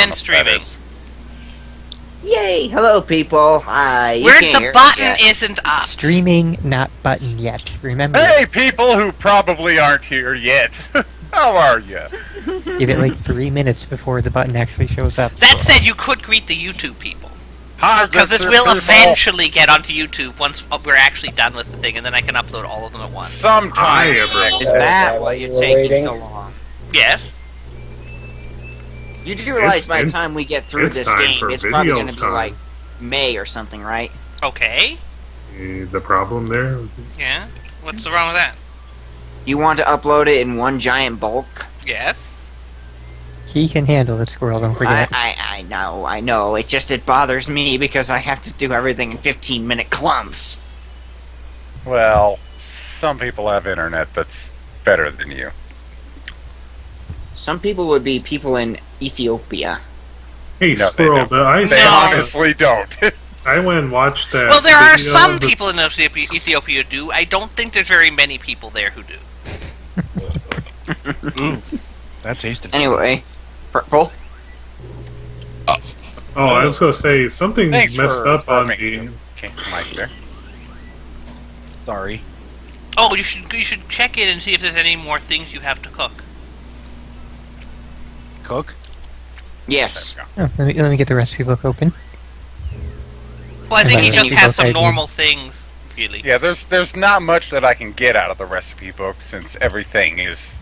begin streaming. Yay! Hello, people. Hi. Where the button isn't up. Streaming, not button yet. Remember. Hey, people who probably aren't here yet. How are you? Give it like 3 minutes before the button actually shows up. That said, you could greet the YouTube people. Hi, Because this will eventually get onto YouTube once we're actually done with the thing, and then I can upload all of them at once. Sometime. Is that why you're taking so long? Yes. You do realize by the time we get through this game, it's probably going to be like May or something, right? Okay. The problem there? Yeah. What's wrong with that? You want to upload it in one giant bulk? Yes. He can handle it, Squirrel, don't forget. I know. It bothers me because I have to do everything in 15-minute clumps. Well, some people have internet that's better than you. Some people would be people in Ethiopia. Hey, No, Squirrel, they honestly don't. I went and watched that. Well, there are video some of the- people in Ethiopia who do. I don't think there's very many people there who do. That tasted. Anyway, Purple. Oh, I was gonna say something Thanks messed for up on making the. change the mic there. Sorry. Oh, you should check it and see if there's any more things you have to cook. Cook? Yes. Oh, let me get the recipe book open. Well, I think he Okay. just has some Okay. normal things, really. Yeah, there's not much that I can get out of the recipe book since everything is,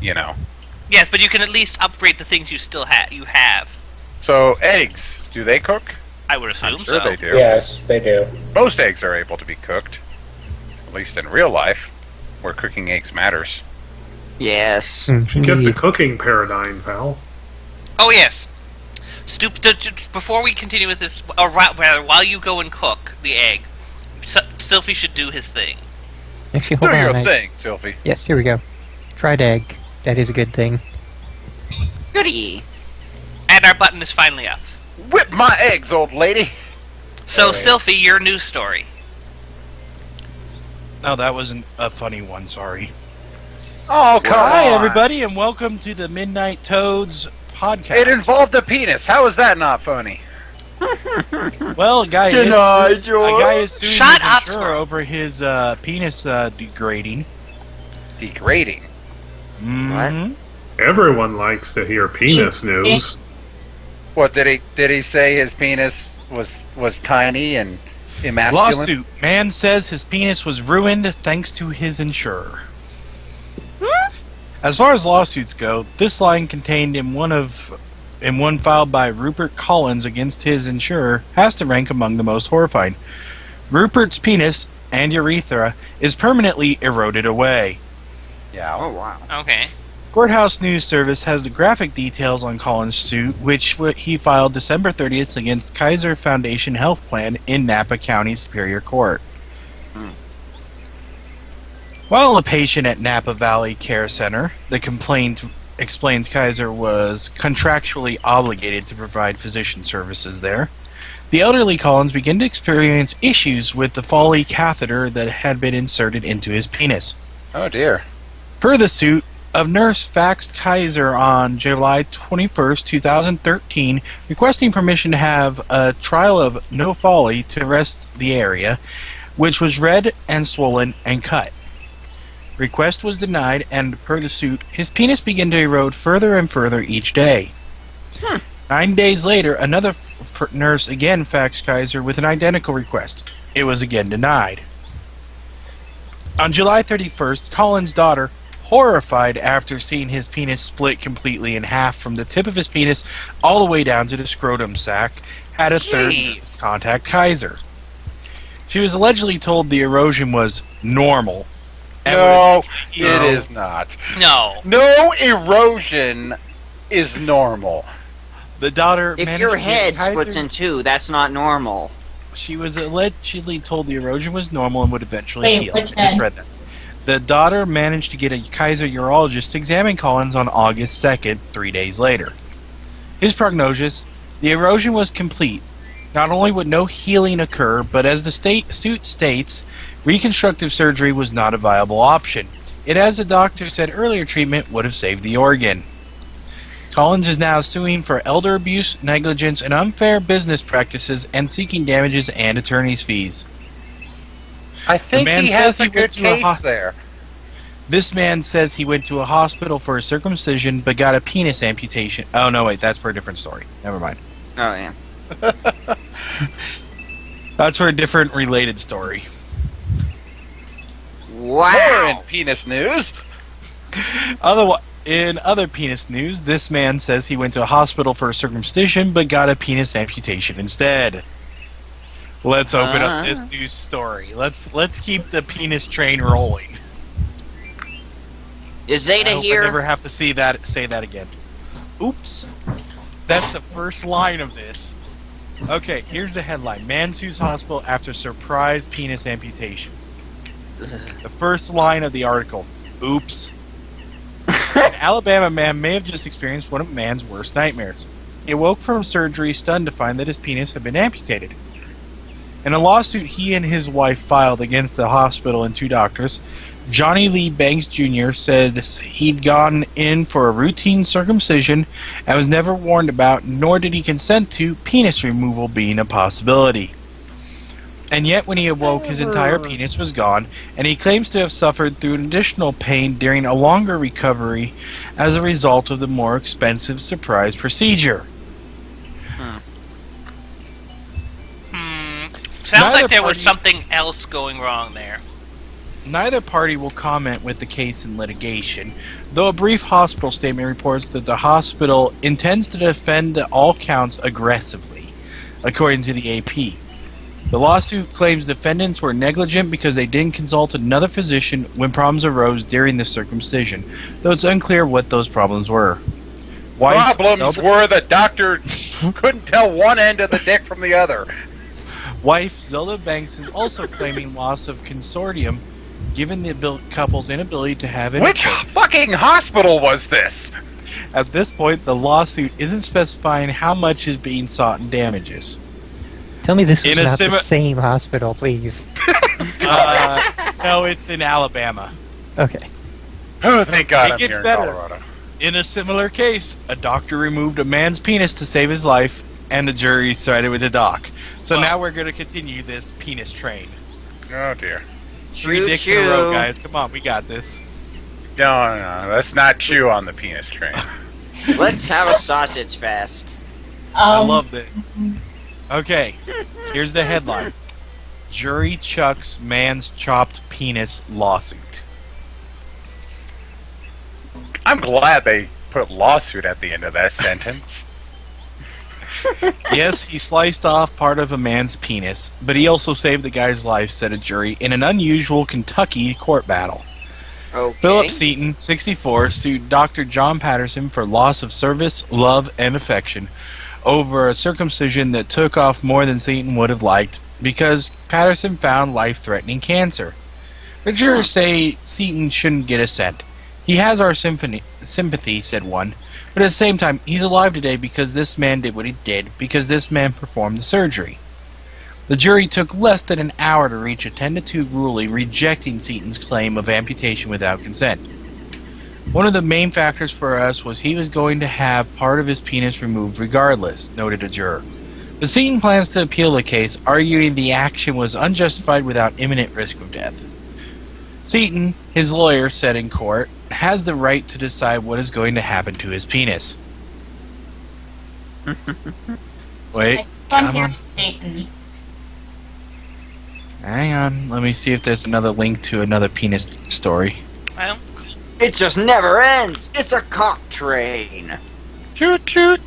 Yes, but you can at least upgrade the things you still have. So, eggs, do they cook? I would assume I'm sure so. they do. Yes, they do. Most eggs are able to be cooked. At least in real life, where cooking eggs matters. Yes. Get the cooking paradigm, pal. Oh yes. Before we continue with this, or rather, while you go and cook the egg, Sylphie should do his thing. Actually, Do hold your on. thing, Sylphie. Yes, here we go. Fried egg. That is a good thing. Goody. And our button is finally up. Whip my eggs, old lady! So, Sylphie, your news story. No, that wasn't a funny one. Sorry. Oh, come Hi, on! everybody, and welcome to the Midnight Toads podcast. It involved a penis. How is that not funny? Well, a guy Deny, is suing Shut up, his insurer Squirrel. over his penis degrading. Degrading. Mhm. Everyone likes to hear penis news. What did he say? His penis was tiny and emasculine. Lawsuit. Man says his penis was ruined thanks to his insurer. As far as lawsuits go, this line contained in one filed by Rupert Collins against his insurer has to rank among the most horrifying. Rupert's penis and urethra is permanently eroded away. Yeah. Oh, wow. Okay. Courthouse News Service has the graphic details on Collins' suit, which he filed December 30th against Kaiser Foundation Health Plan in Napa County Superior Court. While a patient at Napa Valley Care Center, the complaint explains Kaiser was contractually obligated to provide physician services there. The elderly Collins began to experience issues with the Foley catheter that had been inserted into his penis. Oh dear. Per the suit, a nurse faxed Kaiser on July 21st, 2013, requesting permission to have a trial of no Foley to rest the area, which was red and swollen and cut. Request was denied, and per the suit, his penis began to erode further and further each day. 9 days later, another nurse again faxed Kaiser with an identical request. It was again denied. On July 31st, Collins' daughter, horrified after seeing his penis split completely in half from the tip of his penis all the way down to the scrotum sac, had a third nurse contact Kaiser. She was allegedly told the erosion was normal. No, it is not. No. No erosion is normal. The daughter If managed your to get head Kaiser- splits in two, that's not normal. She was allegedly told the erosion was normal and would eventually Wait, heal. which I just head? read that. The daughter managed to get a Kaiser urologist to examine Collins on August 2nd, 3 days later. His prognosis: the erosion was complete. Not only would no healing occur, but as the suit states, reconstructive surgery was not a viable option. It, as the doctor said earlier, treatment would have saved the organ. Collins is now suing for elder abuse, negligence, and unfair business practices and seeking damages and attorney's fees. I think man he says has a he good went to a case there. This man says he went to a hospital for a circumcision but got a penis amputation. Oh, no, wait, that's for a different story. Never mind. Oh, yeah. That's for a different related story. More in Wow. penis news. In other penis news, this man says he went to a hospital for a circumcision but got a penis amputation instead. Let's open up this news story. Let's keep the penis train rolling. Is I Zeta hope I here? never have to say that again. Oops. That's the first line of this. Okay, here's the headline. Man sues hospital after surprise penis amputation. The first line of the article. Oops. An Alabama man may have just experienced one of man's worst nightmares. He awoke from surgery stunned to find that his penis had been amputated. In a lawsuit he and his wife filed against the hospital and two doctors, Johnny Lee Banks Jr. said he'd gone in for a routine circumcision and was never warned about, nor did he consent to, penis removal being a possibility. And yet when he awoke, his entire penis was gone, and he claims to have suffered through an additional pain during a longer recovery as a result of the more expensive surprise procedure. Sounds Neither like there was party- something else going wrong there. Neither party will comment with the case in litigation, though a brief hospital statement reports that the hospital intends to defend all counts aggressively, according to the AP. The lawsuit claims defendants were negligent because they didn't consult another physician when problems arose during the circumcision, though it's unclear what those problems were. Problems were the doctor couldn't tell one end of the dick from the other. Wife Zelda Banks is also claiming loss of consortium, given the couple's inability to have Which intercourse. fucking hospital was this? At this point, the lawsuit isn't specifying how much is being sought in damages. Tell me this was In a not simi- the same hospital, please. No, it's in Alabama. Okay. Oh, thank God It I'm gets here in better. Colorado. In a similar case, a doctor removed a man's penis to save his life, and the jury sided with the doc. So now we're going to continue this penis train. Oh dear. 3 dicks in a row, guys. Come on, we got this. No, let's not chew on the penis train. Let's have a sausage fest. I love this. Okay, here's the headline. Jury chucks man's chopped penis lawsuit. I'm glad they put lawsuit at the end of that sentence. Yes, he sliced off part of a man's penis, but he also saved the guy's life, said a jury, in an unusual Kentucky court battle. Okay. Philip Seaton, 64, sued Dr. John Patterson for loss of service, love, and affection over a circumcision that took off more than Seaton would have liked because Patterson found life-threatening cancer. The jurors say Seaton shouldn't get a cent. He has our sympathy, said one, but at the same time, he's alive today because this man did what he did, because this man performed the surgery. The jury took less than an hour to reach a 10-2 ruling rejecting Seaton's claim of amputation without consent. One of the main factors for us was he was going to have part of his penis removed regardless, noted a juror. But Seaton plans to appeal the case, arguing the action was unjustified without imminent risk of death. Seaton, his lawyer, said in court, has the right to decide what is going to happen to his penis. Wait, come on. Satan. Hang on, let me see if there's another link to another penis story. Well, It just never ends. It's a cock train. Toot toot.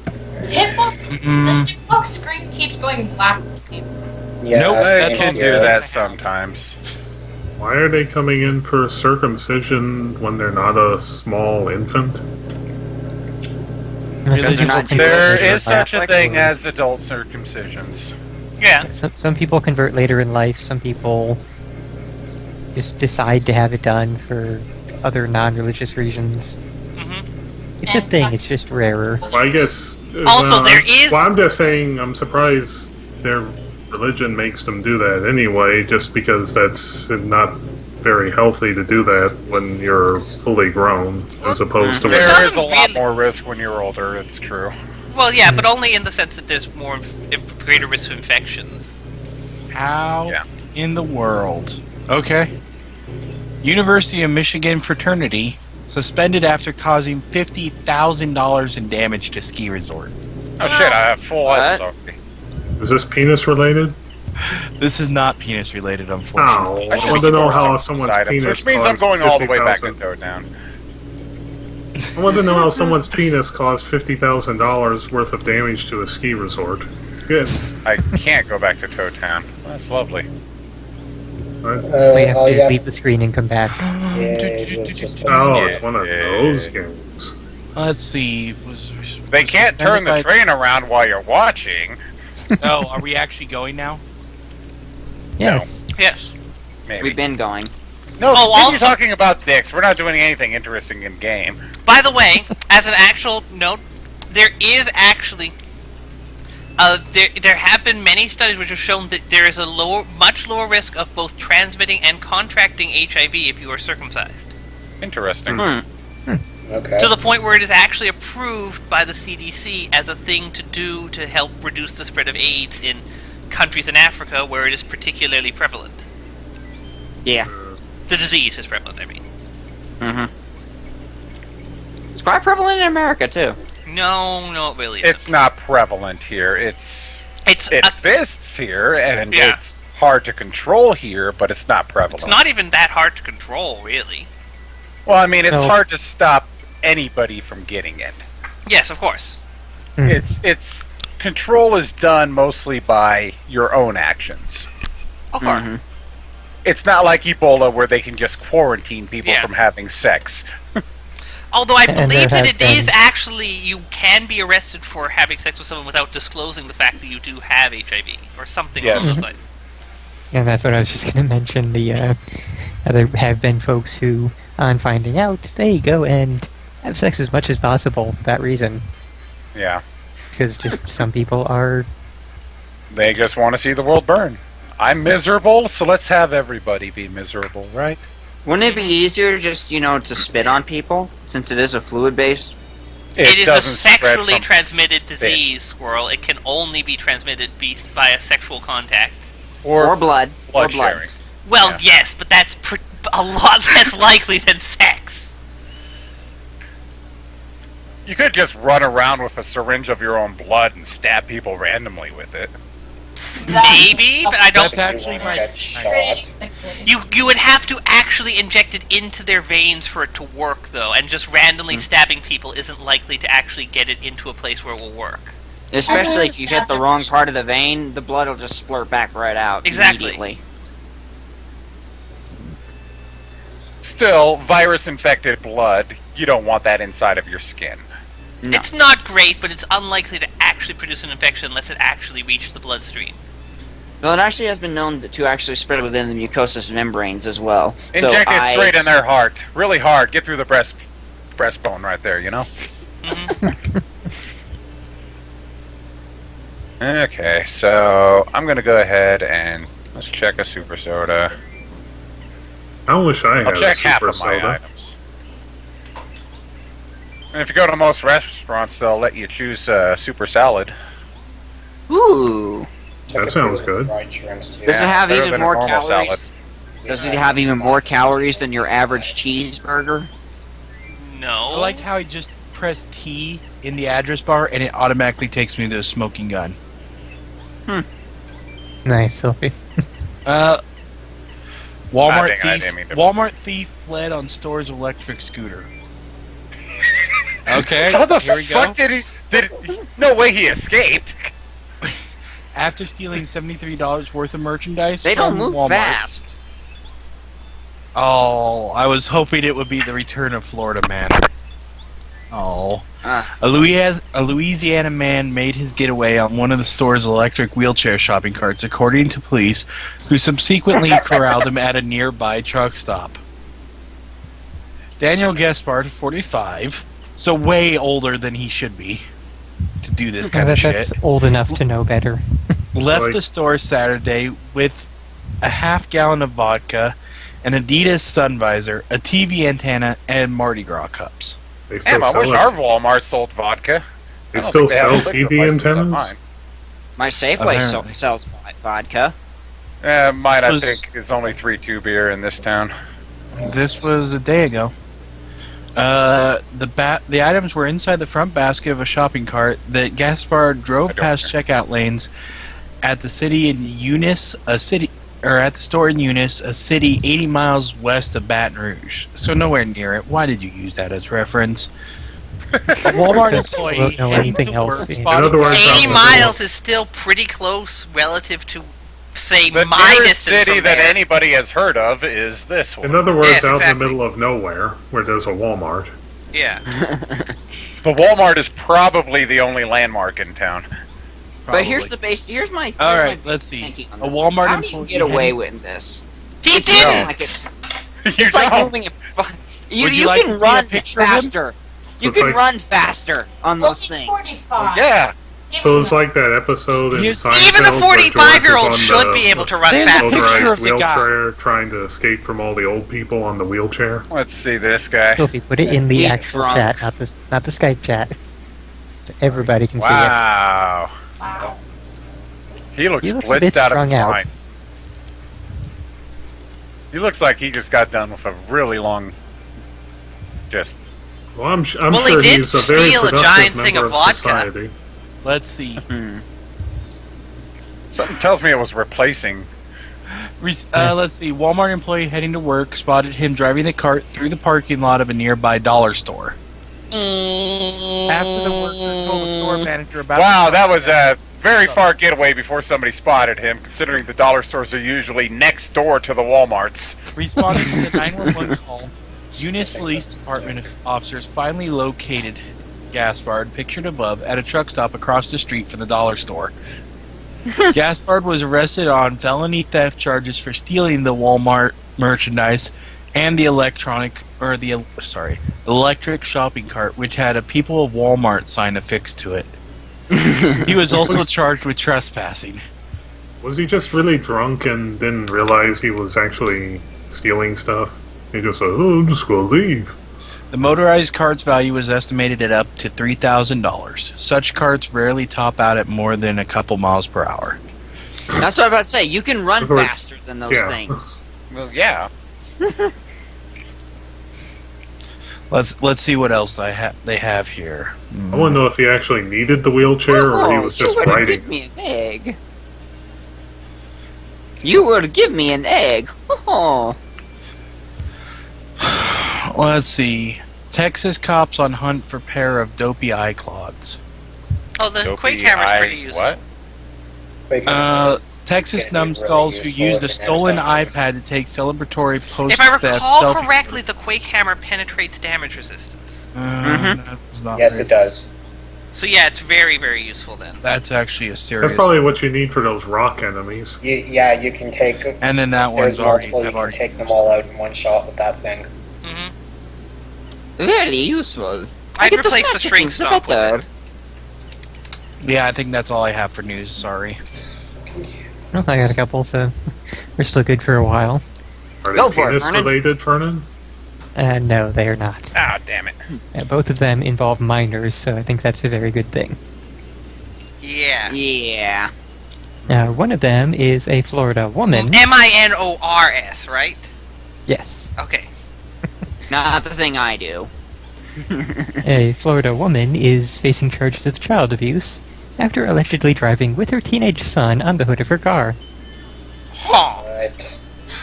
Hitbox, the hitbox screen keeps going black. Yeah, Nope, I That's can all- do that sometimes. Why are they coming in for circumcision when they're not a small infant? Because they're not There is Catholic. such a thing as adult circumcisions. yeah. Some people convert later in life. Some people just decide to have it done for other non-religious reasons. Hmm. It's a thing. It's just rarer. Well, I guess. Also, there is- Well, I'm just saying. I'm surprised their religion makes them do that anyway, just because that's not very healthy to do that when you're fully grown, as opposed to when There is a doesn't lot really- more risk when you're older. It's true. Well, yeah, but only in the sense that there's more greater risk of infections. How Yeah. in the world? Okay. University of Michigan fraternity suspended after causing $50,000 in damage to ski resort. Oh shit! I have full What? heads already. Is this penis related? This is not penis related, Oh, unfortunately. I want to know how someone's Items, penis which means I'm caused going all the way back to 50,000. Toad Down. I want to know how someone's penis caused $50,000 worth of damage to a ski resort. Good. I can't go back to Toad Town. That's lovely. Right. We have all to you have leave the screen and come back. Yeah, it was just Oh, Yeah, it's one of yeah. those games. Let's see. They can't turn the train around while you're watching. Oh, are we actually going now? Yes. Yes. Maybe. We've been going. No, Oh, continue also- talking about dicks. We're not doing anything interesting in game. By the way, as an actual note, there is actually there have been many studies which have shown that there is a much lower risk of both transmitting and contracting HIV if you are circumcised. Interesting. okay. To the point where it is actually approved by the CDC as a thing to do to help reduce the spread of AIDS in countries in Africa where it is particularly prevalent. Yeah. The disease is prevalent, I mean. Mm-hmm. It's quite prevalent in America too. No, it really isn't. It's not prevalent here. It exists here, and Yeah. it's hard to control here, but it's not prevalent. It's not even that hard to control, really. Well, I mean, it's No. hard to stop anybody from getting it. Yes, of course. It's control is done mostly by your own actions. Or, It's not like Ebola where they can just quarantine people Yeah. from having sex. although I And believe there that have it is been- actually, you can be arrested for having sex with someone without disclosing the fact that you do have HIV, or something Yes. along those lines. And that's what I was just going to mention. There have been folks who, on finding out, they go and have sex as much as possible for that reason. Yeah. Because just some people are. They just want to see the world burn. I'm miserable, so let's have everybody be miserable, right? Wouldn't it be easier just, to spit on people, since it is a fluid-based? It is a doesn't spread sexually from transmitted spit. disease, Squirrel. It can only be transmitted by a sexual contact. Or blood. blood or blood. sharing. Well, Yeah. yes, but that's a lot less likely than sex. You could just run around with a syringe of your own blood and stab people randomly with it. Maybe, but I don't. That's actually You my. wanna get shot. You would have to actually inject it into their veins for it to work, though, and just randomly stabbing people isn't likely to actually get it into a place where it will work. Especially if you hit the wrong part of the vein, the blood will just splurt back right out Exactly. immediately. Still, virus-infected blood, you don't want that inside of your skin. No. It's not great, but it's unlikely to actually produce an infection unless it actually reached the bloodstream. Well, it actually has been known to actually spread within the mucosal membranes as well. Inject it straight in there. their heart. Really hard. Get through the breastbone right there, you know? Okay, so I'm going to go ahead and let's check a super soda. I wish I I'll had check half super of my soda. items. And if you go to most restaurants, they'll let you choose super salad. Ooh. Check That if sounds they good. fried shrimps, too. Does it have better even than a more normal calories? Does it have even more calories than your average cheeseburger? No. I like how I just press T in the address bar and it automatically takes me to the smoking gun. Nice, Sophie. Ah, Walmart dang it, I thief. didn't mean to- Walmart thief fled on store's electric scooter. Okay, How the here we fuck go. did he? No way he escaped. After stealing $73 worth of merchandise, They don't from move Walmart. fast. Oh, I was hoping it would be the return of Florida Man. Oh. Ah. A Louisiana man made his getaway on one of the store's electric wheelchair shopping carts, according to police, who subsequently corralled him at a nearby truck stop. Daniel Gaspard, 45, so way older than he should be to do this kind of shit, That's old enough to know better. left Like- the store Saturday with a half gallon of vodka an Adidas sun visor, a TV antenna, and Mardi Gras cups. They still Damn, I sell wish it. our Walmart sold vodka. They I don't still think they have sell a liquor TV license on antennas? mine. My Safeway Apparently. sells vodka. Mine, I This was- think, is only 3-2 beer in this town. This was a day ago. The items were inside the front basket of a shopping cart that Gaspard drove I don't past checkout lanes at the city in Eunice, at the store in Eunice, a city 80 miles west of Baton Rouge. So nowhere near it. Why did you use that as reference? Walmart employee Won't know heading anything to else. work In spotted other words, Gaspard- 80 out miles is still pretty close relative to, say, The my nearest distance city from that there. anybody has heard of is this one. In other words, Yes, out in exactly. the middle of nowhere, where there's a Walmart. Yeah. The Walmart is probably the only landmark in town. But here's Probably. the base. Here's my. All here's right, my let's basic see. thinking on A this. Walmart How do you employee get away heading- with this? He It's not didn't! like it- You It's like don't. moving it. You Would you like can to see a run picture of him? faster. You It's can like- run faster on Well, those he's things. 45. Yeah. Give So him it's the- like that episode in He's- Seinfeld Even a where George 45-year-old is should on be able to run There's a faster. picture motorized of the guy. wheelchair trying to escape from all the old people on the wheelchair. Let's see this guy. Sophie, put it in the He's actual drunk. chat, not the Skype chat. So everybody can Wow. Wow. He looks He looks a bit blitzed out of his strung out. mind. He looks like he just got done with a really long. Just. Well, I'm Well, he sure did he's a very steal a productive giant member thing of of vodka. society. Let's see. Something tells me it was replacing. Let's see. Walmart employee heading to work spotted him driving the cart through the parking lot of a nearby dollar store. After the worker told the store manager about Wow, the that was a very far getaway before somebody spotted him, considering the dollar stores are usually next door to the Walmarts. responding to the 911 call, Eunice Police Department officers finally located Gaspard, pictured above, at a truck stop across the street from the dollar store. Gaspard was arrested on felony theft charges for stealing the Walmart merchandise and the electric shopping cart, which had a "People of Walmart" sign affixed to it. He was also charged with trespassing. Was he just really drunk and didn't realize he was actually stealing stuff? He just said, "Oh, I'm just gonna leave." The motorized cart's value was estimated at up to $3,000. Such carts rarely top out at more than a couple miles per hour. That's what I was about to say. You can run That's what- faster than those yeah. things. Well, yeah. Let's see what else they have here. I want to know if he actually needed the wheelchair or he was just you would riding. give me an egg. You would give me an egg. Oh. Let's see. Texas cops on hunt for pair of dopey eye clogs. Oh, the Dopey Quake hammer's eye- pretty useful. What? Texas Gonna be numbskulls really who used a useful stolen if it next iPad to take celebratory post If I recall correctly, the Quake hammer penetrates damage resistance. that was not Yes, very- it does. So yeah, it's very, very useful then. That's actually a serious. That's probably what you need for those rock enemies. Yeah, you can take. And then that There's one's already. multiple. You I've can already take them used. all out in one shot with that thing. Hmm. Very useful. I'd get to replace the smash string things stomp with better. it. Yeah, I think that's all I have for news. Sorry. Well, I got a couple, so we're still good for a while. Are Go they for it, penis Vernon. related, Vernon? No, they are not. Ah, damn it. Both of them involve minors, so I think that's a very good thing. Yeah. Yeah. One of them is a Florida woman. MINORS, right? Yes. Okay. Not the thing I do. A Florida woman is facing charges of child abuse after allegedly driving with her teenage son on the hood of her car. Huh.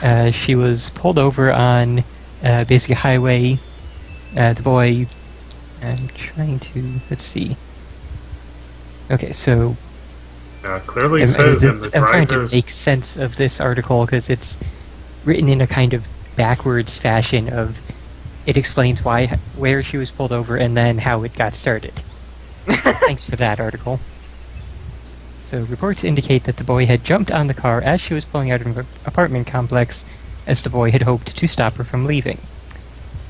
Right. She was pulled over on basically a highway. The boy... I'm trying to... Let's see. Okay, so... Clearly I'm says in the trying to driver's. make sense of this article because it's written in a kind of backwards fashion of... It explains where she was pulled over and then how it got started. Thanks for that article. So reports indicate that the boy had jumped on the car as she was pulling out of an apartment complex, as the boy had hoped to stop her from leaving.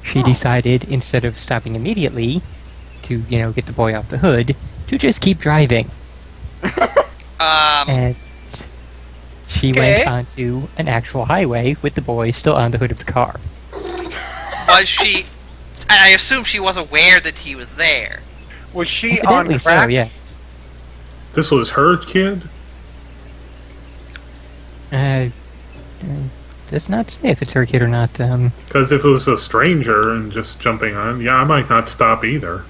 She decided, instead of stopping immediately, to, get the boy off the hood, to just keep driving. And she went onto an actual highway with the boy still on the hood of the car. Was she? I assume she was aware that he was there. Was she on Evidently crack? so, yeah. This was her kid? Does not say if it's her kid or not. Because if it was a stranger and just jumping on, yeah, I might not stop either.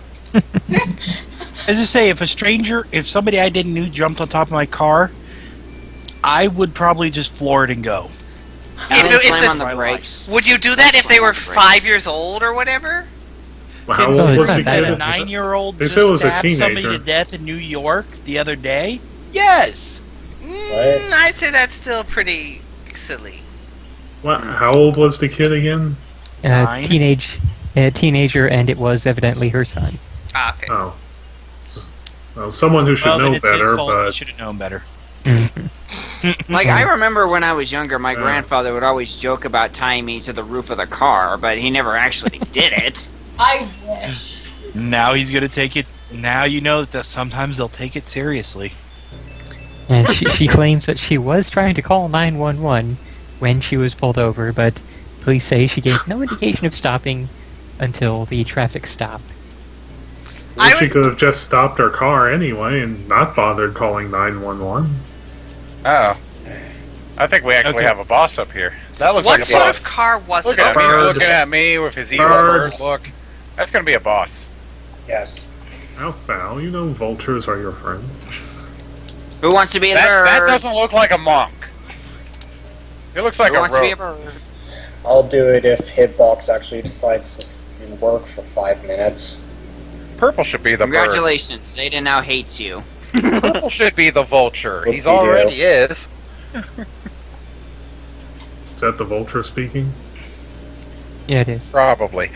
As I say, if somebody I didn't know jumped on top of my car, I would probably just floor it and go. And then If slam the- on the brakes. Would you do that if they Slam were on the brakes. 5 years old or whatever? Well, how Oh, old it's was not the that A kid? 9-year-old They just said it was a stabbed somebody teenager. to death in New York the other day? Yes! I'd say that's still pretty silly. What, how old was the kid again? 9? Teenager, and it was evidently her son. Ah, okay. Oh. Well, someone who should Well, then know it's his better, fault. He but should have known better. Like, I remember when I was younger, my Yeah. grandfather would always joke about tying me to the roof of the car, but he never actually did it. I wish. Now he's going to take it. Now you know that sometimes they'll take it seriously. And she claims that she was trying to call 911 when she was pulled over, but police say she gave no indication of stopping until the traffic stopped. I she would- could have just stopped her car anyway and not bothered calling 911. Oh. I think we actually Okay. have a boss up here. That looks What like a sort boss. of car was Look it? at me, Bird. looking at me with his evil Bird. bird look. That's gonna be a boss. Yes. How foul. You know vultures are your friend. Who wants to be a That bird? doesn't look like a monk. It looks like Who a wants to be a rogue. bird? I'll do it if Hitbox actually decides to work for 5 minutes. Purple should be the bird. Congratulations, Zeta now hates you. Purple should be the vulture. He's Whoop-de-doo. already is. Is that the vulture speaking? Yeah, it is. Probably.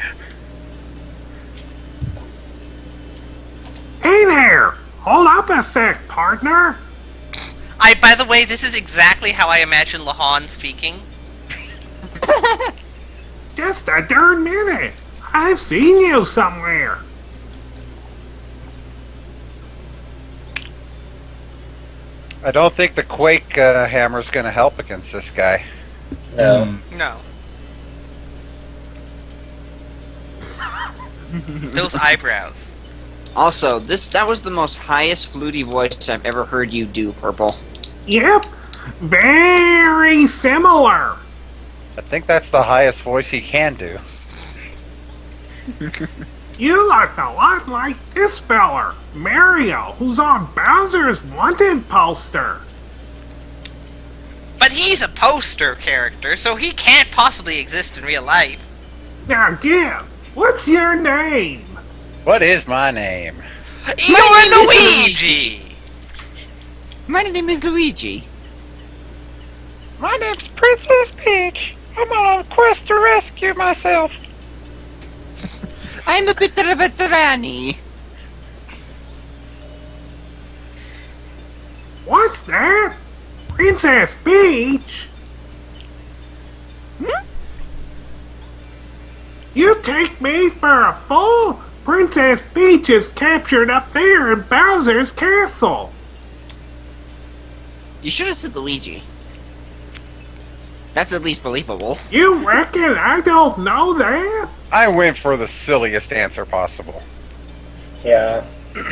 Hey there! Hold up a sec, partner! By the way, this is exactly how I imagine Lahan speaking. Just a darn minute! I've seen you somewhere! I don't think the Quake hammer's gonna help against this guy. No. No. Those eyebrows. Also, that was the most highest fluty voice I've ever heard you do, Purple. Yep, very similar. I think that's the highest voice he can do. You look a lot like this feller, Mario, who's on Bowser's Wanted poster. But he's a poster character, so he can't possibly exist in real life. Now, Gib, what's your name? What is my name? You're name is Luigi! My name is Luigi. My name's Princess Peach. I'm on a quest to rescue myself. I'm a bit of a tyranny. What's that? Princess Peach? You take me for a fool? Princess Peach is captured up there in Bowser's castle. You should have said Luigi. That's at least believable. You reckon I don't know that? I went for the silliest answer possible. Yeah.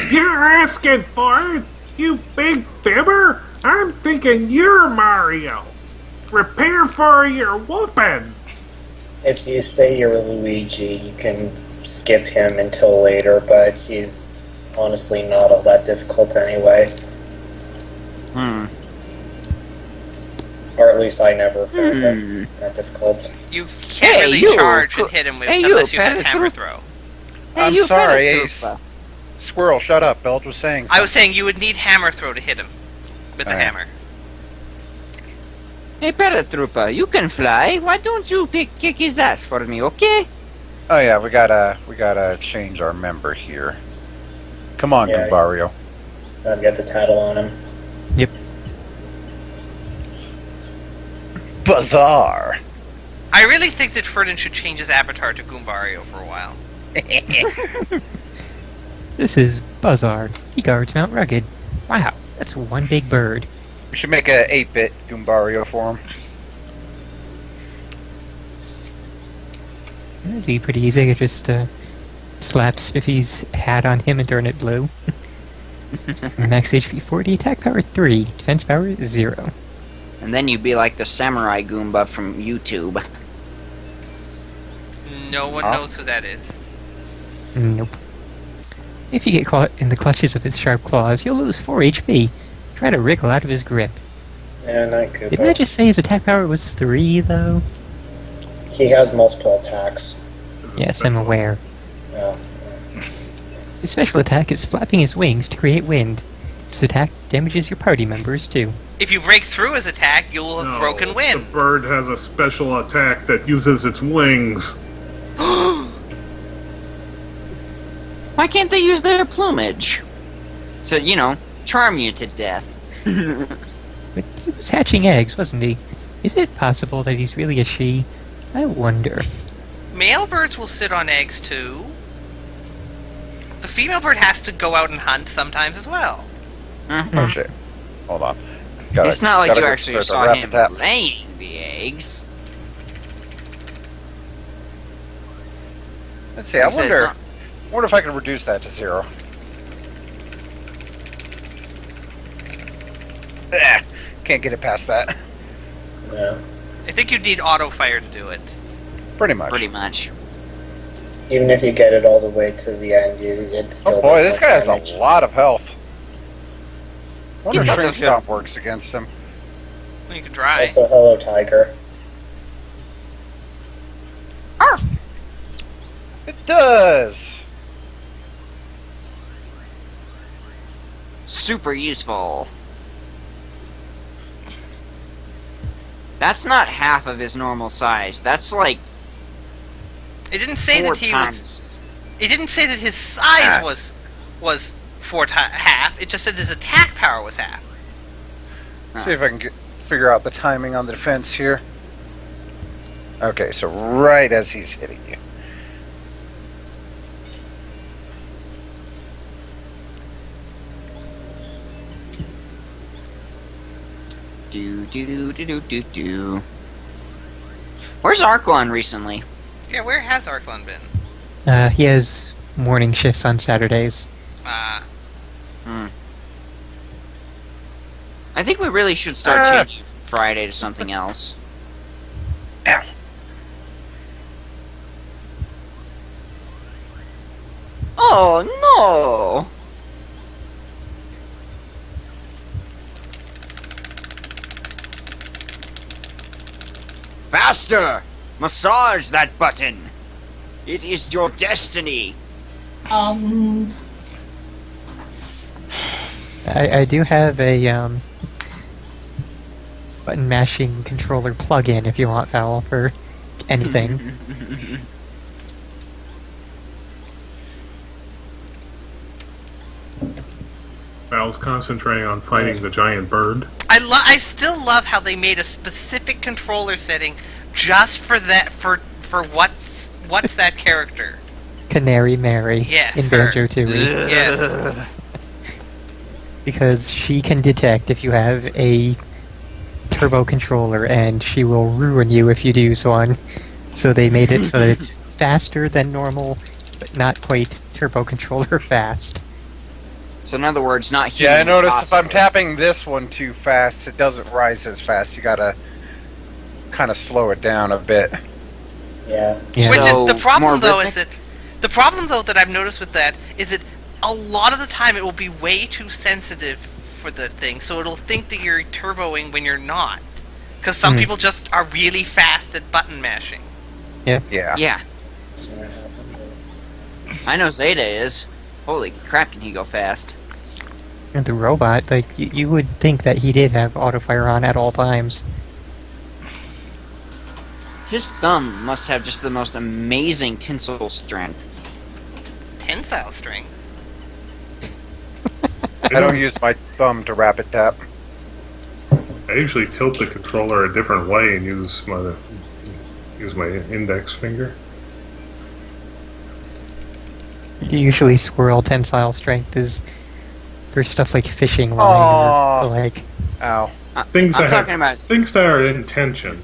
You're asking for it, you big fibber? I'm thinking you're Mario. Prepare for your whooping. If you say you're Luigi, you can skip him until later, but he's honestly not all that difficult anyway. Or at least I never found him that difficult. You can't Hey, really you. charge and hit him with Hey, you, unless you had Parrot hammer Troop. throw. I'm you sorry, better Ace. do- Squirrel, shut up. Belge was saying I something. was saying you would need hammer throw to hit him with the Alright. hammer. Hey, Paratrooper, you can fly. Why don't you kick his ass for me, okay? Oh yeah, we gotta change our member here. Come on, Yeah. Gumbario. Gotta get the title on him. Yep. Bizarre. I really think that Ferdinand should change his avatar to Goombario for a while. This is Buzzard. He guards Mount Rugged. Wow, that's one big bird. We should make a 8-bit Goombario for him. That'd be pretty easy. I could just slap Spiffy's hat on him and turn it blue. Max HP 40, attack power 3, defense power 0. And then you'd be like the Samurai Goomba from YouTube. No one knows who that is. Nope. If you get caught in the clutches of his sharp claws, you'll lose 4 HP. Try to wriggle out of his grip. Yeah, not good. Didn't I just say his attack power was 3, though? He has multiple attacks. Yes, I'm aware. Yeah. His special attack is flapping his wings to create wind. This attack damages your party members, too. If you break through his attack, you'll have broken wind. The bird has a special attack that uses its wings. Why can't they use their plumage? So, you know, charm you to death. But he was hatching eggs, wasn't he? Is it possible that he's really a she? I wonder. Male birds will sit on eggs too. The female bird has to go out and hunt sometimes as well. Oh shit. Hold on. It's not like you go actually start the saw rap him and tap. laying the eggs. Let's see, I Like I said, it's wonder if I can reduce that to 0. Can't get it past that. Yeah. I think you need auto fire to do it. Pretty much. Pretty much. Even if you get it all the way to the end, it still Oh boy, does this more guy has damage. a lot of health. Wonder if Get Shrink that Stomp works against him. Well, you could try. Also, hello, Tiger. It does! Super useful. That's not half of his normal size. That's like It didn't say 4 that he times. was. It didn't say that his size Ah. was half. It just said his attack power was half. See if I can figure out the timing on the defense here. Okay, so right as he's hitting you. Do. Where's Arklon recently? Yeah, where has Arklon been? He has morning shifts on Saturdays. I think we really should start Ah. changing Friday to something else. Ow. Oh no! Faster! Massage that button! It is your destiny! I do have a button mashing controller plug-in if you want, Fowl, for anything. Val's concentrating on fighting the giant bird. I still love how they made a specific controller setting just for that for what's that character. Canary Mary Yes, in her. Banjo-Tooie. Yes. Because she can detect if you have a turbo controller, and she will ruin you if you do so. So they made it so that it's faster than normal, but not quite turbo controller fast. So in other words, not Yeah, I humanly noticed if possible. I'm tapping this one too fast, it doesn't rise as fast. You gotta kind of slow it down a bit. Yeah. Yeah. Which So, is the problem more though rhythmic? is that the problem though that I've noticed with that is that a lot of the time it will be way too sensitive for the thing, so it'll think that you're turboing when you're not. Because some people just are really fast at button mashing. Yeah. Yeah, I know Zeta is. Holy crap, can he go fast? And the robot, like, you would think that he did have auto fire on at all times. His thumb must have just the most amazing tensile strength. Tensile strength. I don't use my thumb to rapid tap. I usually tilt the controller a different way and use my index finger. Usually squirrel tensile strength is for stuff like fishing line or Aww. like Ow. Things I'm that talking have, about. things that are in tension.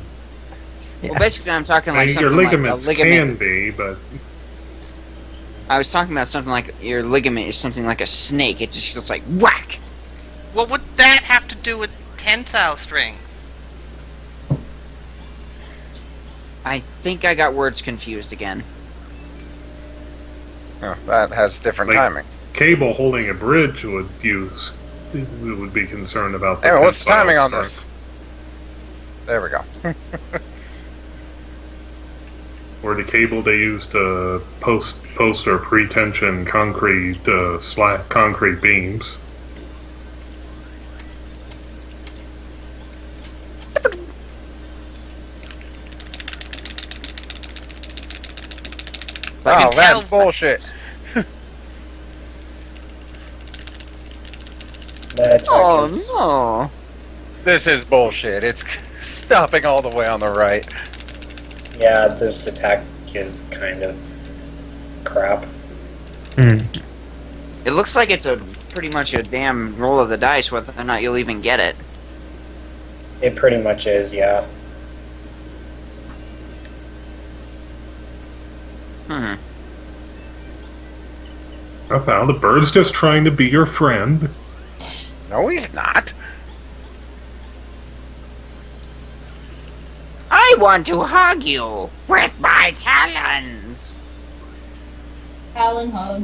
Well, basically, I'm talking I like mean, your something like a ligaments ligament. can be, but I was talking about something like your ligament is something like a snake. It just feels like whack. What would that have to do with tensile strength? I think I got words confused again. Oh, that has different Like- timing. Cable holding a bridge would be concerned about the Anyway, what's the tensile timing on strength. this? There we go. Or the cable they use to post or pre-tension concrete concrete beams. I can Oh, tell- that's bullshit. That attack Oh is, no! This is bullshit. It's stopping all the way on the right. yeah, this attack is kind of crap. Hmm. It looks like it's a pretty much a damn roll of the dice whether or not you'll even get it. It pretty much is, yeah. Hmm. I found the bird's just trying to be your friend. No, he's not. I want to hug you with my talons. Talon hug.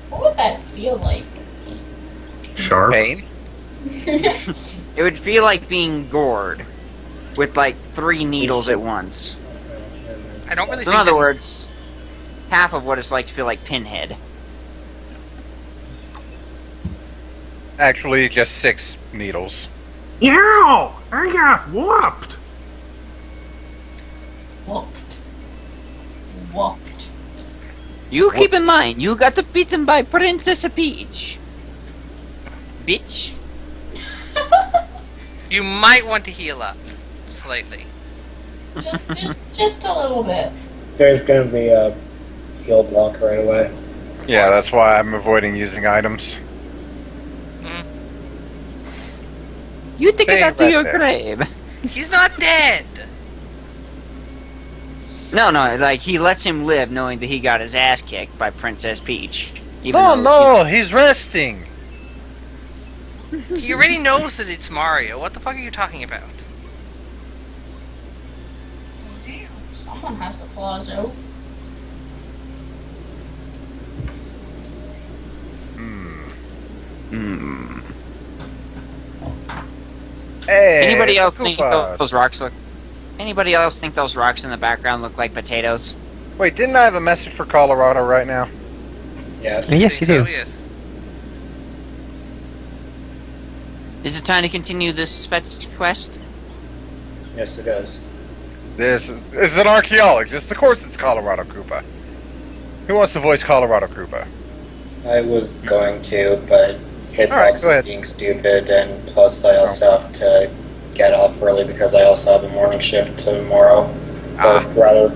What would that feel like? Sharp. Pain. It would feel like being gored with like 3 needles at once. I don't really So think in other that- words, half of what it's like to feel like Pinhead. Actually, just 6 needles. Yow! I got whooped! Whooped. Whooped. You keep in mind, you got beaten by Princess Peach. Bitch. You might want to heal up slightly. Just a little bit. There's gonna be a heal block right away. Yeah, that's why I'm avoiding using items. You take Stay it out to right your there. grave. He's not dead. No, like he lets him live knowing that he got his ass kicked by Princess Peach. Even No, though no, he's resting. He already knows that it's Mario. What the fuck are you talking about? Someone has the claws out. Hey, Anybody else think Koopa. those rocks look? Anybody else think those rocks in the background look like potatoes? Wait, didn't I have a message for Colorado right now? Yes. Yes, you do. So, yes. Is it time to continue this fetch quest? Yes, it is. This is an archaeologist. Of course it's Colorado Koopa. Who wants to voice Colorado Koopa? I was going to, but Alright, Hitbox go ahead. is being stupid, and plus I also have to get off early because I also have a morning shift tomorrow. Or rather,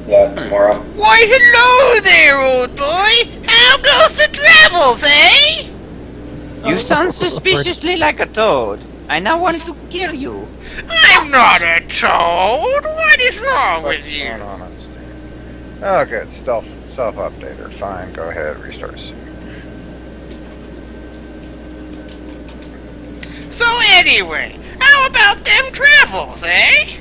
yeah, tomorrow. Why, hello there, old boy! How goes the travels, eh? You sound suspiciously like a toad. I now want to kill you. I'm not a toad! What is wrong with What's you? going on Steam? Oh, good. Self-updater. Fine. Go ahead. Restart. So anyway, how about them travels, eh?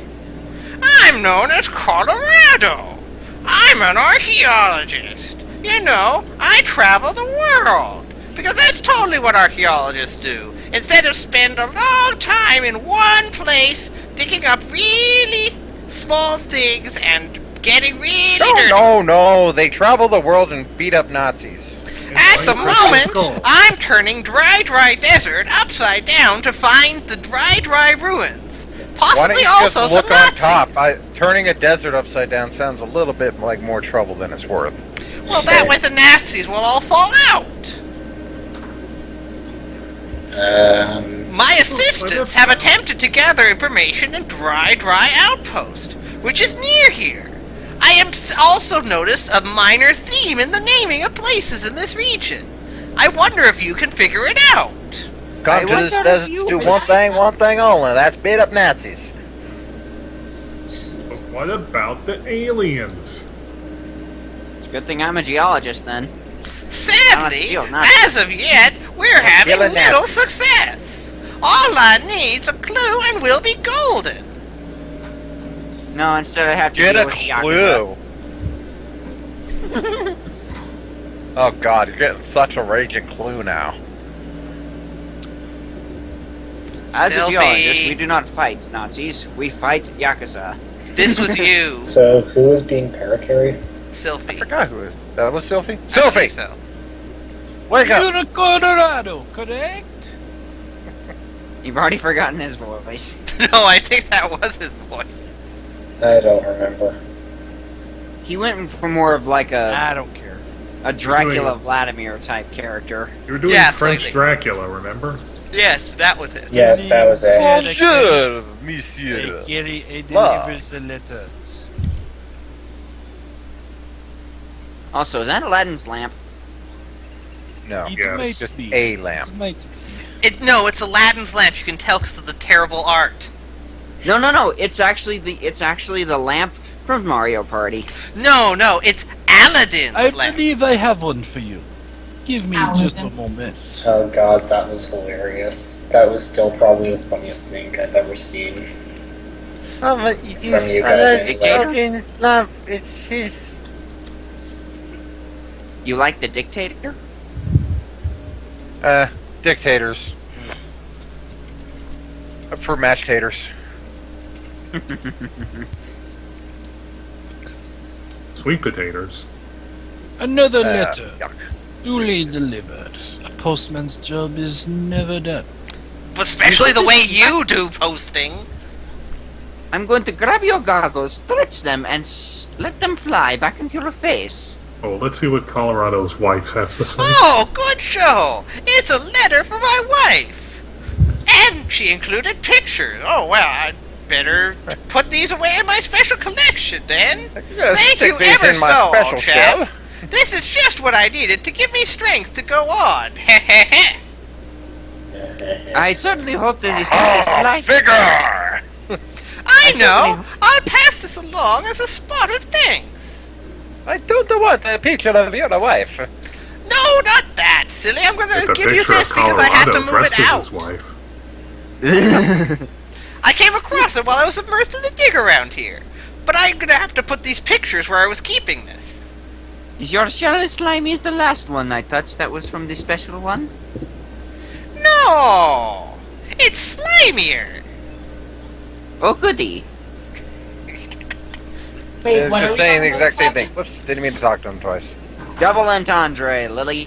I'm known as Colorado. I'm an archaeologist. You know, I travel the world. Because that's totally what archaeologists do. Instead of spend a long time in one place, digging up really small things and getting really dirty. No. They travel the world and beat up Nazis. At the moment, I'm turning dry desert upside down to find the dry ruins. Why don't Possibly you also just some look on top? Nazis. Turning a desert upside down sounds a little bit like more trouble than it's worth. Well, that way the Nazis will all fall out. My assistants have attempted to gather information in Dry Outpost, which is near here. I have also noticed a minor theme in the naming of places in this region. I wonder if you can figure it out. wonder Conscious if does you do would- one thing only. That's beat up Nazis. But what about the aliens? It's a good thing I'm a geologist then. Sadly, feel not- as of yet, we're having feeling little nasty. success. All I need's a clue and we'll be golden. No, instead I have to Get deal a with the Yakuza. clue. Oh god, you're getting such a raging clue now. As a Sylvie. geologist, we do not fight Nazis. We fight Yakuza. This was you, So, who is being paracarry? I Sylphie. forgot who it was. That was Sylphie? I believe Sylphie! so. Wake up! You're a Colorado, correct? You've already forgotten his voice. No, I think that was his voice. I don't remember. He went for more of like I don't care. a Dracula Doing- Vladimir type character. You were doing Yeah, French slightly. Dracula, remember? Yes, that was it. Yes, that was it. Bonjour, I monsieur. carry a Wow. delivers the letters. Also, is that Aladdin's lamp? No, It Yes. might just be. a lamp. It might be. No, it's Aladdin's lamp. You can tell because of the terrible art. No. It's actually the lamp from Mario Party. No, it's Aladdin's I lamp. believe I have one for you. Give me Ow. just a moment. Oh god, that was hilarious. That was still probably the funniest thing I've ever seen. From you guys anyway. No, it's his. You like the dictator? Dictators. For match-taters. Sweet potatoes. Another letter. Yuck. Duly delivered. A postman's job is never done. Especially the This way is you do posting. I'm going to grab your goggles, stretch them, and let them fly back into your face. Oh, let's see what Colorado's wife has to say. Oh, good show! It's a letter for my wife! And she included pictures. Oh, well, I'd better put these away in my special collection then. Thank you ever so, old chap. This is just what I needed to give me strength to go on. I certainly hope that this little slight. Figure! I know! certainly- I'll pass this along as a spot of thanks. I don't want a picture of your wife. No, not that, silly. I'm going It's to a give you picture this of because I had to Colorado move dressed it as out. his wife. I came across it while I was immersed in the dig around here. But I'm gonna have to put these pictures where I was keeping this. Is your shell slimy is the last one I touched that was from the special one? No! It's slimier! Oh, goody. Wait, what are Just we saying the talking about, exact same Snappy? thing. Whoops, didn't mean to talk to him twice. Double entendre, Lily.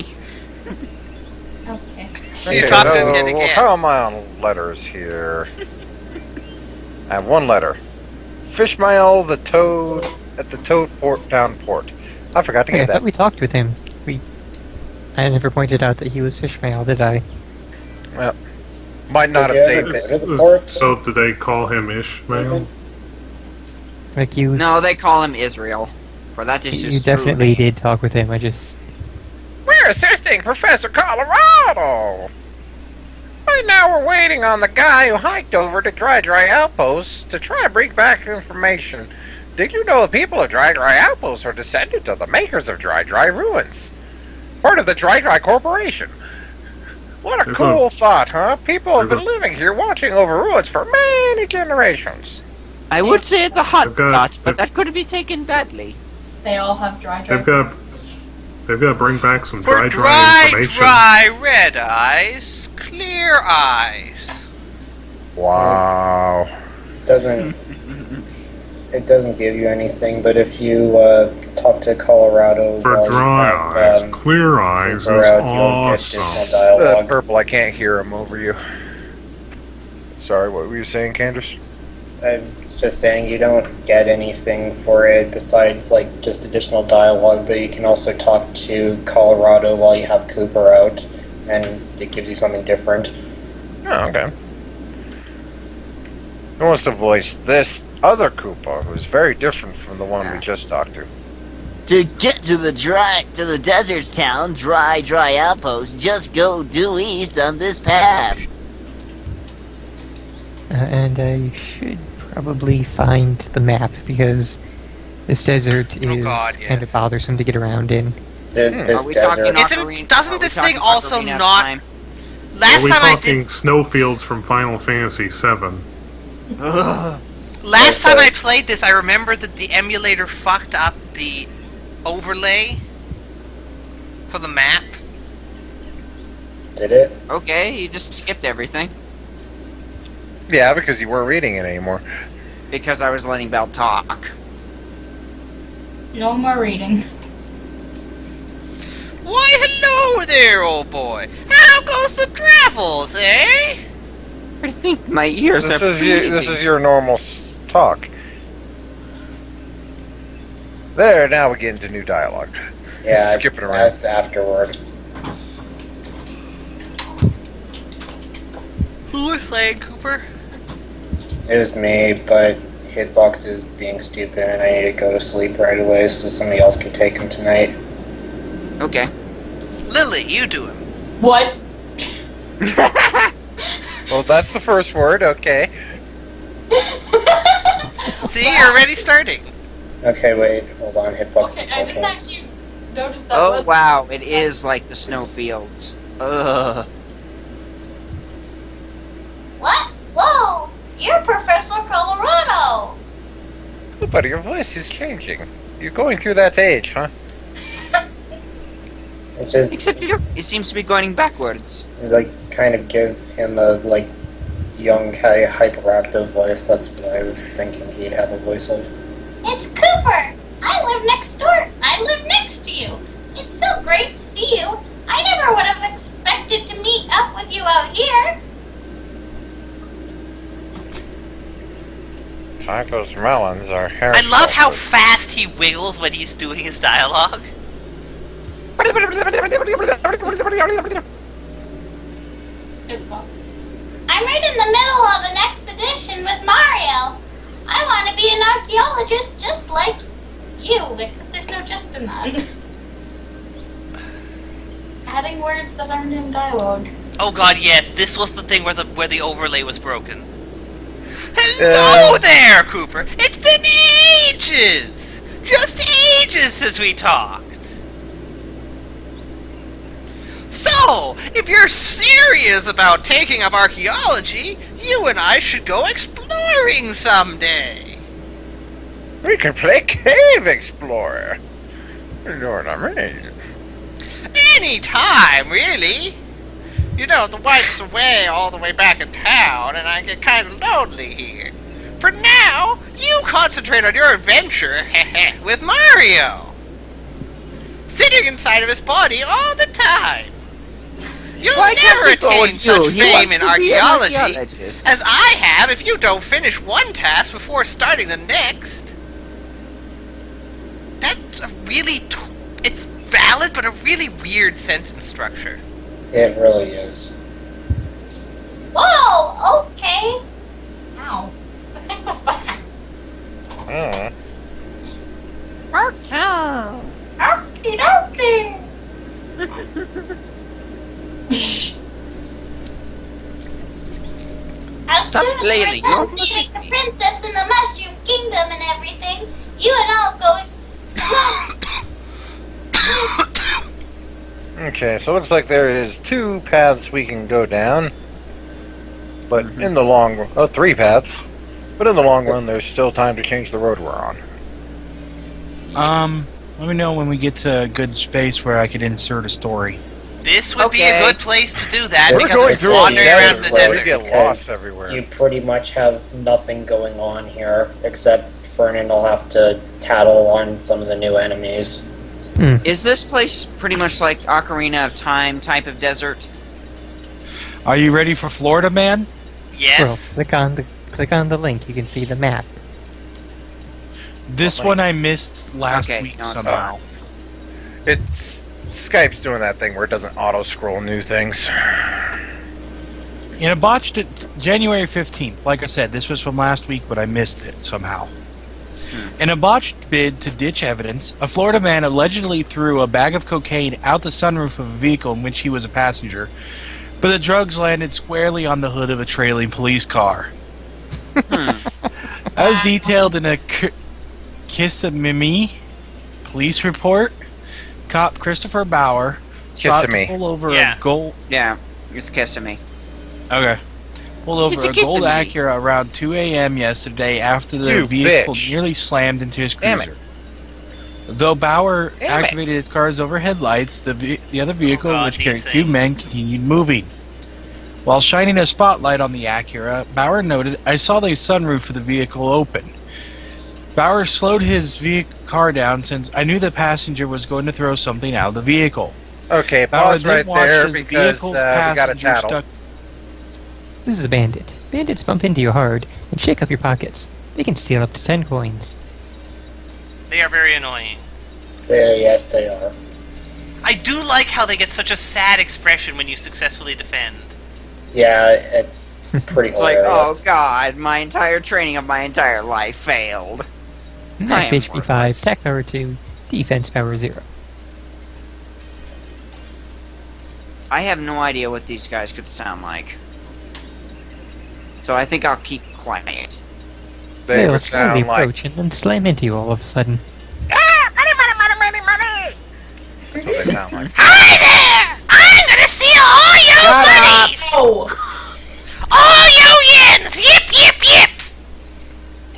Okay. You talked to him yet again. How am I on letters here? I have one letter. Fishmail the Toad at the Toad Port Town Port. I forgot to Hey, I get thought that. we talked with him. I never pointed out that he was Fishmail, did I? Might not have Yeah, saved it's- it. to the port? So did they call him Ishmael? Like you, No, they call him Israel. For that is you just definitely true. did talk with him. I just We're assisting Professor Colorado! Right now we're waiting on the guy who hiked over to Dry Outpost to try to bring back information. Did you know the people of Dry Outpost are descendants of the makers of Dry Ruins? Part of the Dry Corporation. What a They're cool thought, huh? People have They're been living here watching over ruins for many generations. I would say it's a hot They've got- thought, but that could be taken badly. They all have dry They've got- They've got to bring back some For dry information. dry red eyes, clear eyes. Wow. It doesn't give you anything, but if you talk to Colorado For while you dry have, eyes, clear eyes is Cooper out, you'll get additional awesome. dialogue. Purple, I can't hear him over you. Sorry, what were you saying, Candace? I was just saying you don't get anything for it besides like just additional dialogue, but you can also talk to Colorado while you have Cooper out, and it gives you something different. Oh, okay. Who wants to voice this other Koopa, who's very different from the one we just talked to? To get to the desert town, dry outpost, just go due east on this path. And you should probably find the map because this desert is God, kind of yes. bothersome to get around in. This Are we talking desert. Doesn't this thing also Ocarina of not? Time? Last Are we time I talking did. snowfields from Final Fantasy VII? Last Okay. time I played this, I remember that the emulator fucked up the overlay for the map. Did it? Okay, you just skipped everything Yeah, because you weren't reading it anymore. because I was letting Belle talk. No more reading. Why, hello there, old boy. How goes the travels, eh? I think my ears This are is bleeding. your normal talk. There, now we get into new dialogue. Yeah, Skipping around. that's afterward. Who was playing Cooper? It was me, but Hitbox is being stupid and I need to go to sleep right away so somebody else can take him tonight. Okay. Lily, you do him. What? Well, that's the first word, okay. See, you're already starting. Okay, wait, hold on, Hitbox Okay, is I didn't working. actually notice that. Oh was- wow, it is like the snowfields. Ugh. What? Whoa! You're Professor Colorado! But your voice is changing. You're going through that age, huh? It just, Except it seems to be going backwards. it's like, kind of give him a, like, young, hyperactive voice. That's what I was thinking he'd have a voice of. It's Cooper! I live next door! I live next to you! It's so great to see you! I never would have expected to meet up with you out here! Tycho's melons are hair. I love how fast he wiggles when he's doing his dialogue. I'm right in the middle of an expedition with Mario! I want to be an archaeologist just like you! Except there's no just in that. Adding words that aren't in dialogue. Oh god, yes, this was the thing where the overlay was broken. Hello there, Cooper! It's been ages! Just ages since we talked! So, if you're serious about taking up archaeology, you and I should go exploring someday! We can play Cave Explorer. You know what I mean? Any time, really! You know, the wife's away all the way back in town, and I get kind of lonely here. For now, you concentrate on your adventure with Mario! Sitting inside of his body all the time! You'll Why can't never he go attain with such you? He fame wants in to be an archaeology archaeologist. as I have if you don't finish one task before starting the next. That's a really... it's valid, but a really weird sentence structure. It really is. Whoa! Okay! Ow. What the heck was that? Okie dokie! As Stop soon as flailing, we're you're done seeing the princess in the Mushroom Kingdom and everything, you and I'll go explore. Okay, so it looks like there is 2 paths we can go down. But in the long run, 3 paths. But in the long run, there's still time to change the road we're on. Let me know when we get to a good space where I could insert a story. This would be a Okay. good place to do that We're because going it's through a wandering desert around in the place. desert. We get because lost everywhere. You pretty much have nothing going on here, except Fernan will have to tattle on some of the new enemies. Is this place pretty much like Ocarina of Time type of desert? Are you ready for Florida, man? Well, Yes. click on the link. You can see the map. This one I missed last Okay, week no, it's somehow. It's Skype's doing that thing where it doesn't auto-scroll new things. And it botched it January 15th. Like I said, this was from last week, but I missed it somehow. In a botched bid to ditch evidence, a Florida man allegedly threw a bag of cocaine out the sunroof of a vehicle in which he was a passenger, but the drugs landed squarely on the hood of a trailing police car. As detailed in a Kissimmee police report, cop Christopher Bauer sought to Kissimmee. pull over Yeah. a gold... Yeah, it's kissing me. Okay. Pulled over It's a a gold Kissimmee. Acura around 2 a.m. yesterday after the You vehicle bitch. nearly slammed into his Damn it. cruiser. Though Bauer Damn it. activated his car's overhead lights, the other vehicle, God, which these carried things. 2 men, continued moving. While shining a spotlight on the Acura, Bauer noted, "I saw the sunroof of the vehicle open." Bauer slowed his car down since I knew the passenger was going to throw something out of the vehicle. Okay, Bauer pause then right watched there as the because vehicle's we got a passenger tattle. stuck. This is a bandit. Bandits bump into you hard and shake up your pockets. They can steal up to 10 coins. They are very annoying. Yes, they are. I do like how they get such a sad expression when you successfully defend. Yeah, it's pretty It's like, oh hilarious. god, my entire training of my entire life failed. Max I am HP 5, worthless. attack power 2, defense power 0. I have no idea what these guys could sound like. So I think I'll keep quiet. They They'll would slowly sound like. approach and then slam into you all of a sudden. That's what they sound like. Hi there! I'm gonna steal all your Shut monies! Oh! All you yens! Yip, yip, yip!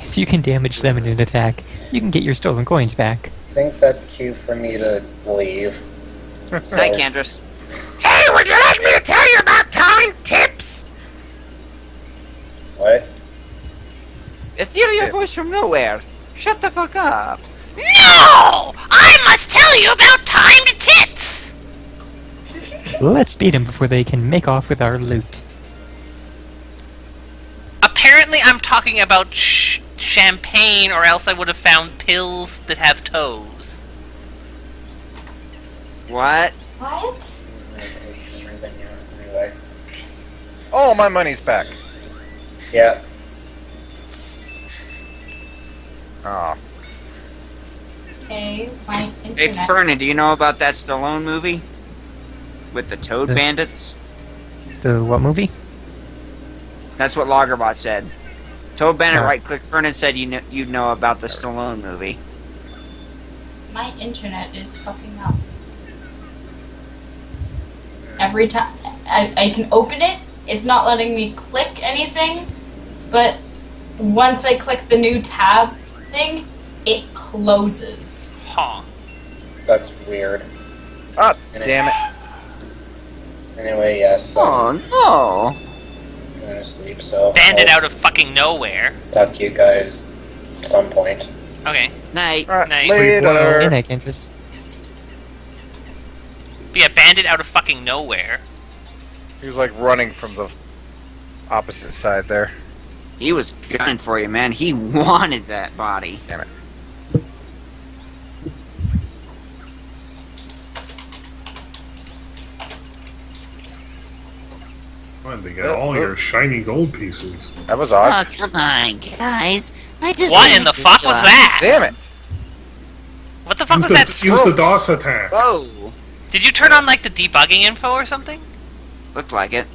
If you can damage them in an attack, you can get your stolen coins back. I think that's cue for me to leave. So, Hi, Candrace. Hey, would you like me to tell you about time tips? what? It's your voice from nowhere. Shut the fuck up. No! I must tell you about timed tits! Let's beat them before they can make off with our loot. Apparently I'm talking about champagne, or else I would have found pills that have toes. What? What? Anyway. Oh, my money's back. Yeah. Oh. Okay, my Hey, internet. Fernan, do you know about that Stallone movie? With the Toad The- Bandits? The what movie? That's what Loggerbot said. Toad Bandit Oh. right-click Fernan said you'd know about the Stallone movie. My internet is fucking up. Every time I can open it, it's not letting me click anything, but once I click the new tab thing, it closes. Huh. That's weird. Ah, And damn it. Anyway, yes. Oh, no! I'm going to sleep, so Banded I'll out of fucking nowhere. talk to you guys at some point. Okay. Night. Alright, Nice. Hey, later. Nick, Candrace. But yeah, banded out of fucking nowhere. He was like running from the opposite side there. He was gunning for you, man. He wanted that body. Damn it. Fun, they got all your shiny gold pieces. That was odd. Oh, come on, guys. I just What in the fuck was that? Damn it. What the fuck Use was that? use the DOS attack. Whoa! Did you turn on like the debugging info or something? Looked like it.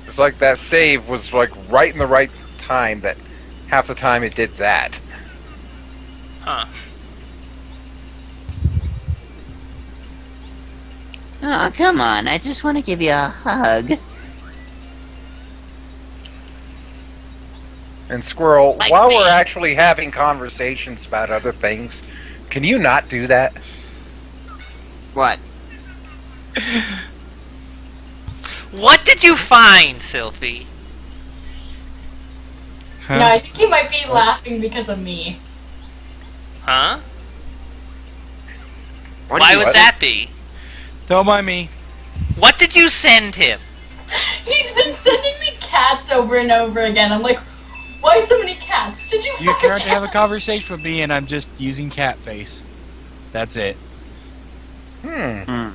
It's like that save was like right in the right time that half the time it did that. Huh. Oh, come on. I just want to give you a hug. And Squirrel, My while we're face. actually having conversations about other things, can you not do that? What? What did you find, Sylphie? Huh? No, I think he might be laughing because of me. Huh? What Why do you would say? that be? Don't mind me. What did you send him? He's been sending me cats over and over again. I'm like, why so many cats? Did you You're fucking trying to have a conversation with me, and I'm just using cat face. That's it. Mm.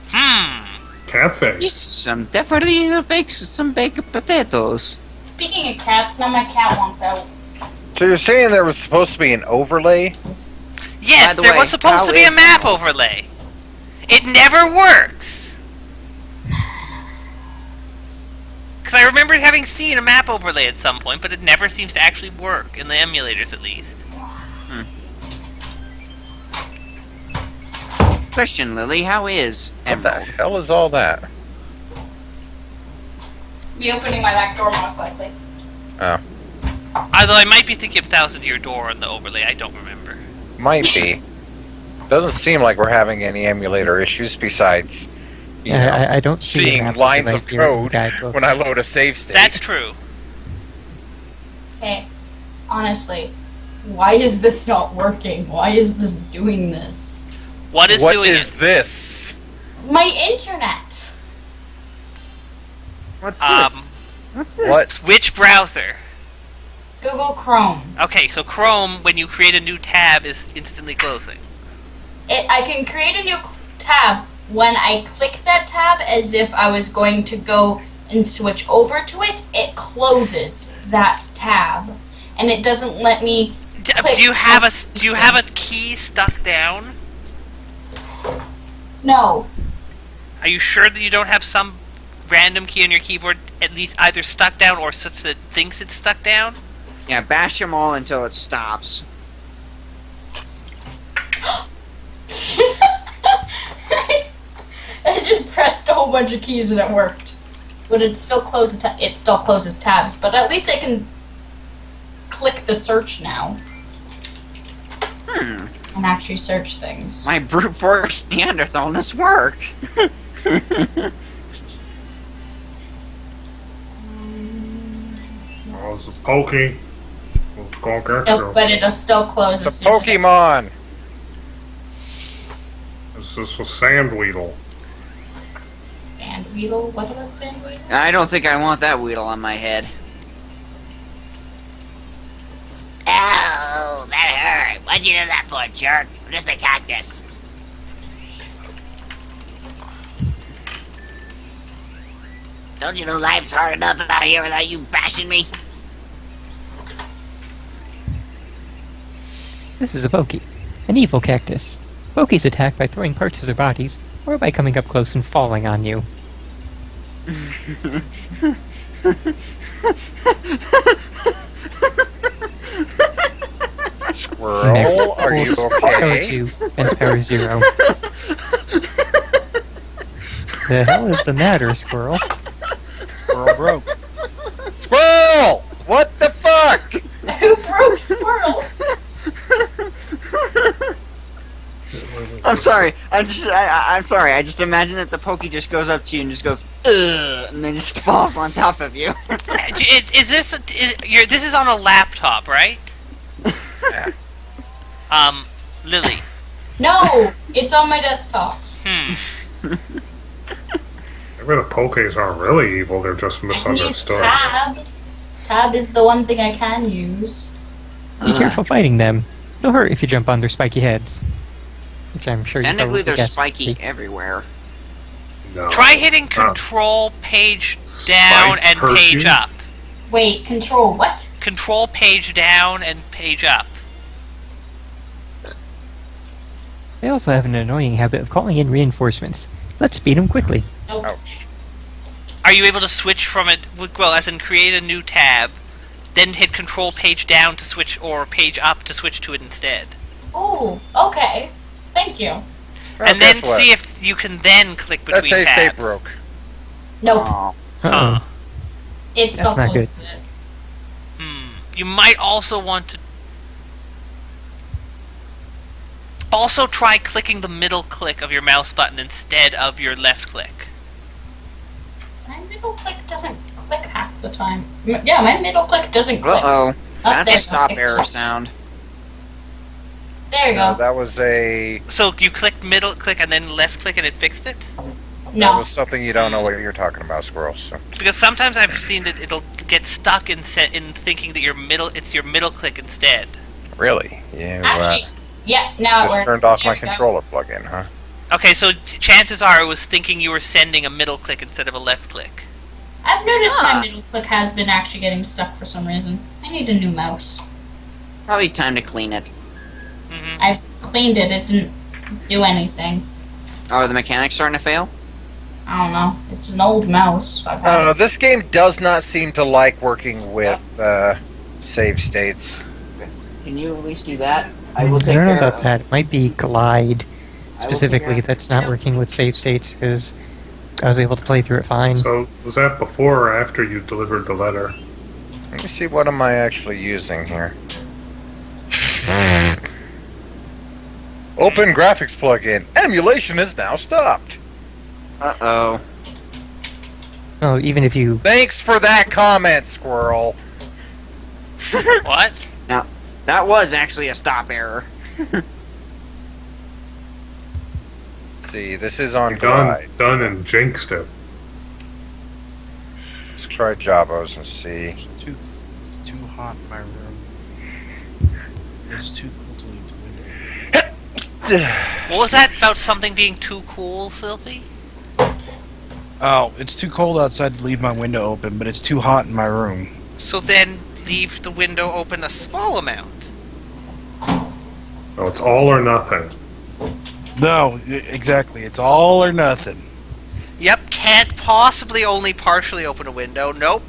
Hmm. Catfish. Yes, I'm definitely gonna bake some baked potatoes. Speaking of cats, now my cat wants out. So you're saying there was supposed to be an overlay? Yes, By the there way, was supposed how to be a is map the- overlay. It never works. Because I remember having seen a map overlay at some point, but it never seems to actually work, in the emulators at least. Question, Lily, how is What the Emerald? hell is all that? Be opening my back door most likely. Oh, Although I might be thinking of Thousand Year Door on the overlay, I don't remember. might be. Doesn't seem like we're having any emulator issues besides, you know, I don't see a seeing map lines right of here in the code guidebook. when I load a save state. That's true. Hey, honestly, why is this not working? Why is this doing this? What is What doing is it? this? My internet. What's Um, this? What's this? What? Which browser? Google Chrome. Okay, so Chrome, when you create a new tab, is instantly closing. I can create a new tab when I click that tab as if I was going to go and switch over to it. It closes that tab, and it doesn't let me. Do you have a key stuck down? No. Are you sure that you don't have some random key on your keyboard at least either stuck down or such that it thinks it's stuck down? Yeah, bash them all until it stops. I just pressed a whole bunch of keys and it worked, but it still closes tabs. But at least I can click the search now and actually search things. My brute force Neanderthalness worked. Oh, it's a pokey. Let's go get Nope, you. but it'll still close The as soon as Pokemon! This is a Sandweedle. Sandweedle? What about Sandweedle? I don't think I want that Weedle on my head. Oh, that hurt. What'd you do that for, jerk? I'm just a cactus. Don't you know life's hard enough out here without you bashing me? This is a Pokey, an evil cactus. Pokies attack by throwing parts of their bodies, or by coming up close and falling on you. Squirrel, are you Power okay? 2 and Power 0. The hell is the matter, Squirrel? Squirrel broke. Squirrel! What the fuck? Who broke Squirrel? I'm sorry. I'm sorry. I just imagine that the Pokey just goes up to you and just goes, ugh, and then just falls on top of you. Is this this is on a laptop, right? Lily. No, it's on my desktop. Maybe the pokeys aren't really evil, they're just I can use misunderstood. Tab. Tab is the one thing I can use. Be careful fighting them. They'll hurt if you jump on their spiky heads. Which I'm sure you Technically, probably they're guessed. spiky everywhere. No. Try hitting Control page down Spikes and hurt page you? up. Wait, control what? Control page down and page up. They also have an annoying habit of calling in reinforcements. Let's beat them quickly. Nope. Ouch. Are you able to switch from it? Well, as in create a new tab, then hit Control page down to switch, or page up to switch to it instead, Ooh, okay. Thank you. Well, and then guess what? see if you can then click That between save state tabs. broke. Nope, Oh. Huh. it still That's not good. closes it. You might also want to also try clicking the middle click of your mouse button instead of your left click. My middle click doesn't click half the time. Yeah, my middle click doesn't click. Uh-oh. That's there a stop we go. error sound. There you No, go. that was a. So you clicked middle click and then left click and it fixed it? That No. was something you don't know what you're talking about, Squirrel. So. Because sometimes I've seen that it'll get stuck in thinking that it's your middle click instead. Really? You Actually, yeah, now it just works. turned off There my we go. controller plug-in, huh? Okay, so chances are it was thinking you were sending a middle click instead of a left click. I've noticed my middle click has been actually getting stuck for some reason. I need a new mouse. Probably time to clean it. I cleaned it. It didn't do anything. Oh, are the mechanics starting to fail? I don't know. It's an old mouse. I've had it. This game does not seem to like working with save states. Can you at least do that? I I will take don't know care about that. It might be Glide I will take specifically care- that's not working with save states because I was able to play through it fine. So, was that before or after you delivered the letter? Let me see, what am I actually using here? Open graphics plugin. Emulation is now stopped. Uh-oh. Oh, even if you Thanks for that comment, Squirrel. What? That was actually a stop error. See, this is on Glide. Done and jinxed it. Let's try Jabos and see. It's too hot in my room. It's too cool to leave the window. What was that about something being too cool, Sylvie? Oh, it's too cold outside to leave my window open, but it's too hot in my room. So then leave the window open a small amount. No, it's all or nothing. No, exactly. It's all or nothing. Yep, can't possibly only partially open a window. Nope.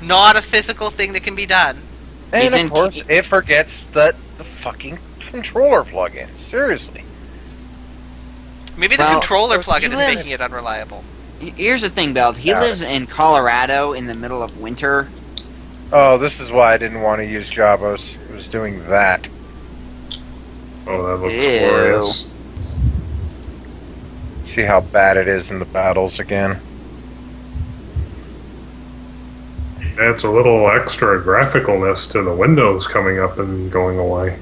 Not a physical thing that can be done. And He's in- of course, it forgets the fucking controller plugin. Seriously. Maybe the Well, controller so plugin he is lives- making it unreliable. Here's the thing, Belt. He Got lives in Colorado in the middle of winter. Oh, this is why I didn't want to use Jabos. It was doing that. Oh, that looks Ew. glorious. See how bad it is in the battles again. Adds a little extra graphicalness to the windows coming up and going away.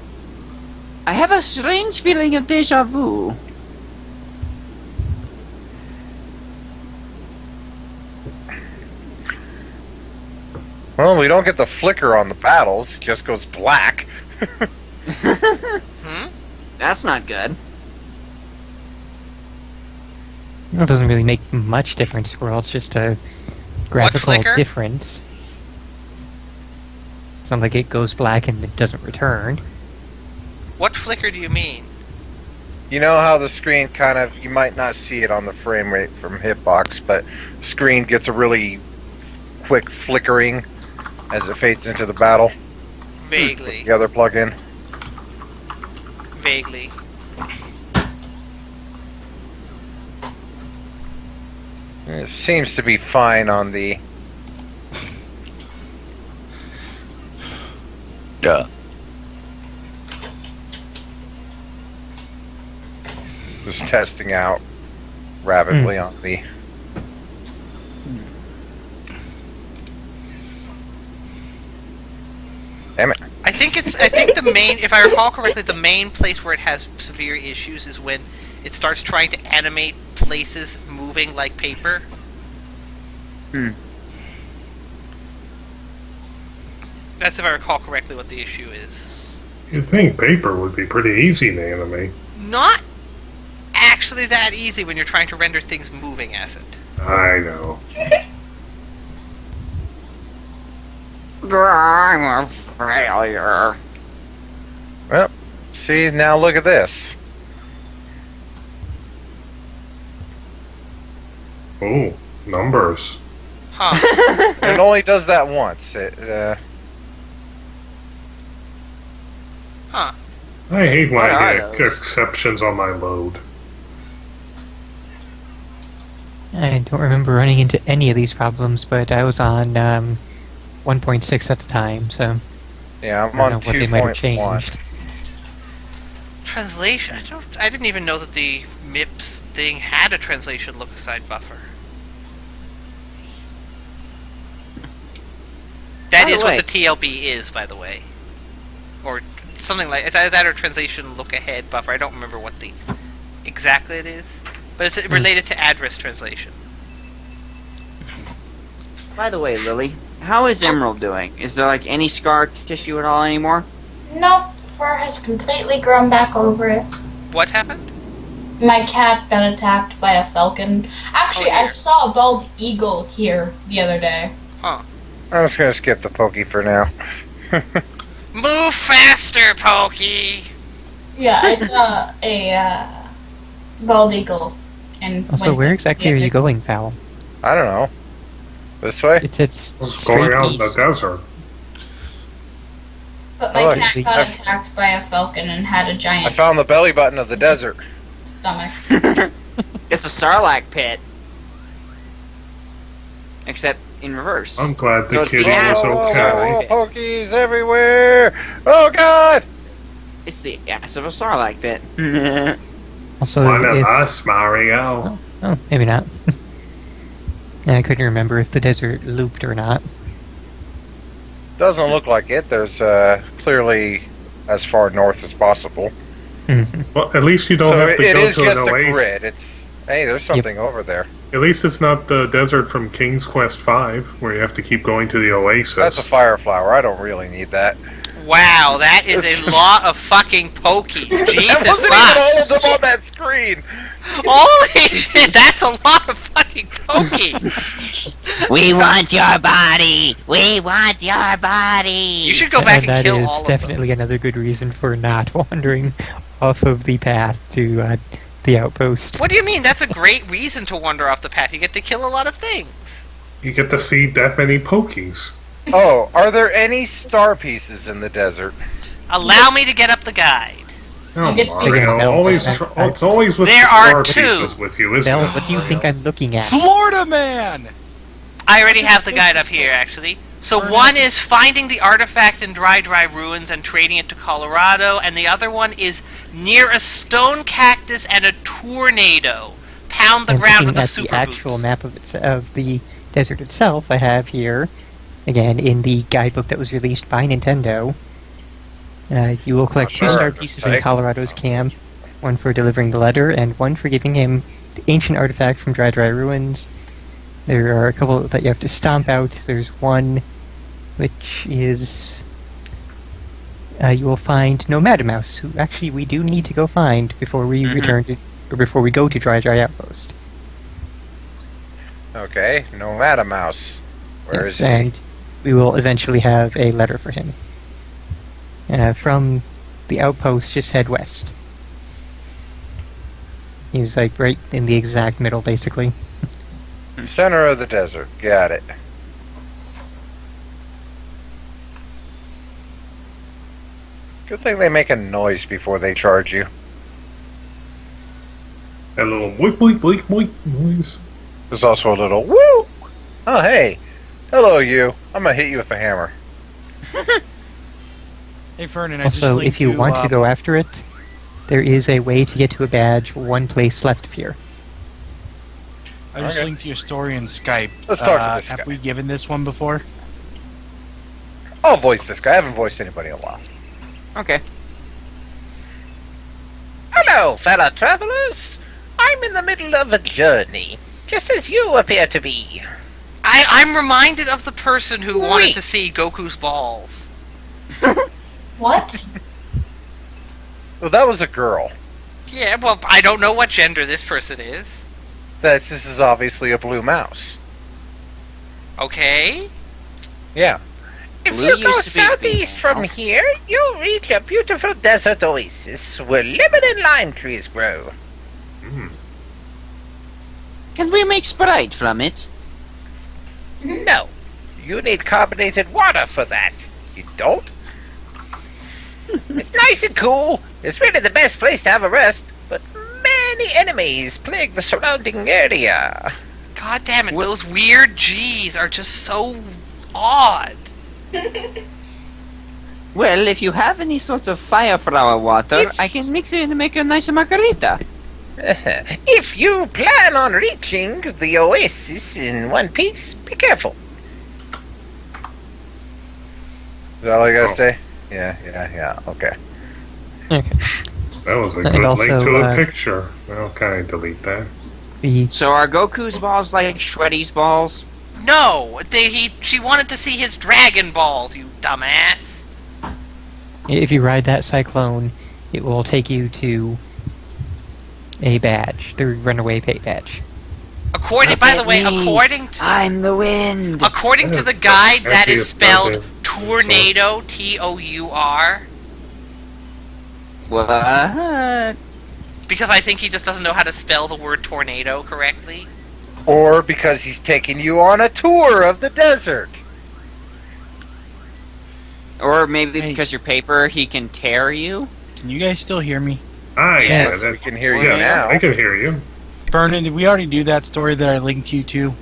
I have a strange feeling of deja vu. Well, we don't get the flicker on the battles. It just goes black. That's not good. it doesn't really make much difference. Squirrel, it's just a graphical flicker? difference. It's not like it goes black and it doesn't return. What flicker do you mean? You know how the screen kind of, you might not see it on the frame rate from Hitbox, but the screen gets a really quick flickering as it fades into the battle. Vaguely. The other plugin. Vaguely. It seems to be fine on the... Duh. Just testing out rapidly on the... Damn it. I think the main, if I recall correctly, the main place where it has severe issues is when it starts trying to animate places moving like paper. That's if I recall correctly what the issue is. You'd think paper would be pretty easy to animate. Not actually that easy when you're trying to render things moving as it. I know. I'm a failure. Well, see, now look at this. Ooh, numbers. Huh. It only does that once. Huh. I hate when What I are get those? exceptions on my load. I don't remember running into any of these problems, but I was on 1.6 at the time, so Yeah, I I'm don't on know what they might have 2.1. changed. Translation. I didn't even know that the MIPS thing had a translation look-aside buffer. That By the is what way- the TLB is, by the way. Or something like... It's either that or translation look-ahead buffer. I don't remember what the... exactly it is. But it's related to address translation. By the way, Lily, how is Emerald doing? Is there like any scar tissue at all anymore? Nope, fur has completely grown back over it. What happened? My cat got attacked by a falcon. Actually, I dear. saw a bald eagle here the other day. Huh. I'm just gonna skip the Pokey for now. Move faster, Pokey! Yeah, I saw a bald eagle. And Also, went where to exactly the are you other- going, Fowl? I don't know. This way? It's What's going straight out in the east. desert? But my Oh, cat got I've- attacked by a falcon and had a I giant found the belly button of the desert. stomach. It's a Sarlacc pit. Except in reverse. I'm glad So the it's the kitty was asshole. okay. Pokies everywhere! Oh god! It's the ass of a Sarlacc pit. Also, One of if, us, Mario. oh, maybe not. Yeah, I couldn't remember if the desert looped or not. Doesn't look like it. There's clearly as far north as possible. Mhm. Well, at least you don't So have to it go is to just an a oasis. grid. It's hey, there's something over there. At least it's not the desert from King's Quest V, where you have to keep going to the oasis. That's a fire flower. I don't really need that. Wow, that is a lot of fucking Pokey. Jesus That wasn't even all of Christ. them on that screen. Holy shit, that's a lot of fucking Pokey. We want your body! We want your body! You should go back and that kill is all of them. definitely another good reason for not wandering off of the path to the outpost. What do you mean? That's a great reason to wander off the path. You get to kill a lot of things. You get to see that many Pokies. Oh, are there any star pieces in the desert? Allow me to get up the guide. Oh, get to be- Mario, No, always it's always with There the are star two. pieces with you, isn't Bell, it? what do you think I'm looking at? Florida Man! I already have the guide up here, actually. So one is finding the artifact in Dry Ruins and trading it to Colorado, and the other one is near a stone cactus and a tornado. Pound the I'm ground looking with a at super the actual boots. map of the desert itself. I have here, again, in the guidebook that was released by Nintendo. You will collect two Sure. star pieces in Okay. Colorado's camp, one for delivering the letter, and one for giving him the ancient artifact from Dry Ruins. There are a couple that you have to stomp out. There's one which is... you will find Nomadamouse, who actually we do need to go find before we return to... or before we go to Dry Outpost. Okay, Nomada Mouse. Where is he? And we will eventually have a letter for him. From the outpost, just head west. He's like right in the exact middle, basically. Center of the desert. Got it. Good thing they make a noise before they charge you. That little boink boink boink boink noise. There's also a little woo! Oh, hey. Hello, you. I'm gonna hit you with a hammer. Hey, Fernan, I just Also, linked if you want to go after it, there is a way to get to a badge one place left of here. I just Okay. linked your story in Skype. Let's talk to this Have guy. we given this one before? I'll voice this guy. I haven't voiced anybody in a while. Okay. Hello, fellow travelers. I'm in the middle of a journey, just as you appear to be. I'm reminded of the person who wanted Wait. to see Goku's balls. What? Well, that was a girl. Yeah, well, I don't know what gender this person is. This is obviously a blue mouse. Okay? Yeah. If Blue you go used to be southeast female. from here, you'll reach a beautiful desert oasis where lemon and lime trees grow. Can we make Sprite from it? No, you need carbonated water for that. You don't? It's nice and cool. It's really the best place to have a rest, but many enemies plague the surrounding area. God damn it, those weird G's are just so odd. Well, if you have any sort of fire flower water, I can mix it and make a nice margarita. If you plan on reaching the oasis in one piece, be careful. Is that all you gotta Oh. say? Yeah. Okay. Okay. That was a And good also, link to a picture. Well, can I delete that? The So are Goku's balls like Shreddy's balls? No, she wanted to see his Dragon Balls, you dumbass. if you ride that cyclone, it will take you to a badge, the runaway pay badge. According, by the way, according to I'm the wind. according to the Yes, guide, that actually, is it's spelled not tornado, Tour. What? Because I think he just doesn't know how to spell the word tornado correctly. Or because he's taking you on a tour of the desert. Or maybe Hey. because you're paper, he can tear you? Can you guys still hear me? Hi, Yes, yeah, We can hear you yes, now. I can hear you. Vernon, did we already do that story that I linked you to?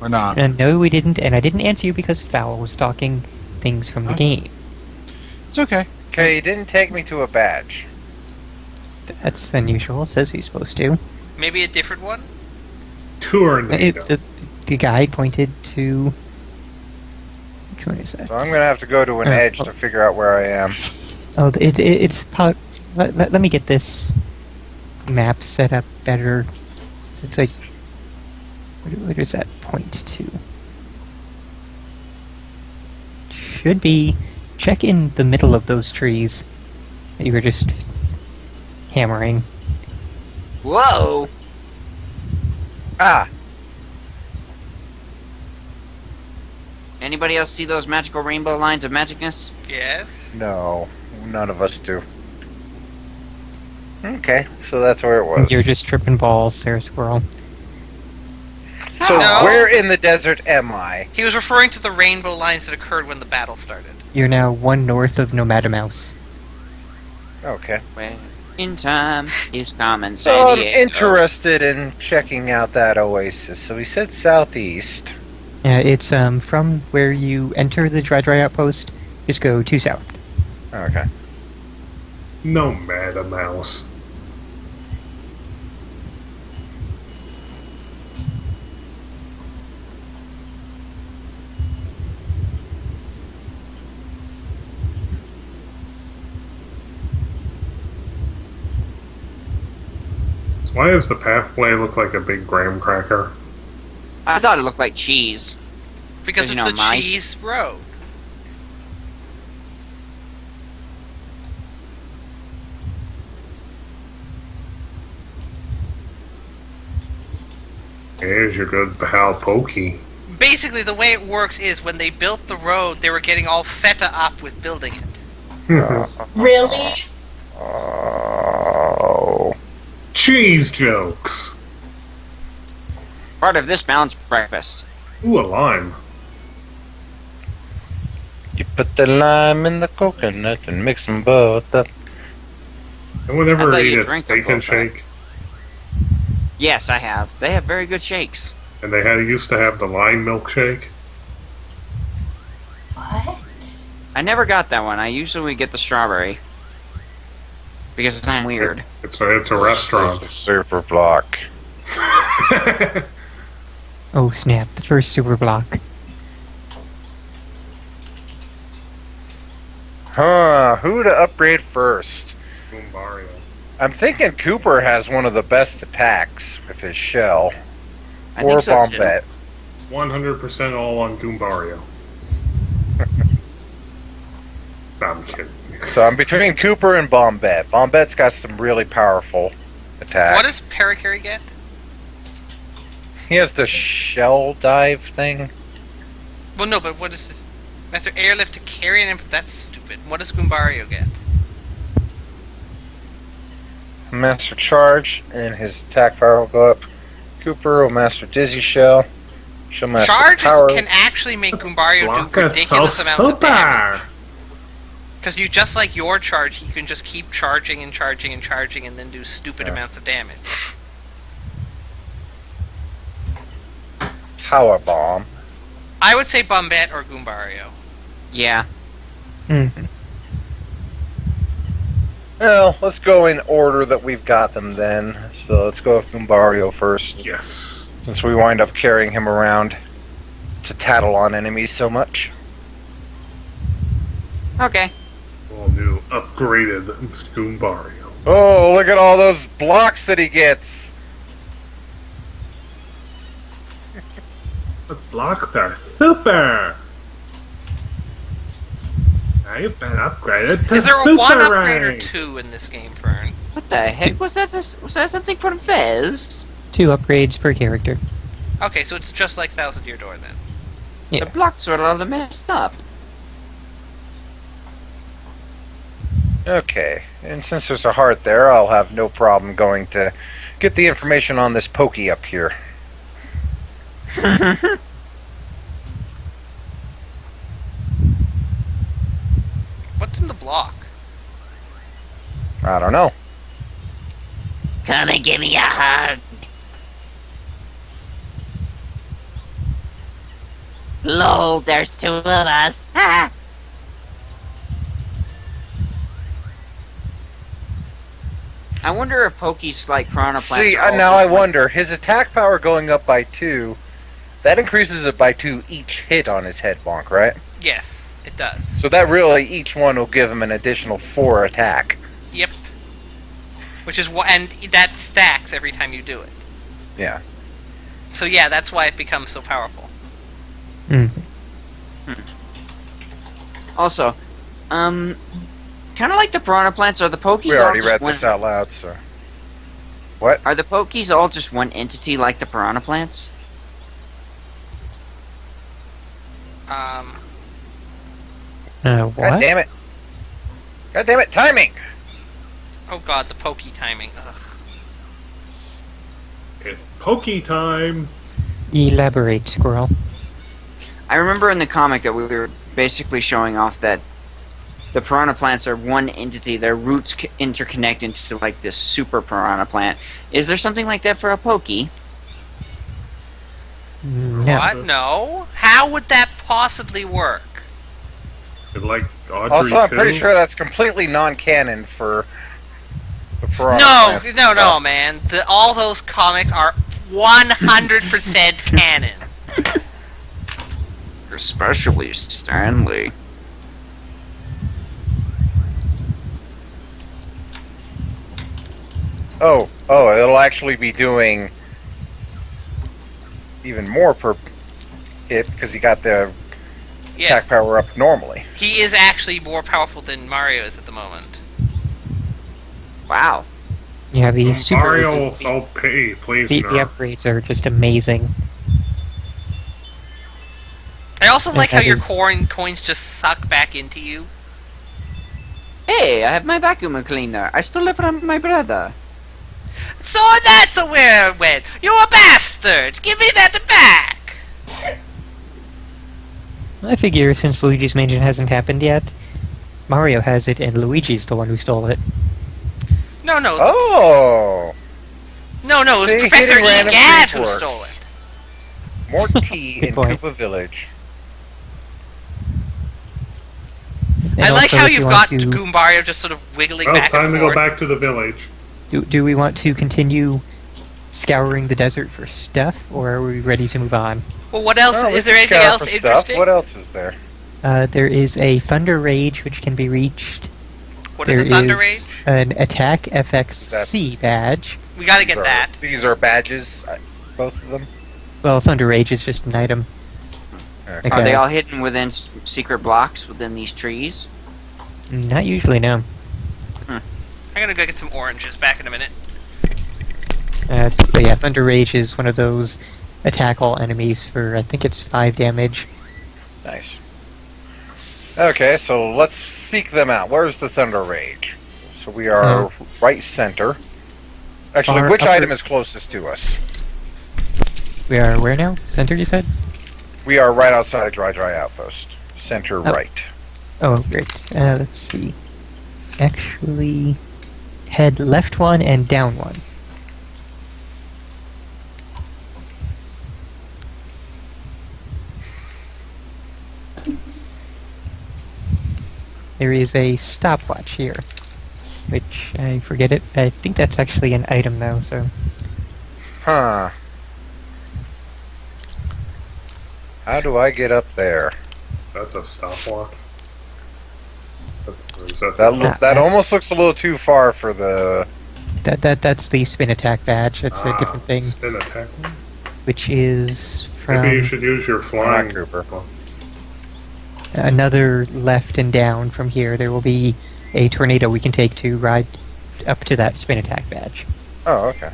Or not? No, we didn't, and I didn't answer you because Fowl was talking things from the game. It's okay. Okay, he didn't take me to a badge. That's unusual. It says he's supposed to. Maybe a different one. Tornado. The guy pointed to. Which one is that? So I'm gonna have to go to an edge to figure out where I am. Oh, let me get this map set up better. It's like, what does that point to? Should be check in the middle of those trees that you were just hammering. Whoa! Ah, Anybody else see those magical rainbow lines of magicness? Yes. no, none of us do. Okay, so that's where it was. You're just tripping balls there, squirrel. So No. where in the desert am I? He was referring to the rainbow lines that occurred when the battle started. You're now one north of Nomadamouse. Okay. Where in time is common, So San I'm Diego. interested in checking out that oasis. So we said southeast. It's from where you enter the Dry Outpost. Just go 2 south. Okay. No Madam Mouse. So why does the pathway look like a big graham cracker? I thought it looked like cheese. Because You it's know, the mice. cheese road. Here's your good pal Pokey. Basically, the way it works is when they built the road, they were getting all feta up with building it. Really? Oh. Cheese jokes. Part of this balanced breakfast. Ooh, a lime. You put the lime in the coconut and mix them both up. Anyone I ever thought eat you at drank Steak them and both, Shake? Yes, I have. They have very good shakes. And they used to have the lime milkshake. What? I never got that one. I usually get the strawberry. Because I'm weird. It's a restaurant. Super block. Oh snap! The first super block. Huh, who to upgrade first? Goombario. I'm thinking Cooper has one of the best attacks with his shell. I Or think so too. Bombette. 100% all on Goombario. No, I'm kidding. So I'm between Cooper and Bombette. Bombette's got some really powerful attacks. What does Parakarry get? He has the shell dive thing. Well, no, but what is it? Master Airlift to carry an imp. That's stupid. What does Goombario get? Master Charge, and his attack power will go up. Cooper will master Dizzy Shell. She'll master Charges power. can actually make Goombario Block do is ridiculous so amounts of damage. super. Because you just like your charge, you can just keep charging and charging and charging and then do stupid amounts of damage. Power Bomb. I would say Bombette or Goombario. Yeah. Mm. Well, let's go in order that we've got them then. So let's go with Goombario first, Yes. since we wind up carrying him around to tattle on enemies so much. Okay. All new upgraded Goombario. Oh, look at all those blocks that he gets! The blocks are super. I've been upgraded to Is there a super one upgrade or rank. two in this game, Fern? What the heck was that? Was that something from Fez? 2 upgrades per character. Okay, so it's just like Thousand Year Door then. Yeah. The blocks are all messed up. Okay, and since there's a heart there, I'll have no problem going to get the information on this Pokey up here. What's in the block? I don't know. Come and give me a hug. Lol, there's 2 of us. Ha! I wonder if Poke's like Piranha Plants. See, are all now just I one- wonder, his attack power going up by 2, that increases it by 2 each hit on his head bonk, right? Yes, it does. So that really, each one will give him an additional 4 attack. Yep. Which is what, and that stacks every time you do it. Yeah. So yeah, that's why it becomes so powerful. Mm. Also, kind of like the Piranha Plants, are the Poke's We all already just read one? this out loud, so... What? Are the Poke's all just one entity like the Piranha Plants? What? God damn it. God damn it, timing! Oh god, the pokey timing. Ugh. It's pokey time. Elaborate, Squirrel. I remember in the comic that we were basically showing off that the Piranha Plants are one entity. Their roots interconnect into like this super Piranha Plant. Is there something like that for a Poke? No. What? No? How would that possibly work? Like Audrey Also, I'm pretty too. sure that's completely non-canon for the Piranha No, Plants. no, man. All those comics are 100% canon. Especially Stanley. Oh, it'll actually be doing even more per hit because he got the attack Yes, power up normally. he is actually more powerful than Mario is at the moment. Wow. Yeah, these super Mario, so pay, please. the no. upgrades are just amazing. I also like how that your is- coins just suck back into you. Hey, I have my vacuum cleaner. I stole it from my brother. So that's where it went. You a bastard! Give me that back! I figure since Luigi's Mansion hasn't happened yet, Mario has it and Luigi's the one who stole it. No, no, Oh! no, it was See, Professor getting random Egad who things works. stole it. More tea Good in point. Koopa Village. And I like also, how if you you've want got to- Goombario just sort of wiggling Well, back time and to forth. go back to the village. Do we want to continue scouring the desert for stuff, or are we ready to move on? Well, what else? Oh, we Is there can anything scour else for stuff. interesting? What else is there? There is a Thunder Rage which can be reached. What is a There Thunder is Rage? An Attack FXC badge. We gotta get that. These are badges, both of them. Well, Thunder Rage is just an item. Okay. Are Okay. they all hidden within secret blocks within these trees? Not usually, no. I'm gonna go get some oranges. Back in a minute. But yeah, Thunder Rage is one of those attack all enemies for, I think it's 5 damage. Nice. Okay, so let's seek them out. Where's the Thunder Rage? So we are right center. Actually, Our which upper- item is closest to us? We are where now? Center, you said? We are right outside Dry Outpost. Center right. Oh, great. Let's see. Actually, head left 1 and down 1. There is a stopwatch here, which I forget it. I think that's actually an item though, so Huh. How do I get up there? That's a stopwatch. Is that That almost looks a little too far for the... that's the spin attack badge. That's a different thing, Spin attack. which is from Maybe you should use your flying. Cooper. another left and down from here. There will be a tornado we can take to ride up to that spin attack badge. Oh, okay.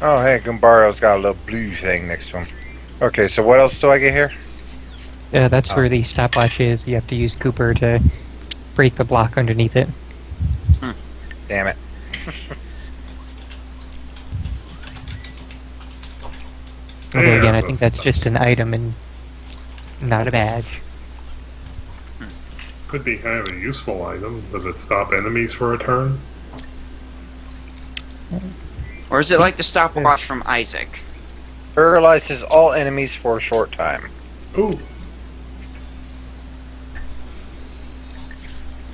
Oh, hey, Gumbaro's got a little blue thing next to him. Okay, so what else do I get here? That's where the stopwatch is. You have to use Cooper to break the block underneath it. Damn it. Although again, I Yeah, think so that's just an item and not a badge. Could be kind of a useful item. Does it stop enemies for a turn? Or is it like the stopwatch from Isaac? Paralyzes all enemies for a short time. Ooh.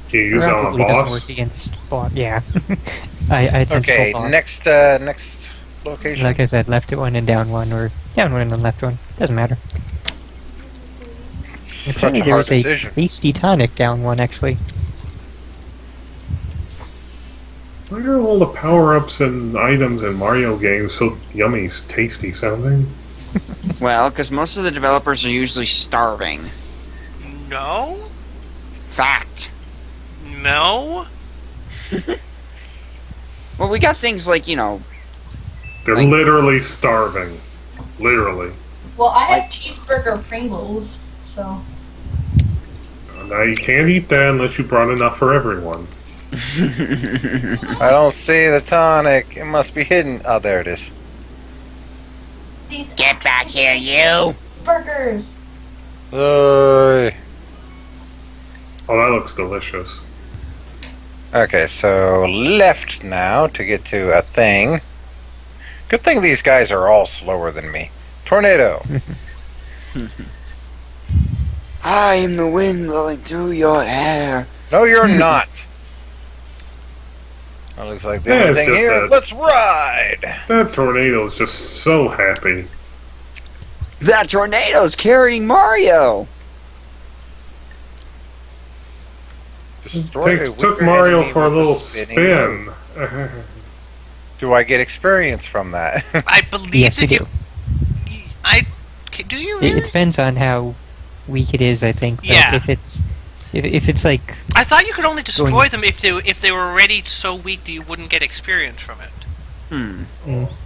Can you use it on a Probably doesn't boss? work against boss. Yeah. I tend to Okay, hold on. next location. Like I said, left one and down one, or down one and then left one. Doesn't matter. Such a Apparently there hard was a decision. tasty tonic down one, actually. Why are all the power-ups and items in Mario games so yummy, tasty sounding? Well, because most of the developers are usually starving. No? Fact. No? Well, we got things like, you know, They're Like- literally starving. Literally. Well, I have cheeseburger Pringles, so. Now you can't eat that unless you brought enough for everyone. I don't see the tonic. It must be hidden. Oh, there it is. These Get back here, you! Cheeseburgers! Oy. Oh, that looks delicious. Okay, so left now to get to a thing. Good thing these guys are all slower than me. Tornado. I am the wind blowing through your hair. No, you're not. That looks like the Yeah, only it's thing just here. that- Let's ride. That tornado's just so happy. That tornado's carrying Mario. Destroy a Took weaker Mario enemy for a with little spinning spin. rope. Do I get experience from that? I believe Yes, that you you. do. Do you It really? depends on how weak it is, I think. But Yeah. if it's like I thought you could only destroy Going- them if they were already so weak that you wouldn't get experience from it.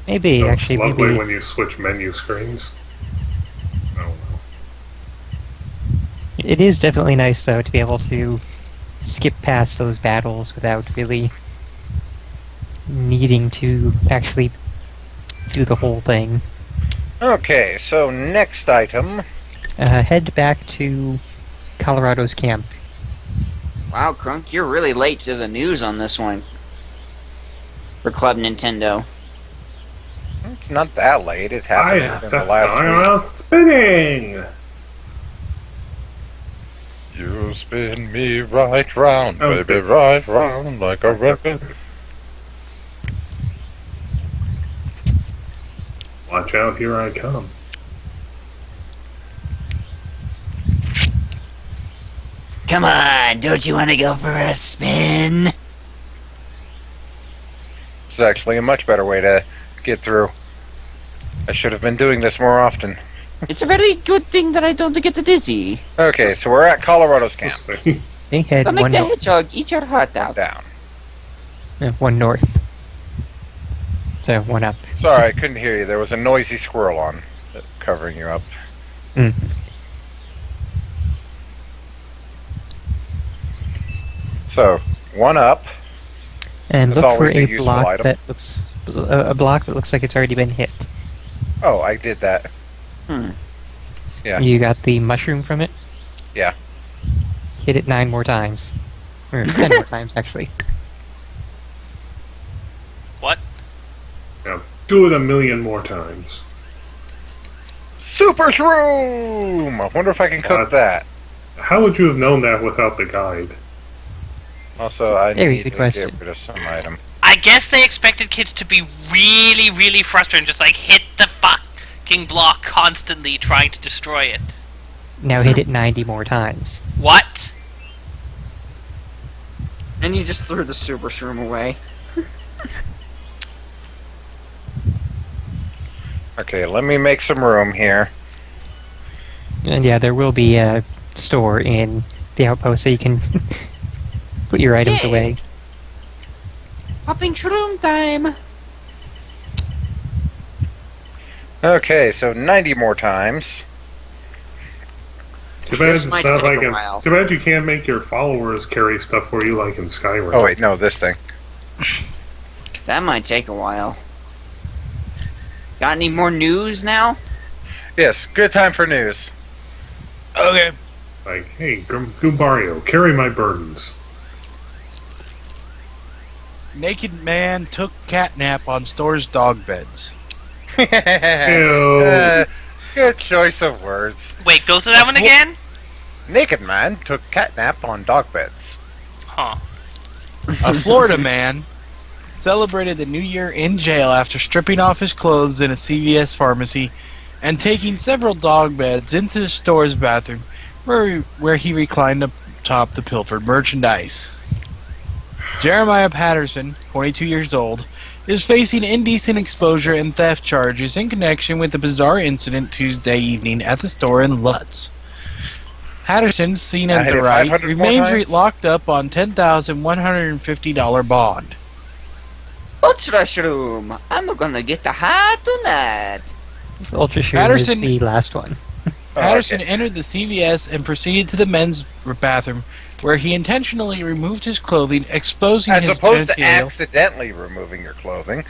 maybe Oh, actually it's lovely maybe when you switch menu screens. Oh, well. it is definitely nice though to be able to skip past those battles without really needing to actually do the whole thing. Okay, so next item. Head back to Colorado's camp. Wow, Crunk, you're really late to the news on this one. For Club Nintendo. It's not that late. It I happened have in to the last week. start spinning! You spin me right round, Oh, baby, right round like a record. Watch out, here I come. Come on, don't you want to go for a spin? This is actually a much better way to get through. I should have been doing this more often. It's a very good thing that I don't get dizzy. Okay, so we're at Colorado's camp. This thing. They head Sonic one, the Hedgehog, eat your heart out. Down. one north. So one up. Sorry, I couldn't hear you. There was a noisy squirrel on covering you up. Mm. So, one up. And That's look for always a a useful block item. that looks a block that looks like it's already been hit. Oh, I did that. Yeah. You got the mushroom from it? Yeah. Hit it 9 more times. Or 10 more times, actually. What? Now, do it a million more times. Super Shroom! I wonder if I can cook What? that. How would you have known that without the guide? Also, I Very need good to question. get rid of some item. I guess they expected kids to be really, really frustrated, just like hit the fucking block constantly trying to destroy it. Now hit it 90 more times. What? And you just threw the Super Shroom away. Okay, let me make some room here. And yeah, there will be a store in the outpost so you can put your items Yay. away. Popping shroom time! Okay, so 90 more times. Too bad This it's might not take like a while. Too bad you can't make your followers carry stuff for you like in Skyrim. Oh wait, no, this thing. That might take a while. Got any more news now? Yes, good time for news. Okay. Like, hey, Goombario, carry my burdens. Naked man took catnap on store's dog beds. Ew. Good choice of words. Wait, go through that one again? Naked man took catnap on dog beds. Huh. A Florida man celebrated the new year in jail after stripping off his clothes in a CVS pharmacy and taking several dog beds into the store's bathroom where he reclined atop the pilfered merchandise. Jeremiah Patterson, 22 years old, is facing indecent exposure and theft charges in connection with the bizarre incident Tuesday evening at the store in Lutz. Patterson, seen at hit the it right, 500 more remains times? locked up on $10,150 bond. Ultra shroom! I'm gonna get the hot tonight! Ultra Shroom is Patterson- the last one. Patterson okay. entered the CVS and proceeded to the men's bathroom, where he intentionally removed his clothing, exposing As his opposed to genitalia. accidentally removing your clothing.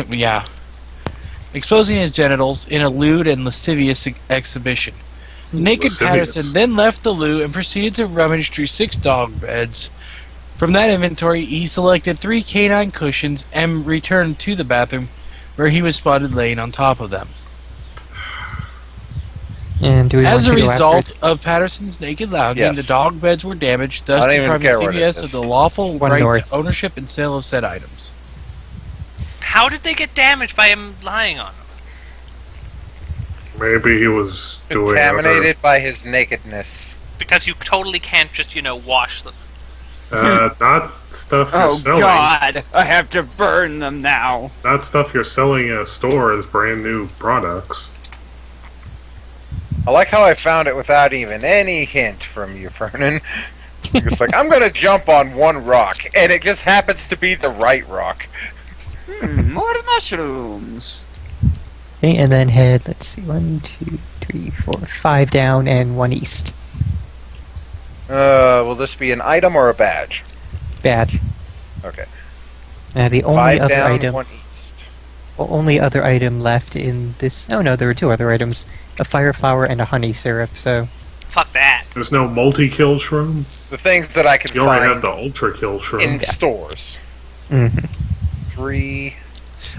Yeah. Exposing his genitals in a lewd and lascivious exhibition. The naked Lascivious. Patterson then left the loo and proceeded to rummage through 6 dog beds. From that inventory, he selected 3 canine cushions and returned to the bathroom, where he was spotted laying on top of them. And do we As a want to go result after of Patterson's naked lounging, Yes. the dog beds were damaged, thus I don't even depriving care what it CVS is. of the lawful One right north. to ownership and sale of said items. How did they get damaged by him lying on them? Maybe he was doing Contaminated by his nakedness. Because you totally can't just, wash them. not stuff you're Oh selling. god! I have to burn them now! Not stuff you're selling in a store as brand new products. I like how I found it without even any hint from you, Vernon. It's like, I'm gonna jump on one rock, and it just happens to be the right rock. More mushrooms! Okay, and then head, let's see, 1, 2, 3, 4, 5 down and 1 east. Will this be an item or a badge? Badge. Okay. The only 5 other down, item, 1 east. only other item left in this. Oh no, there were 2 other items: a fire flower and a honey syrup. So Fuck that. There's no multi-kill shroom. The things that I can You only have find the ultra-kill shroom. in stores. mhm. 3.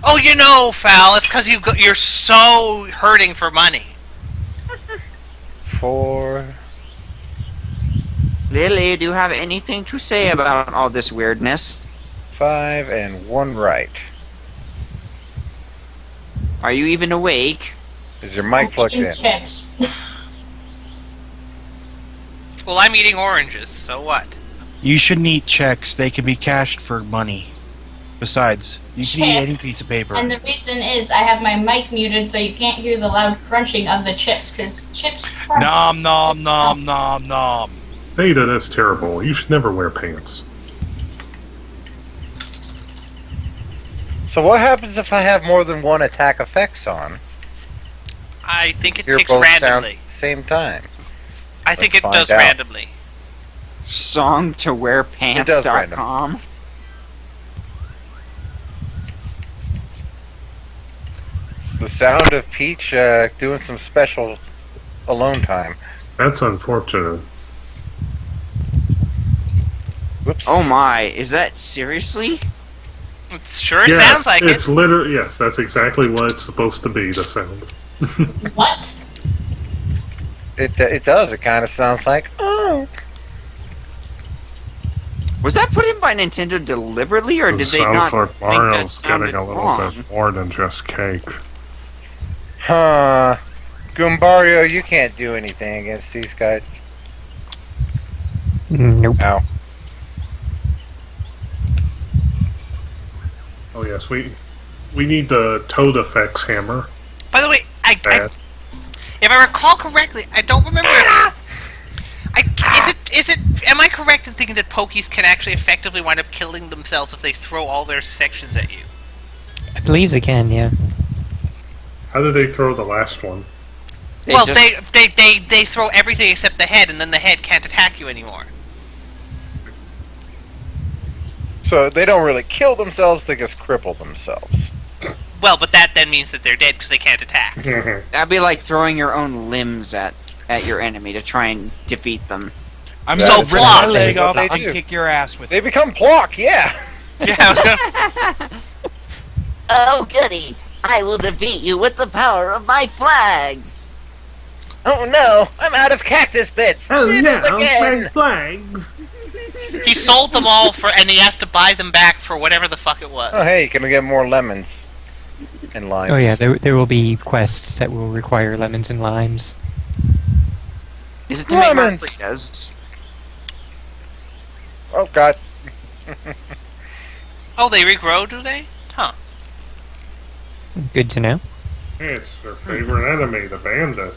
Oh, Fal, it's because you're so hurting for money. 4. Lily, do you have anything to say about all this weirdness? 5 and 1 right. Are you even awake? Is your mic plugged Eating in? chips. Well, I'm eating oranges, so what? You shouldn't eat checks; they can be cashed for money. Besides, you can eat any Chips. piece of paper. And the reason is I have my mic muted so you can't hear the loud crunching of the chips, because chips crunch. Nom nom nom nom nom. Theta, that's terrible. You should never wear pants. So what happens if I have more than one attack effects on? I think it Hear picks both sound randomly. at the same time. I think Let's it does find out. randomly. Song to wearpants.com. The sound of Peach doing some special alone time. That's unfortunate. Whoops. Oh my, is that seriously? It sure Yes, sounds like it's it. literally yes. That's exactly what it's supposed to be. The sound. What? It does. It kind of sounds like, oh. Was that put in by Nintendo deliberately, or It did they sounds not like think that Mario's sounded getting a little wrong? bit more than just cake. Huh. Goombario, you can't do anything against these guys. Nope. Ow. Oh yes, we need the Toad Effects hammer. By the way, Bad. if I recall correctly, I don't remember. Is it am I correct in thinking that Pokies can actually effectively wind up killing themselves if they throw all their sections at you? I believe they can, yeah. How did they throw the last one? Well, they throw everything except the head, and then the head can't attack you anymore. So they don't really kill themselves; they just cripple themselves. Well, but that then means that they're dead because they can't attack. That'd be like throwing your own limbs at your enemy to try and defeat them. I'm So so rip block. my leg off They and do. kick your ass with They it. become block, yeah. Yeah, I was gonna... Oh, goody. I will defeat you with the power of my flags. Oh no, I'm out of cactus bits. Oh This no, again. my flags! He sold them all and he has to buy them back for whatever the fuck it was. Oh hey, you can get more lemons and limes. Oh yeah, there will be quests that will require lemons and limes. Is it to make Lemons. margaritas? Oh god. Oh, they regrow, do they? Huh. Good to know. It's their favorite enemy, the bandit.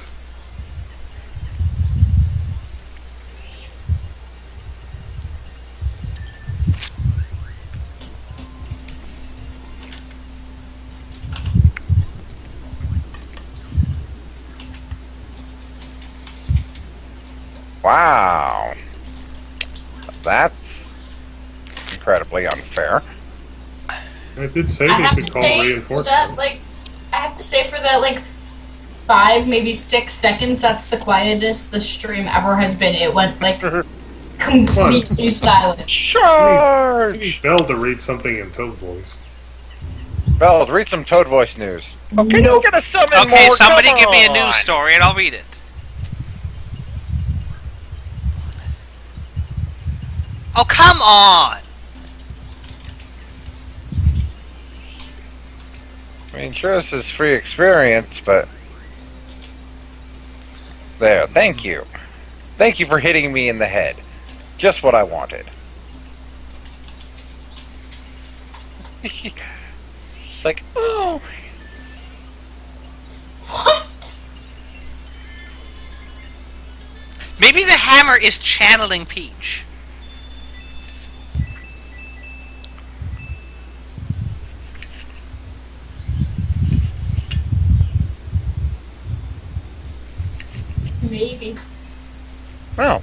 Wow. That's incredibly unfair. I did say I they have could to call say for reinforcements. that, like, I have to say for that, like, 5, maybe 6 seconds, that's the quietest the stream ever has been. It went, like, completely silent. I Charge! need Bell to read something in Toad voice. Belle, read some Toad Voice news. Oh, can you get a summon Okay, more? somebody Come give me a on. news story and I'll read it. Oh, come on! I mean, sure, this is free experience, but... There, thank you. Thank you for hitting me in the head. Just what I wanted. It's like, oh... What? Maybe the hammer is channeling Peach. Maybe. Oh.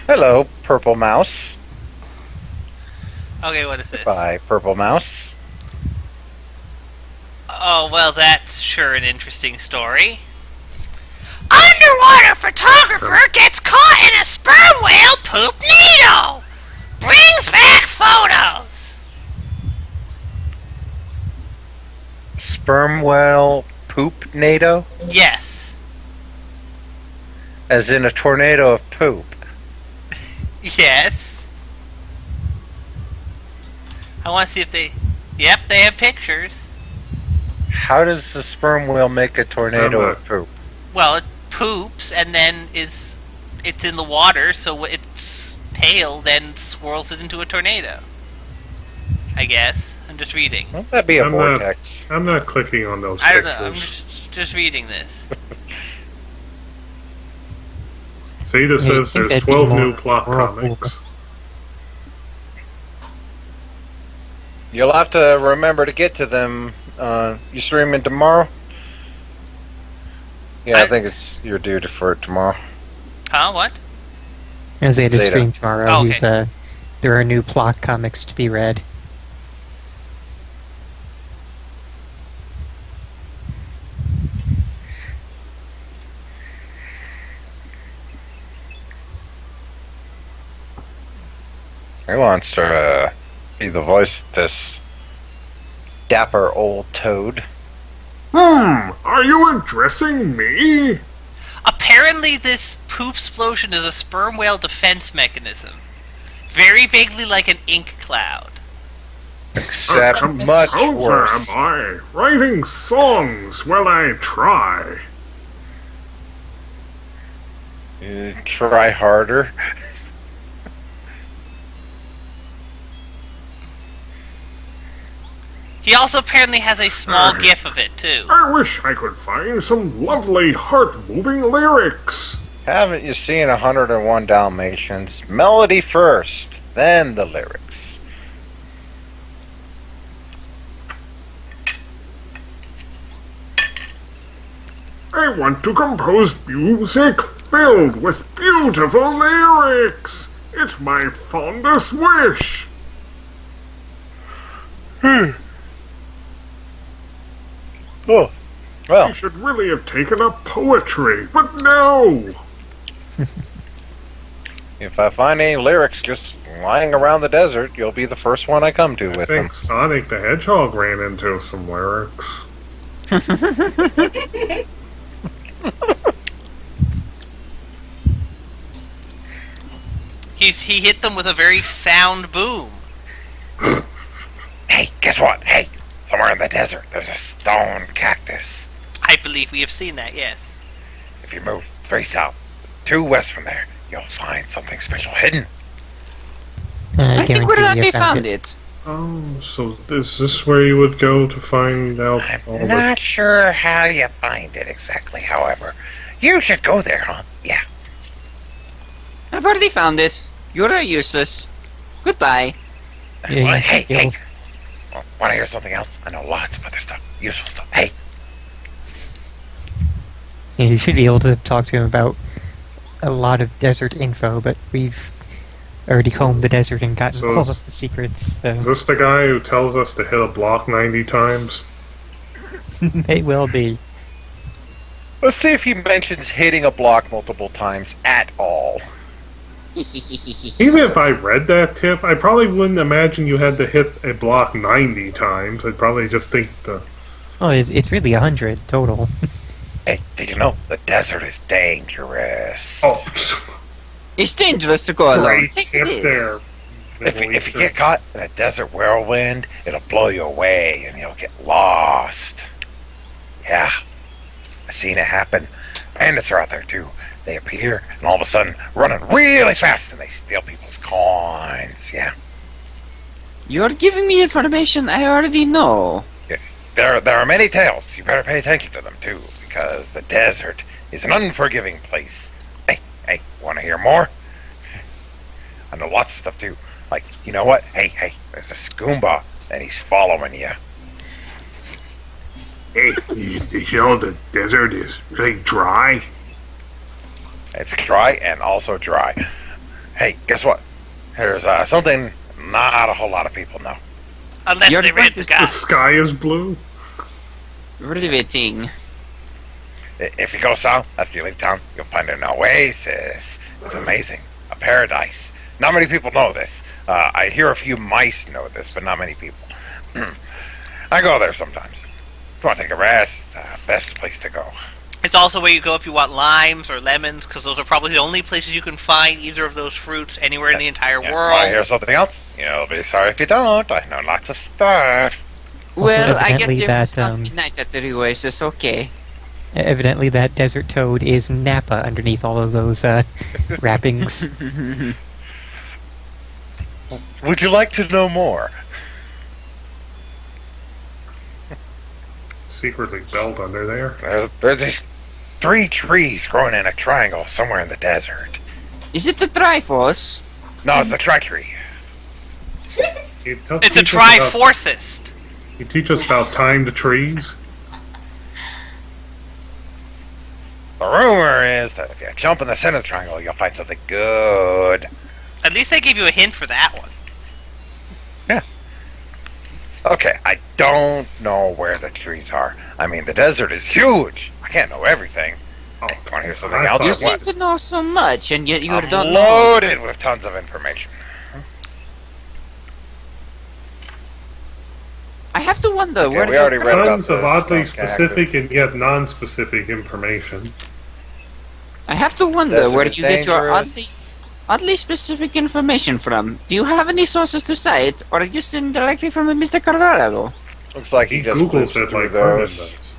Hello, Purple Mouse. Okay, what is this? Bye, Purple Mouse. Oh, well, that's sure an interesting story. Underwater photographer gets caught in a sperm whale poop needle! Brings back photos! Sperm whale poop NATO? Yes. As in a tornado of poop. Yes. I want to see if they... Yep, they have pictures. How does the sperm whale make a tornado Remember. of poop? Well, it poops and then it's in the water, so its tail then swirls it into a tornado. I guess. I'm just reading. Won't that be a I'm not- vortex? I'm not clicking on those I don't pictures. know. I'm just reading this. See, this Yeah, says you think there's that'd be 12 more new plot whirlpool. comics. You'll have to remember to get to them. You streaming tomorrow? Yeah, I think it's you're due for it tomorrow. Huh? What? As they had a Zeta. stream tomorrow, Oh, he's, there are new plot comics to be read. He wants to be the voice of this dapper old toad. Are you addressing me? Apparently, this poop explosion is a sperm whale defense mechanism. Very vaguely like an ink cloud. Except A much composer worse. am I, writing songs while I try. Try harder. He also apparently has a small gif of it, too. I wish I could find some lovely, heart-moving lyrics. Haven't you seen 101 Dalmatians? Melody first, then the lyrics. I want to compose music filled with beautiful lyrics. It's my fondest wish. Oh, well, I should really have taken up poetry, but no. if I find any lyrics just lying around the desert, you'll be the first one I come to I with think them. Sonic the Hedgehog ran into some lyrics. He hit them with a very sound boom. Hey, guess what? Hey, somewhere in the desert, there's a stone cactus. I believe we have seen that, yes. If you move 3 south, 2 west from there, you'll find something special hidden. I think we're guarantee glad you they found found it. Oh, so is this where you would go to find out all I'm the... not sure how you find it exactly, however. You should go there, huh? Yeah. I've already found it. You're useless. Goodbye. Yeah, Well, you hey, should be hey. able- Want to hear something else? I know lots of other stuff. Useful stuff. Hey, Yeah, you should be able to talk to him about a lot of desert info, but we've already combed the desert and gotten So all is- of the secrets, so Is this the guy who tells us to hit a block 90 times? may well be. Let's see if he mentions hitting a block multiple times at all. Even if I read that tip, I probably wouldn't imagine you had to hit a block 90 times. I'd probably just think the... Oh, it's really 100 total. hey, did you know the desert is dangerous? Oh, It's dangerous to go alone. great Take tip this. there. If you Middle get Easterns. caught in a desert whirlwind, it'll blow you away and you'll get lost. Yeah, I've seen it happen. Bandits are out there too. They appear and all of a sudden running really fast and they steal people's coins. Yeah, You're giving me information I already know. there are many tales. You better pay attention to them too, because the desert is an unforgiving place. Hey, want to hear more? I know lots of stuff too. Like, you know what? Hey, there's a Skoomba and he's following you. Hey, you know the desert is really dry? It's dry and also dry. Hey, guess what? There's something not a whole lot of people know. Unless You're they read the the guide. The sky is blue? Riveting. If you go south after you leave town, you'll find an oasis. It's amazing. A paradise. Not many people know this. I hear a few mice know this, but not many people. I go there sometimes. If you want to take a rest, best place to go. It's also where you go if you want limes or lemons, because those are probably the only places you can find either of those fruits anywhere in the entire Want to world. hear something else? You'll be sorry if you don't. I know lots of stuff. Well, I evidently guess if that, it's not midnight at the oasis, okay. Evidently that desert toad is Nappa underneath all of those wrappings. Would you like to know more? Secretly built under there. There's these 3 trees growing in a triangle somewhere in the desert. Is it the Triforce? No, it's the tri-tree. It's a triforcist. You teach us about timed trees? The rumor is that if you jump in the center of the triangle, you'll find something good. At least they gave you a hint for that one. Okay, I don't know where the trees are. I mean, the desert is huge. I can't know everything. Oh, Want to hear something I else? thought- You or seem what? to know so much, and yet you I'm don't know. loaded with tons of information. I have to wonder Okay, where we the already read about Tons of the oddly stone specific cactus. and yet non-specific information. I have to wonder Desert where is you get your dangerous. oddly specific information from. Do you have any sources to cite, or are you still directly from Mr. Colorado? Looks like he He just Googles lives it through like Vernon those.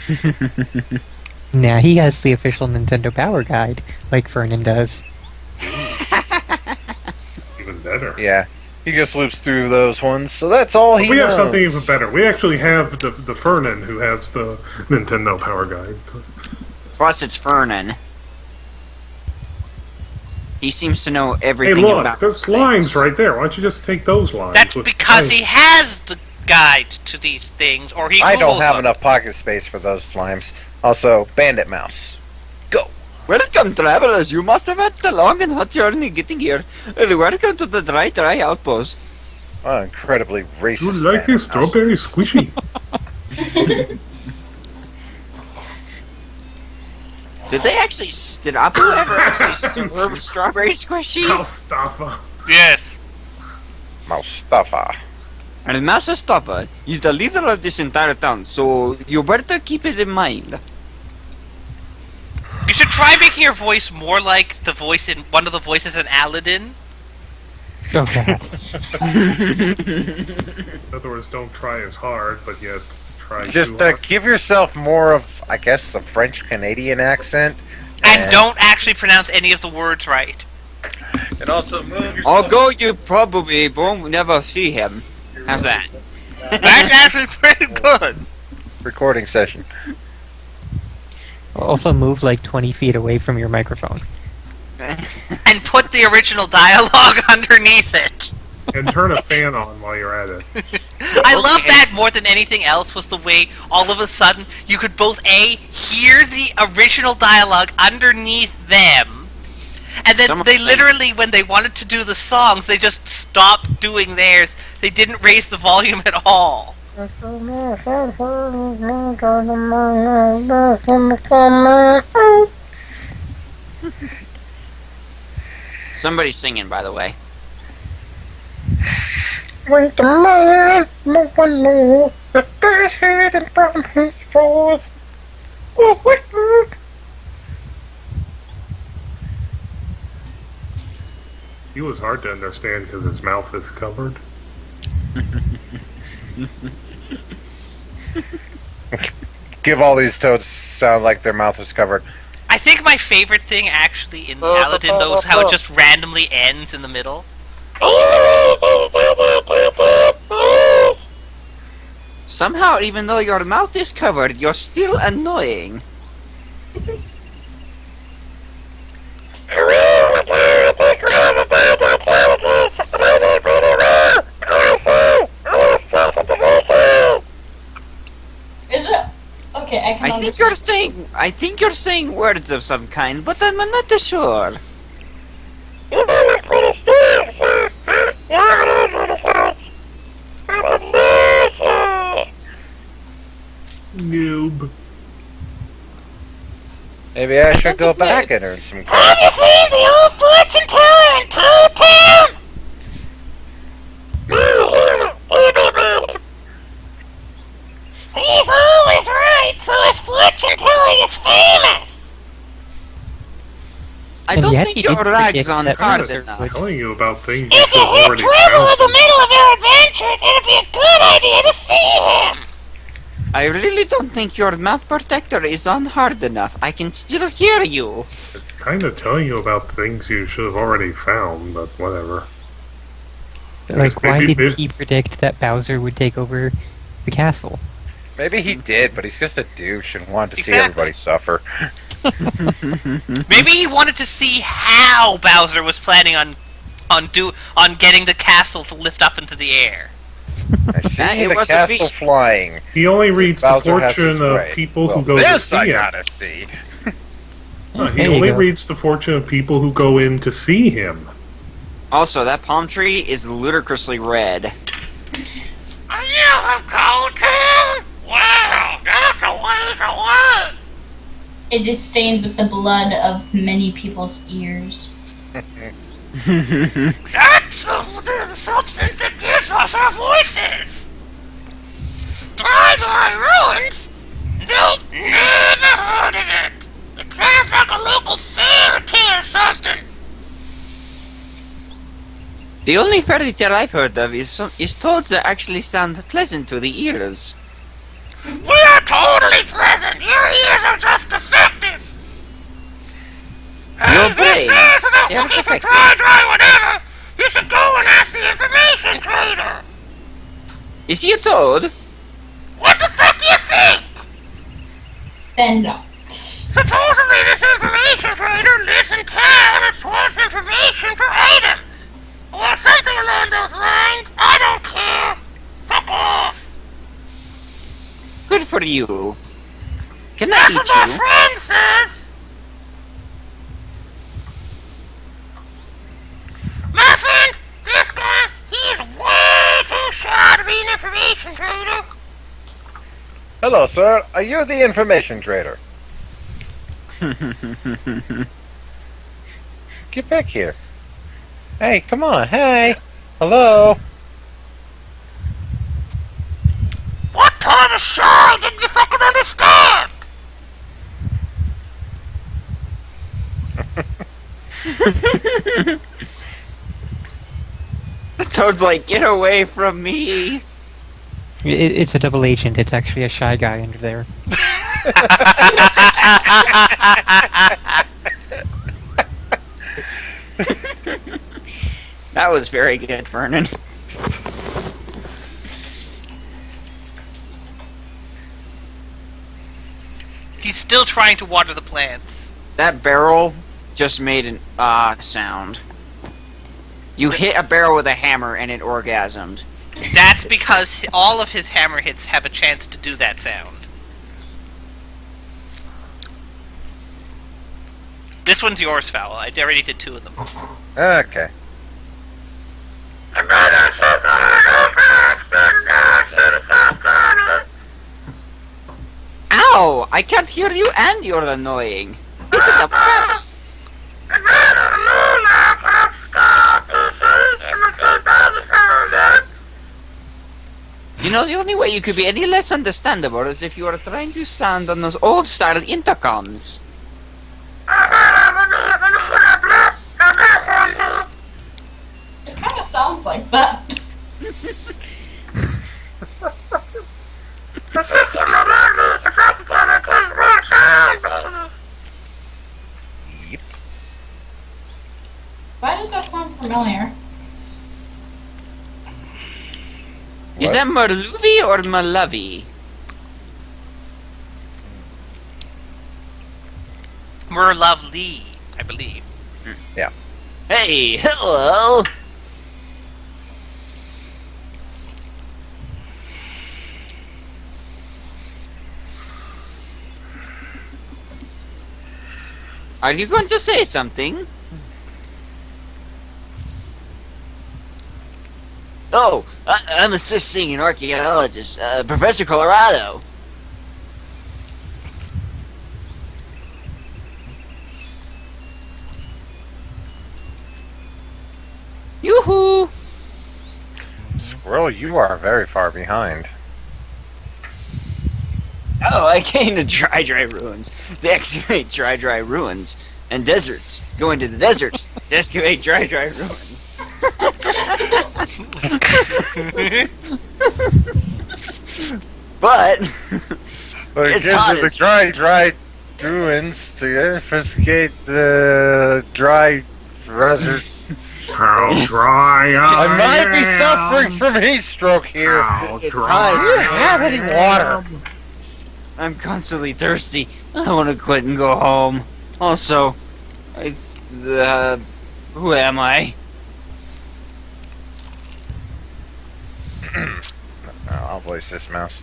does. Nah, he has the official Nintendo Power Guide, like Vernon does. Even better. Yeah, he just loops through those ones, so that's all he We have knows. something even better. We actually have the Fernan who has the Nintendo Power Guide. Plus, it's Vernon. He seems to know Hey, everything look, about there's things. lines right there. Why don't you just take those lines? That's with because lines? he has the guide to these things, or he I don't Googles have them. enough pocket space for those flames. Also, Bandit Mouse. Go. Welcome, travelers. You must have had a long and hot journey getting here. Welcome to the Dry Outpost. Oh, incredibly racist. You like Bandit this Mouse. strawberry squishy? Did Apu ever actually serve strawberry squishies? Mustafa. Yes. Mustafa. And Master Stopper is the leader of this entire town, so you better keep it in mind. You should try making your voice more like the voice in one of the voices in Aladdin. Oh god. In other words, don't try as hard, but yet try Just too hard. give yourself more of, I guess, a French-Canadian accent. And don't actually pronounce any of the words right. And also move yourself. Although you probably won't never see him. How's that? That's actually pretty good. Recording session. Also move like 20 feet away from your microphone. And put the original dialogue underneath it. And turn a fan on while you're at it. I love that more than anything else was the way all of a sudden you could both hear the original dialogue underneath them, and then they literally, when they wanted to do the songs, they just stopped doing theirs. They didn't raise the volume at all. Somebody's singing, by the way. Wait a minute, no one knows that there's hidden from his jaws. Oh, wait. He was hard to understand because his mouth is covered. Give all these toads sound like their mouth is covered. I think my favorite thing actually in Aladdin, though, is how it just randomly ends in the middle. Somehow, even though your mouth is covered, you're still annoying. Is it? Okay, I can I think you're saying words of some kind, but I'm not sure. Noob. Maybe I should go back and earn some credit. Have you seen the old fortune teller in Toad Town? He's always right, so his fortune telling is famous. I And don't yet think he your didn't rag's predict on that hard Bowser enough. would- Telling you about things you If should you have hear already trouble in the found. middle of your adventures, it'd be a good idea to see him. I really don't think your mouth protector is on hard enough. I can still hear you. Kind of telling you about things you should have already found, but whatever. Like, why maybe did he predict that Bowser would take over the castle? Maybe he did, but he's just a douche and wanted to see Exactly. everybody suffer. Maybe he wanted to see how Bowser was planning on getting the castle to lift up into the air. I see it the was a castle feat. flying. He only reads the Bowser has his fortune of way. people who Well, go to this see I him. gotta see. He There you only go. reads the fortune of people who go in to see him. Also, that palm tree is ludicrously red. Are you a Toad? Wow, that's a ways away. It is stained with the blood of many people's ears. That's the substance that gives us our voices. Dry Ruins? Nope, never heard of it. It sounds like a local fairy tale or something. The only fairy tale I've heard of is toads that actually sound pleasant to the ears. We are totally pleasant. Your ears are just defective. Your And this brains, says about they're looking for defective. dry whatever. You should go and ask the information trader. Is he a toad? What the fuck do you think? Then no. So Supposedly this information trader lives in town and swaps information for items. Or something along those lines. I don't care. Fuck off. Good for you. Can I That's eat what my you? friend says. My friend, this guy, he's way too shy to be an information trader. Hello, sir. Are you the information trader? Get back here. Hey, come on. Hey. Hello. What kind of shy didn't you fucking understand? The Toad's like, get away from me. It's a double agent. It's actually a shy guy under there. That was very good, Vernon. He's still trying to water the plants. That barrel just made an sound. You hit a barrel with a hammer and it orgasmed. That's because all of his hammer hits have a chance to do that sound. This one's yours, Fowl. I already did 2 of them. Okay. Ow! I can't hear you and you're annoying. Is it a pep? You know, the only way you could be any less understandable is if you were trying to sound on those old-style intercoms. It kind of sounds like that. Why does that sound familiar? Is that Merluvi or Malavi? Merlovely, I believe. Yeah. Hey, hello! Are you going to say something? Oh, I'm assisting an archaeologist, Professor Colorado. Yoo-hoo! Squirrel, you are very far behind. Oh, I came to Dry Ruins to excavate Dry Ruins and deserts. Go into the deserts to excavate Dry Ruins. But it's get hot to the as- dry ruins to investigate the dry desert. How dry I might be am. suffering from heat stroke here. How It's dry hot. Do you have any water? I'm constantly thirsty. I want to quit and go home. Also, who am I? I'll voice this mouse.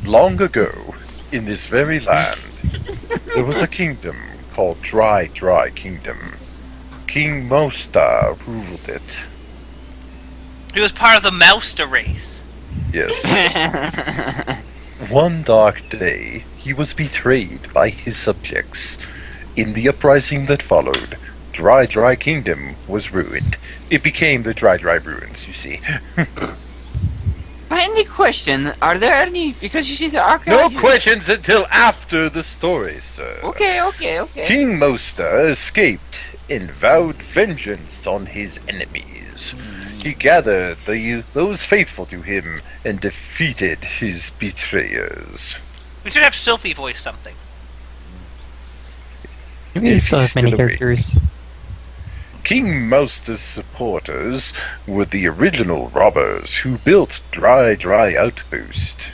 Long ago, in this very land, there was a kingdom called Dry Kingdom. King Mosta ruled it. He was part of the Mouster race. Yes. One dark day, he was betrayed by his subjects. In the uprising that followed, Dry Kingdom was ruined. It became the Dry Ruins, you see. My only question, are there any, because you see the No archaeology... questions until after the story, sir. Okay. King Mosta escaped and vowed vengeance on his enemies. He gathered those faithful to him and defeated his betrayers. We should have Sophie voice something. We still have many Still away. characters. King Mosta's supporters were the original robbers who built Dry Outpost.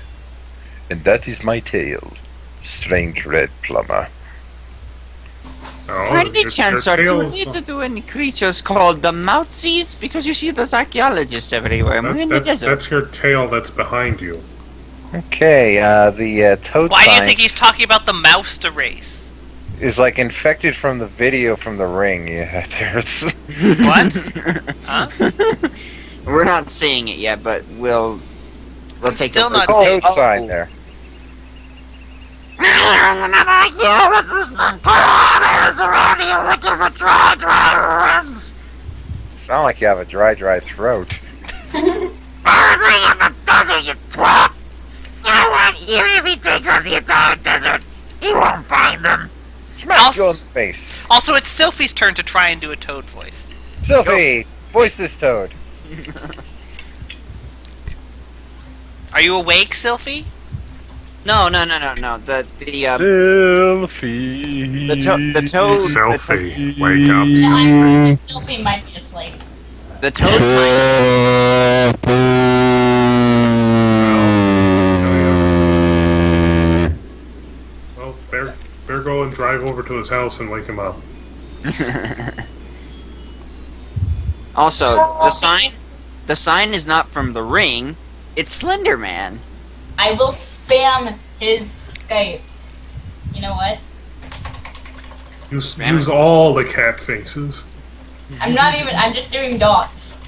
And that is my tale. strange red plumber. Oh, By any your chance, are you tails- related to any creatures called the Moutsies? Because you see those archaeologists everywhere. We're in the desert. That's your tail that's behind you. Okay, the toad Why do you sign think he's talking about the mouse to race? is like infected from the video from the ring. Yeah, there's. What? Huh? We're not seeing it yet, but we'll take still a not look. seeing Toad sign there. Sound like you have a dry throat. Smack you in the face. Also, it's Sophie's turn to try and do a toad voice. Sophie, voice this toad. Are you awake, Sylphie? No. The Sophie. the toad. Selfie. Wake up. No, I'm Sylphie might be asleep. The toad sign. Well, better go and drive over to his house and wake him up. Also, the sign is not from the ring. It's Slender Man. I will spam his Skype. You know what? Use all the cat faces. I'm just doing dots.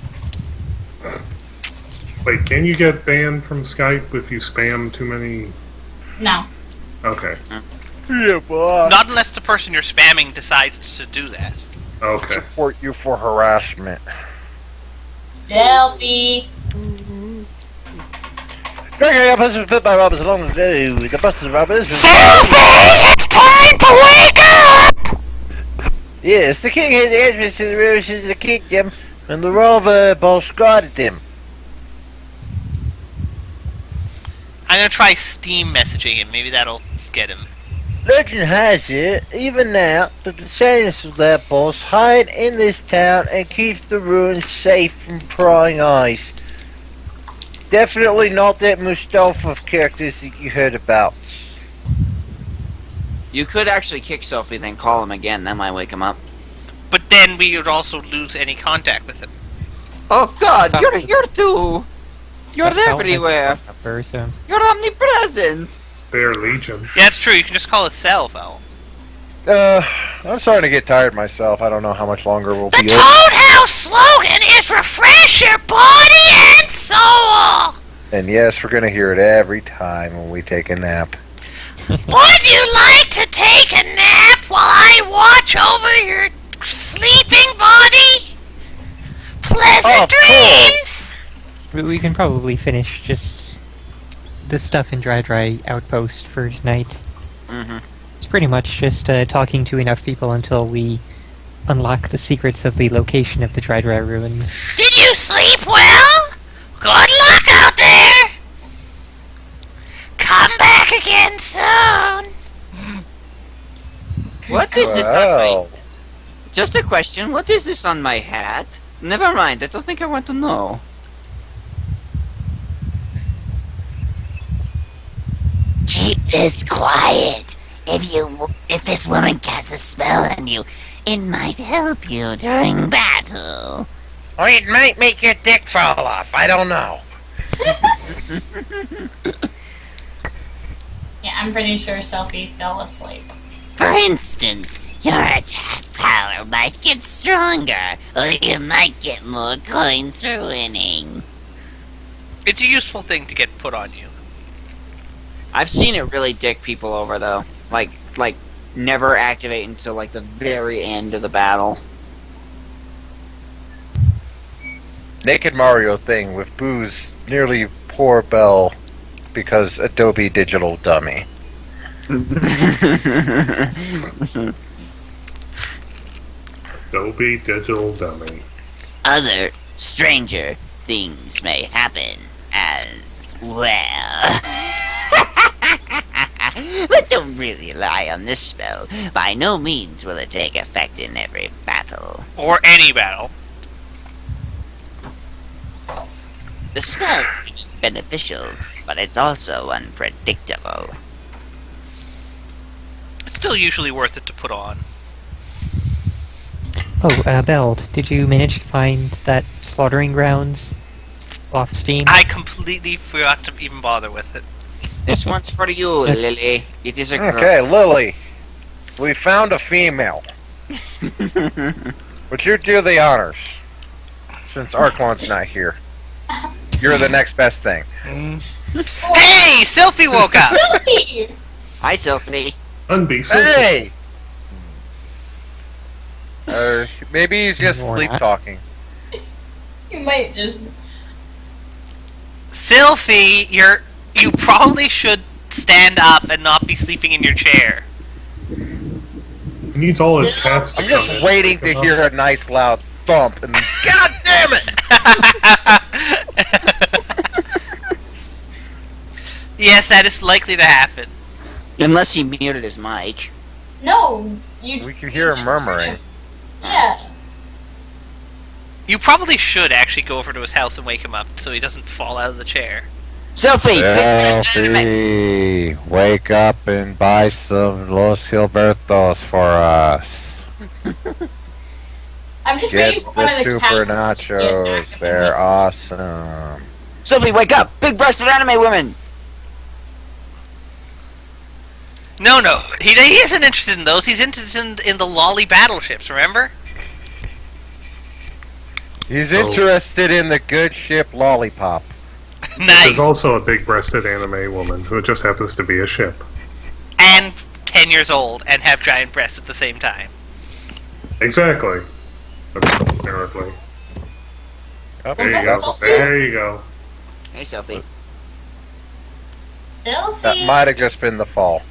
Wait, can you get banned from Skype if you spam too many? No. Okay. Yeah, boy. Not unless the person you're spamming decides to do that. Okay. Support you for harassment. Selfie. Okay, I must put my robbers along the road. The busted robbers. Selfie, it's time to wake up! Yes, the king had the entrance to the rooms of the kingdom, and the robber boss guarded them. I'm gonna try Steam messaging him. Maybe that'll get him. Legend has it, even now, that the Saints of that boss hide in this town and keep the ruins safe from prying eyes. Definitely not that Mustafa characters that you heard about. You could actually kick Sophie, then call him again. That might wake him up. But then we would also lose any contact with him. Oh God, you're here too. You're That felt everywhere. like a number, so- You're omnipresent. Bear Legion. Yeah, that's true. You can just call a cell phone. I'm starting to get tired myself. I don't know how much longer we'll The be Toad House slogan is refresh your body and soul! And yes, we're gonna hear it every time when we take a nap. Would you like to take a nap while I watch over your sleeping body? Pleasant Of course. dreams! We can probably finish just the stuff in Dry Outpost for tonight. Mm-hmm. It's pretty much just talking to enough people until we unlock the secrets of the location of the Dry ruins. Did you sleep well? Good luck out there! Come back again soon! What is this on my? Wow. Just a question. What is this on my hat? Never mind. I don't think I want to know. Keep this quiet. If this woman casts a spell on you, it might help you during battle. Or it might make your dick fall off. I don't know. Yeah, I'm pretty sure Selfie fell asleep. For instance, your attack power might get stronger, or you might get more coins for winning. It's a useful thing to get put on you. I've seen it really dick people over though. Like never activate until like the very end of the battle. Naked Mario thing with Boo's nearly poor Bell because Adobe Digital Dummy. Adobe Digital Dummy. Other stranger things may happen as well. But don't really rely on this spell. By no means will it take effect in every battle. Or any battle. The spell is beneficial, but it's also unpredictable. Still usually worth it to put on. Oh, Belle, did you manage to find that slaughtering grounds off Steam? I completely forgot to even bother with it. This one's for you, Lily. It is a girl. Okay, Lily. We found a female. Would you do the honors? Since Arklon's not here. You're the next best thing. Hey! Sylphie woke up! Sylphie! Hi, Sophie. Unbe Hey! Maybe he's just Or sleep not. talking. You might just. Sylphie, you probably should stand up and not be sleeping in your chair. He needs all his cats to I'm come just in. waiting to hear a nice loud thump and God damn it! Yes, that is likely to happen. Unless he muted his mic. No, you. We can you hear him just murmuring. Yeah. You probably should actually go over to his house and wake him up so he doesn't fall out of the chair. Sophie! Sophie, wake up and buy some Los Gilbertos for us. I'm just Get waiting for one of the the super cats. to get nachos. back. They're awesome. Sophie, wake up! Big-breasted anime women! No, he isn't interested in those. He's interested in the lolly battleships, remember? He's interested in the good ship Lollipop. Nice. There's also a big-breasted anime woman who just happens to be a ship. And 10 years old and have giant breasts at the same time. Exactly. Apparently. Oh, There you that go. Sophie? There you go. Hey, Sophie. Sylphie. That might have just been the fall.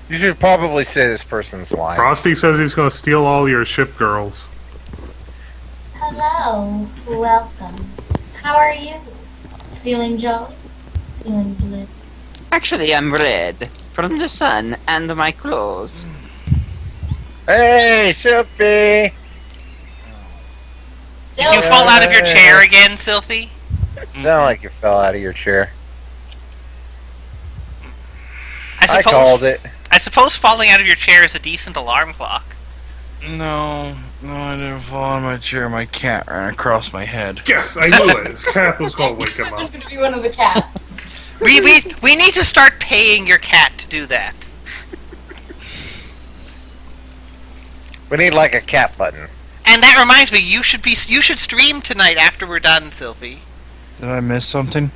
You should probably say this person's lying. Frosty says he's going to steal all your ship girls. Hello, welcome. How are you? Feeling jolly? Feeling blue? Actually, I'm red. From the sun and my clothes. Hey, Sophie! Did you fall out of your chair again, Sylphie? Sound like you fell out of your chair. I called it. I suppose falling out of your chair is a decent alarm clock. No, I didn't fall on my chair. My cat ran across my head. Yes, I knew it. His cat was going to wake him up. This is gonna be one of the cats. We need to start paying your cat to do that. We need like a cat button. And that reminds me, you should stream tonight after we're done, Sylphie. Did I miss something?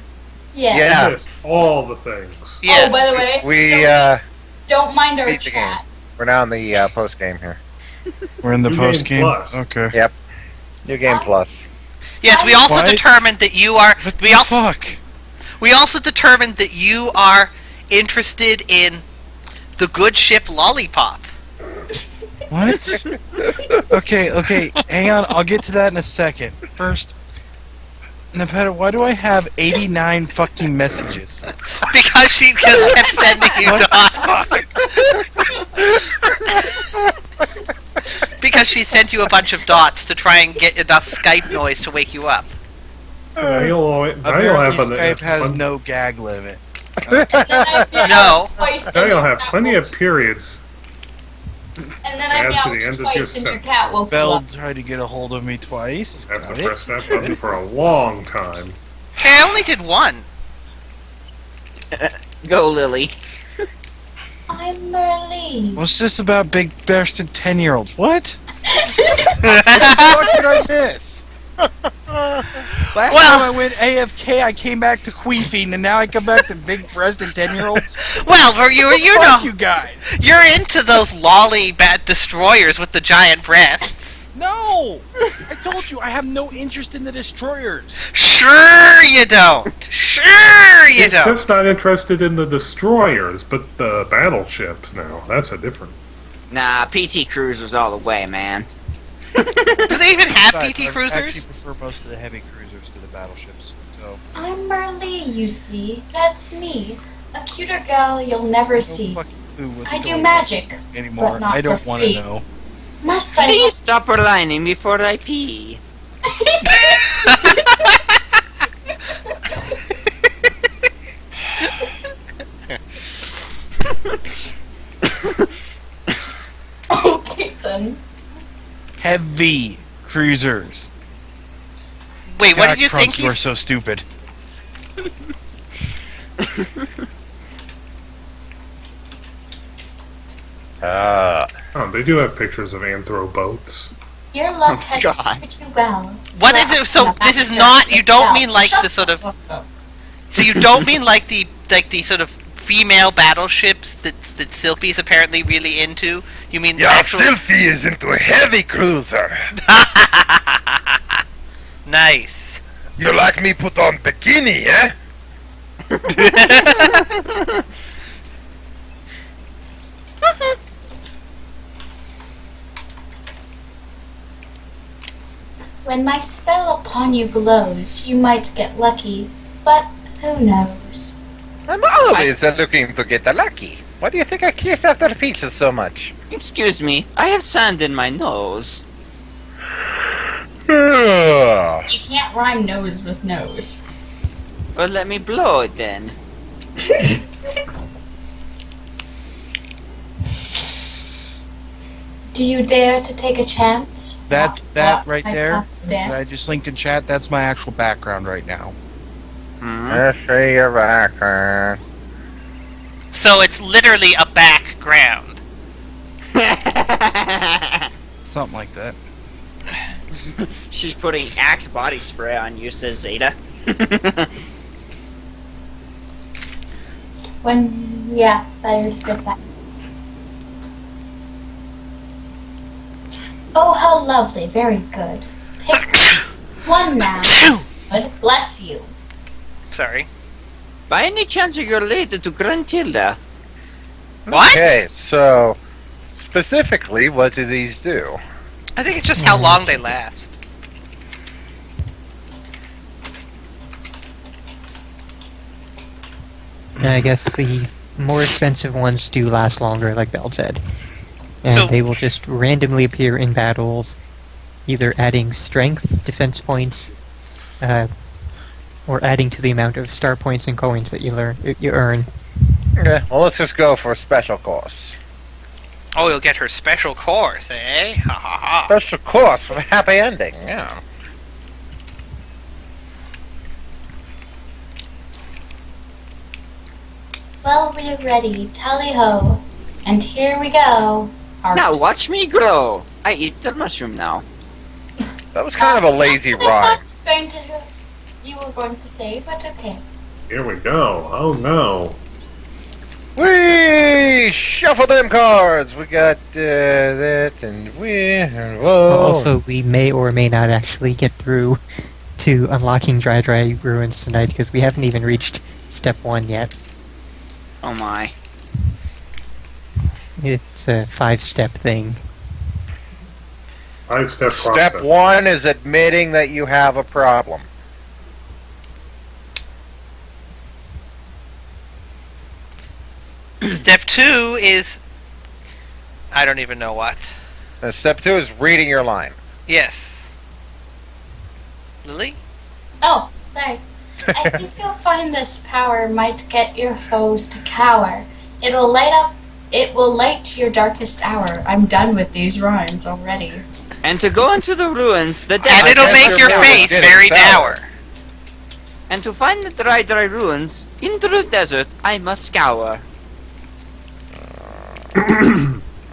Yeah. Yeah. Yes, all the things. Yes. Oh, by the way, We, Sylphie, don't mind our beat the game. chat. We're now in the post game here. We're in the New Game post game. Plus. Okay. Yep. New Game Plus. Yes, we also What? determined that you are. What We the also fuck? we also determined that you are interested in the good ship Lollipop. What? Okay. Hang on. I'll get to that in a second. First, Nepeta, why do I have 89 fucking messages? Because she just kept sending you dots. Because she sent you a bunch of dots to try and get enough Skype noise to wake you up. Now you'll have Apparently, Skype has no gag limit. And then I meow No. twice Now and you'll your have cat plenty woke- of periods. And then I add to meowed the end of your twice and your sentence. cat woke you Belle up. tried to get a hold of me twice. I have Got to it. press that button for a long time. Hey, I only did one. Go, Lily. I'm Merlise. What's this about big breasted 10-year-olds? What? What the fuck did I miss? Last time I went AFK, I came back to queefing, and now I come back to big breasted 10-year-olds? Well, you know, Fuck you guys. you're into those lolly bat destroyers with the giant breasts. No! I told you, I have no interest in the destroyers. Sure you don't. Sure you He's don't. just not interested in the destroyers, but the battleships now. That's a different. Nah, PT Cruisers all the way, man. Do they even have Besides, PT I cruisers? actually prefer most of the heavy cruisers to the battleships. So, I'm Merlee, you see. That's me. A cuter gal you'll never see. no fucking clue what's I do going magic, on anymore. but not I don't for want to free. know. Must I? Please stop whining before I pee. heavy cruisers. Wait, what God, did you Crump, think you are he's... so stupid. Oh, they do have pictures of anthro boats. Your luck has God. served you well. What is it? So this is not... You don't mean like the sort of... So you don't mean like the sort of female battleships that Sylphie's apparently really into? You mean actual... Sylphie is into a heavy cruiser. Nice. You like me put on bikini, eh? When my spell upon you glows, you might get lucky, but who knows? I'm always looking to get lucky. Why do you think I kiss after peaches so much? Excuse me, I have sand in my nose. You can't rhyme nose with nose. Well, let me blow it then. Do you dare to take a chance? That right I there, can't stand. that I just linked in chat, that's my actual background right now. Let's see your background. So it's literally a background. Something like that. She's putting Axe body spray on you, says Zeta. Yeah, I already did that. Oh, how lovely, very good. Pick one now. Good, bless you. Sorry. By any chance are you related to Gruntilda? What? Okay, so specifically, what do these do? I think it's just how long they last. I guess the more expensive ones do last longer, like Belle said. And So- they will just randomly appear in battles, either adding strength, defense points, or adding to the amount of star points and coins that you earn. Okay, well, let's just go for special course. Oh, you'll get her special course, eh? Ha ha ha. Special course for a happy ending, yeah. Well, we're ready. Tally ho. And here we go. Now watch me grow. I eat the mushroom now. That was kind of a lazy That's what I rhyme. thought you were going to say, but okay. Here we go. Oh no. We shuffle them cards. We got that, and whoa. Also, we may or may not actually get through to unlocking Dry Ruins tonight, because we haven't even reached step 1 yet. Oh my. It's a 5-step thing. 5-step Step process. 1 is admitting that you have a problem. Step 2 is... I don't even know what. And step 2 is reading your line. Yes. Lily? Oh, sorry. I think you'll find this power might get your foes to cower. It will light your darkest hour. I'm done with these rhymes already. And to go into the ruins, the And desert. it'll guess make your your power face didn't very sour. dour. And to find the dry ruins, into the desert I must scour.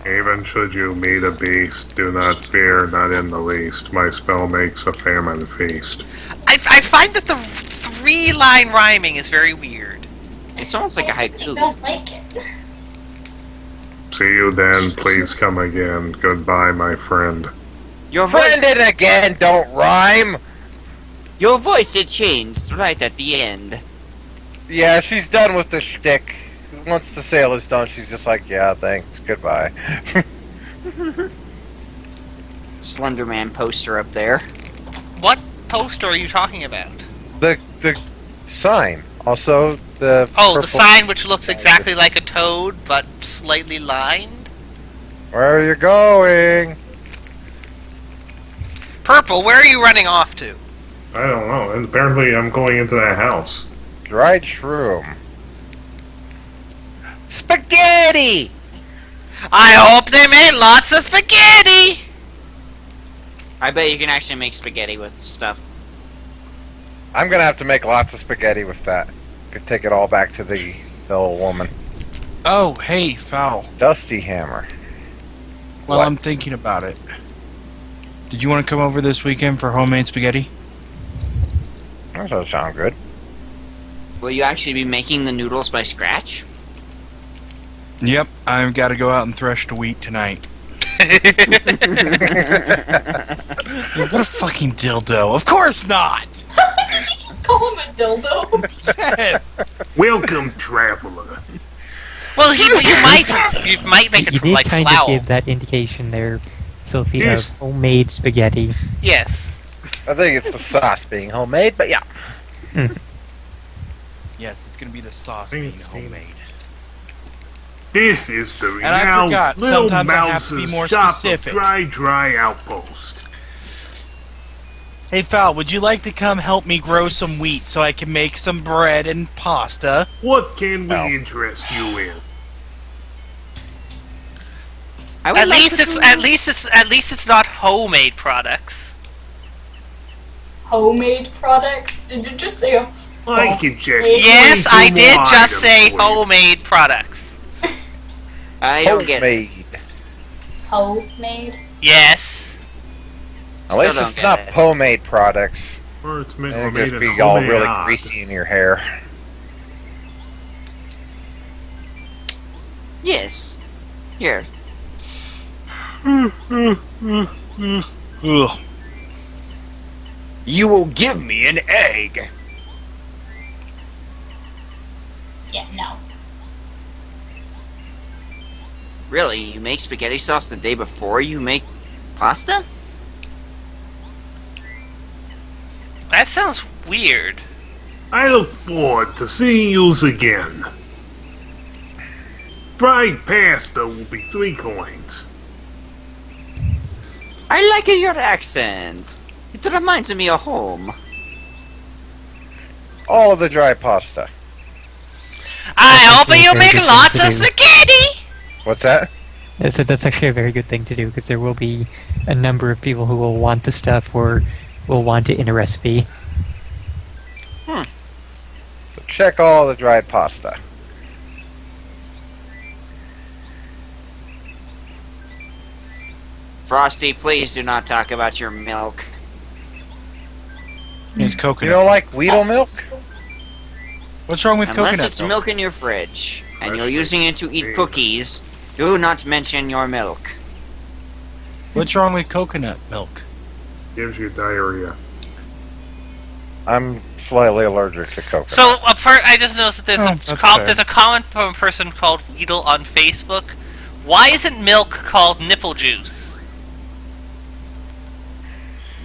Even should you meet a beast, do not fear, not in the least. My spell makes a famine feast. I find that the 3-line rhyming is very weird. It's almost like a I haiku. don't like it. See you then, please come again. Goodbye, my friend. Your Friend voice, it again, don't rhyme. your voice, it changed right at the end. Yeah, she's done with the shtick. Once the sale is done, she's just like, yeah, thanks, goodbye. Slenderman poster up there. What poster are you talking about? the sign. Also, the Oh, the purple- sign which looks exactly like a toad, but slightly lined? Where are you going? Purple, where are you running off to? I don't know. And apparently I'm going into that house. Dried shroom. Spaghetti! I hope they made lots of spaghetti! I bet you can actually make spaghetti with stuff. I'm gonna have to make lots of spaghetti with that. Could take it all back to the old woman. Oh, hey, Foul. Dusty Hammer. Well, What? I'm thinking about it. Did you want to come over this weekend for homemade spaghetti? That doesn't sound good. Will you actually be making the noodles by scratch? Yep, I've got to go out and thresh the wheat tonight. What a fucking dildo. Of course not! Call him a dildo. Welcome, traveler. Well, you might make it You from did like kind flour. of give that indication there, Sophie, Yes. of homemade spaghetti. Yes. I think it's the sauce being homemade, but yeah. Yes, it's going to be the sauce being homemade. This is the And I renowned forgot, Little sometimes I have to be Mouse's more shop specific. of dry outpost. Hey, Foul, would you like to come help me grow some wheat so I can make some bread and pasta? What can we No. interest you in? I would At like least to it's see- at least it's not homemade products. Homemade products? Did you just say I can check. Yes, 22 I did more just items say for you. homemade products. I don't get it. Homemade. homemade? Yes. At least don't it's get not it. homemade products. Or it's made, It'll made just in be a all homemade really art. greasy in your hair. Yes. Here. Ugh. You will give me an egg. Yeah, no. Really? You make spaghetti sauce the day before you make pasta? That sounds weird. I look forward to seeing yous again. Fried pasta will be 3 coins. I like your accent. It reminds me of home. All of the dry pasta. I hope you very make good lots thing of to do. spaghetti. What's that? That's actually a very good thing to do, because there will be a number of people who will want the stuff or will want it in a recipe. So check all the dry pasta. Frosty, please do not talk about your milk. It's You coconut. don't like Weedle milk? What's wrong with Unless coconut it's milk? milk in your fridge, and you're Freshly using it to eat squeezed. cookies, do not mention your milk. What's wrong with coconut milk? Gives you diarrhea. I'm slightly allergic to coconut. So I just noticed that there's Oh, a that's fair. there's a comment from a person called Weedle on Facebook. Why isn't milk called nipple juice?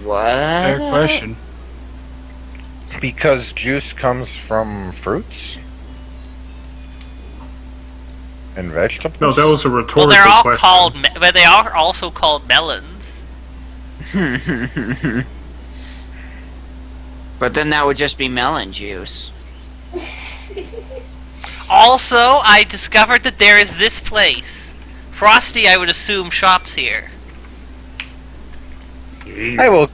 What? Fair question. Because juice comes from fruits and vegetables. No, that was a rhetorical Well, they're all question. called, but they are also called melons. But then that would just be melon juice. Also, I discovered that there is this place. Frosty, I would assume, shops here. I will.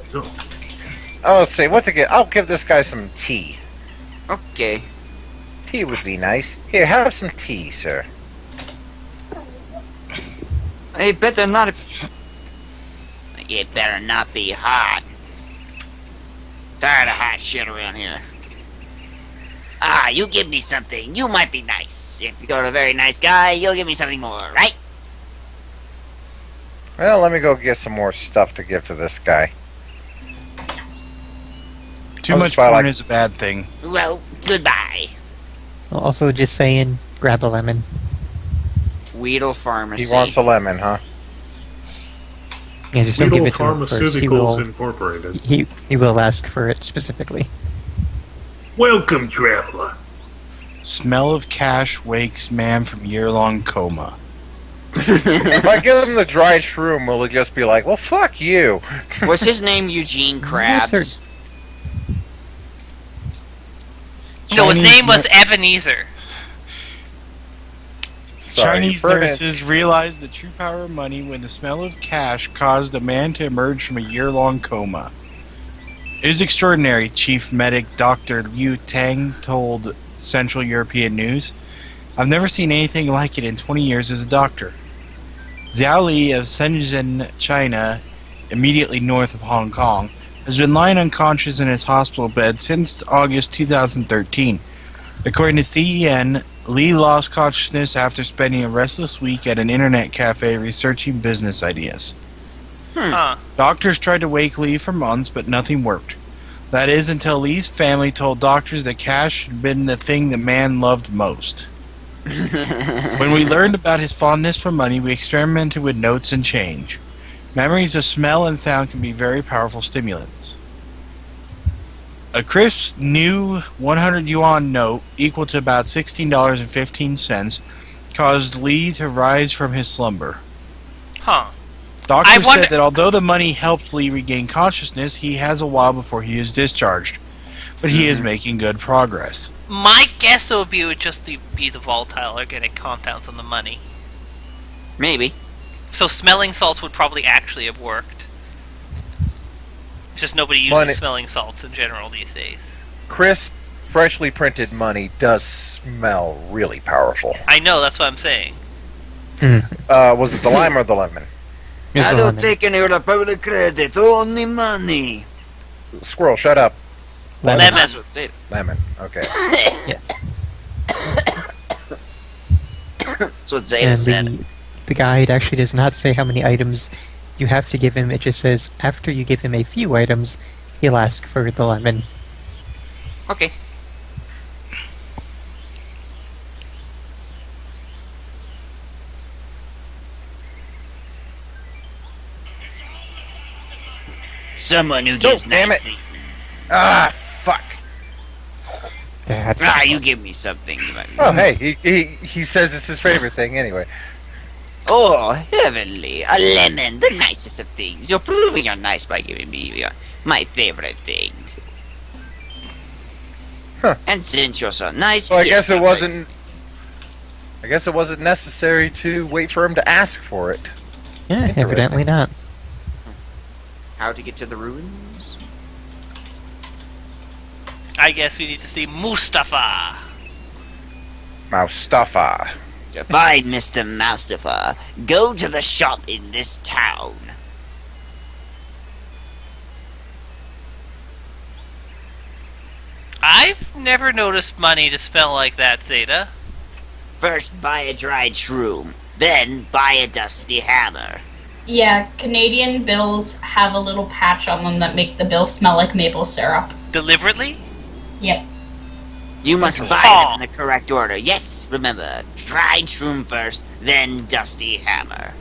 Oh, let's see what to get. I'll give this guy some tea. Okay. Tea would be nice. Here, have some tea, sir. It better not. It better not be hot. Tired of hot shit around here. Ah, you give me something. You might be nice. If you're a very nice guy, you'll give me something more, right? Well, let me go get some more stuff to give to this guy. Too I'll much just buy, porn like- is a bad thing. Well, goodbye. Also, just saying, grab a lemon. Weedle Pharmacy. He wants a lemon, huh? Yeah, just don't give Weedle it to him first. He Pharmaceuticals will, Incorporated. he will ask for it specifically. Welcome, traveler. Smell of cash wakes man from year-long coma. If I give him the dried shroom, will he just be like, well, fuck you? Was his name Eugene Krabs? No, his Chinese name was me- Ebenezer. sorry. Chinese Ferdinand- nurses realized the true power of money when the smell of cash caused a man to emerge from a year-long coma. It is extraordinary, Chief Medic Dr. Liu Tang told Central European News. I've never seen anything like it in 20 years as a doctor. Xiao Li of Shenzhen, China, immediately north of Hong Kong, has been lying unconscious in his hospital bed since August 2013. According to CEN, Li lost consciousness after spending a restless week at an internet cafe researching business ideas. Huh. Doctors tried to wake Li for months, but nothing worked. That is until Li's family told doctors that cash had been the thing the man loved most. When we learned about his fondness for money, we experimented with notes and change. Memories of smell and sound can be very powerful stimulants. A crisp new 100 yuan note, equal to about $16.15, caused Li to rise from his slumber. Huh. Doctors wonder- said that although the money helped Li regain consciousness, he has a while before he is discharged. But he is making good progress. My guess would be it would just be the volatile organic compounds on the money. Maybe. So smelling salts would probably actually have worked. It's just nobody uses Money- smelling salts in general these days. Crisp, freshly printed money does smell really powerful. I know, that's what I'm saying. Was it the lime or the lemon? I don't take any of the public credit, only money. Squirrel, shut up. Lemon. That's what they- Lemon. Okay. That's what Zeta And said. the guide actually does not say how many items you have to give him. It just says after you give him a few items, he'll ask for the lemon. Okay. Someone who gives damn it. nicely. Ah, fuck. That's You give me something. You might... Oh, hey, he says it's his favorite thing anyway. Oh, heavenly. A lemon, the nicest of things. You're proving you're nice by giving me my favorite thing. Huh. And since you're so nice, So I here's guess it some wasn't. I guess it wasn't necessary to wait for him to ask for it. yeah, evidently not. How to get to the ruins? I guess we need to see Mustafa. Mustafa. To find Mr. Mustafa, go to the shop in this town. I've never noticed money to smell like that, Zeta. First buy a dried shroom, then buy a dusty hammer. Yeah, Canadian bills have a little patch on them that make the bill smell like maple syrup. Deliberately? Yep. You must buy Huh. them in the correct order. Yes, remember, dried shroom first, then dusty hammer.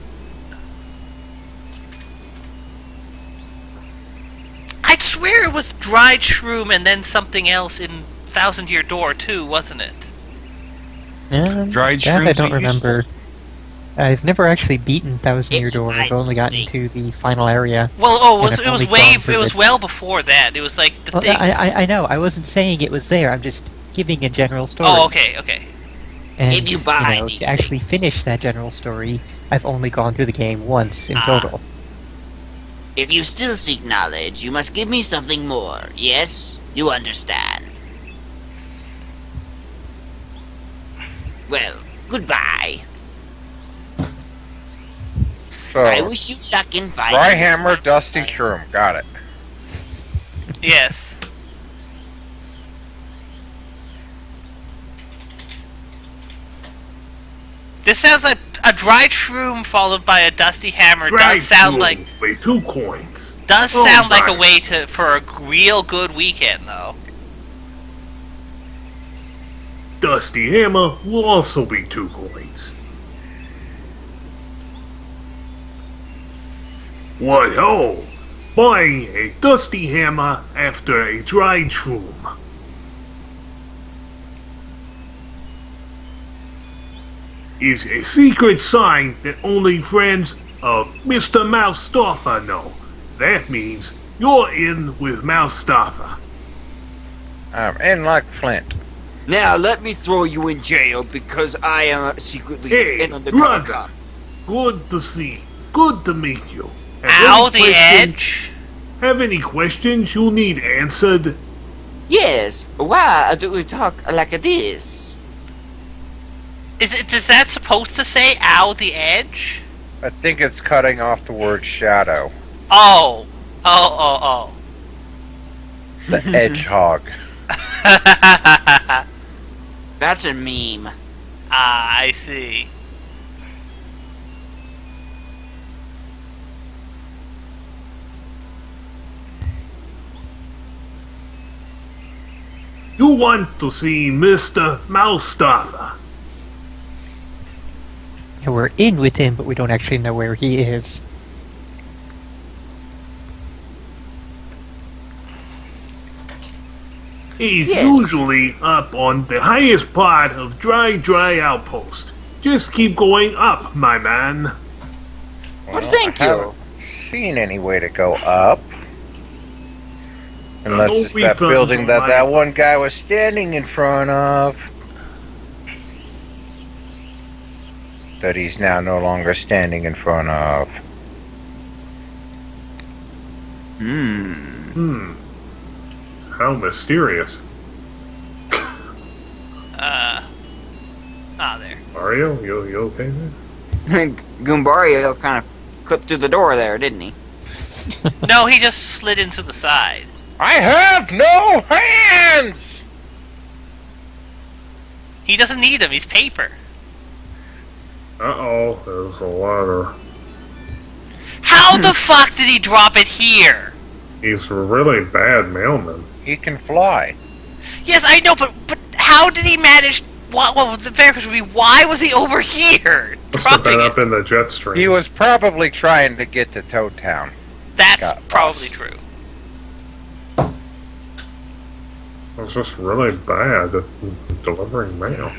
I'd swear it was dried shroom and then something else in Thousand Year Door too, wasn't it? Dried that I shrooms don't are useful. remember. I've never actually beaten Thousand Year If you Door. I've like only gotten snake. to the final area. Well, And I've only gone through it was it. well before that. It was like the Well, thing. I know. I wasn't saying it was there. I'm just giving a general story. Oh, okay. And, If you buy to these actually things. finish that general story, I've only gone through the game once in Ah. total. If you still seek knowledge, you must give me something more. Yes? You understand. Well, goodbye. I So, wish you luck in finding dry this hammer, monster. dusty shroom. Got it. Yes. This sounds like a dried shroom followed by a dusty hammer. Dried Does sound shroom. like Wait, 2 coins. does Oh, sound like a right. way to for a real good weekend though. Dusty hammer will also be 2 coins. What ho! Buying a dusty hammer after a dried shroom. Is a secret sign that only friends of Mr. Mustafa know. That means you're in with Mustafa. I'm in like Flint. Now let me throw you in jail because I am secretly Hey, an undercover brother. cop. Good to see. Good to meet you. Ow, the edge. Have any questions you need answered? Yes, why do we talk like this? Is that supposed to say "ow, the edge"? I think it's cutting off the word shadow. Oh. The hedgehog. That's a meme. Ah, I see. You want to see Mr. Mustafa? And we're in with him, but we don't actually know where he is. He's Yes. usually up on the highest part of Dry Outpost. Just keep going up, my man. Well, thank I you. haven't seen any way to go up. Unless don't it's be that fun, building that somebody. that one guy was standing in front of. That he's now no longer standing in front of. How mysterious. There. Mario, you okay there? Goombario kind of clipped through the door there, didn't he? No, he just slid into the side. I have no hands! He doesn't need them. He's paper. Uh-oh, there's a ladder. How the fuck did he drop it here? He's a really bad mailman. He can fly. Yes, I know, but how did he manage? What was the fair question would be? Why was he over here Must have been dropping up it? in the jet stream. He was probably trying to get to Toad Town. That's got probably lost. true. I was just really bad at delivering mail.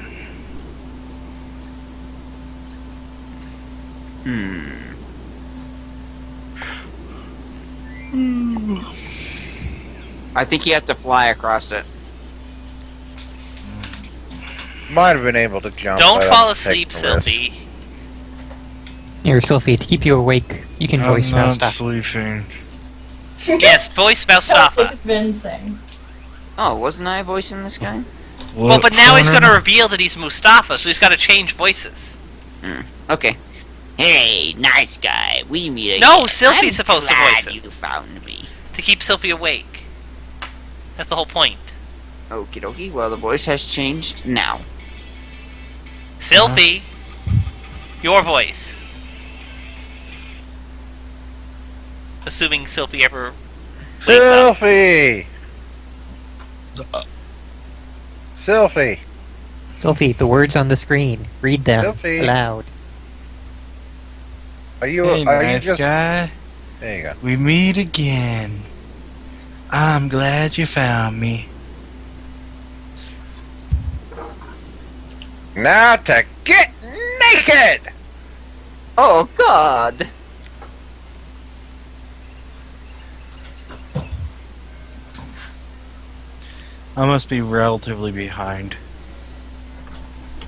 I think you have to fly across it. Might have been able to jump. Don't but fall I'll asleep, take the risk. Sylvie. Here, Sophie, to keep you awake, you can I'm voice not stuff. sleeping. Yes, voice That's Mustafa. convincing. Oh, wasn't I voicing this guy? Well, but now he's going to reveal that he's Mustafa, so he's got to change voices. Okay. Hey, nice guy. We meet again. No, Sylvie's I'm supposed to glad voice it. you found me. To keep Sylvie awake. That's the whole point. Okie dokie, well the voice has changed now. Sylvie, your voice. Assuming Sylvie ever wakes up. Sylphie! Sylphie! Sophie, the words on the screen. Read them Sophie. aloud. Are you, Hey, are you nice just... guy. There you go. We meet again. I'm glad you found me. Now to get naked! Oh God! I must be relatively behind.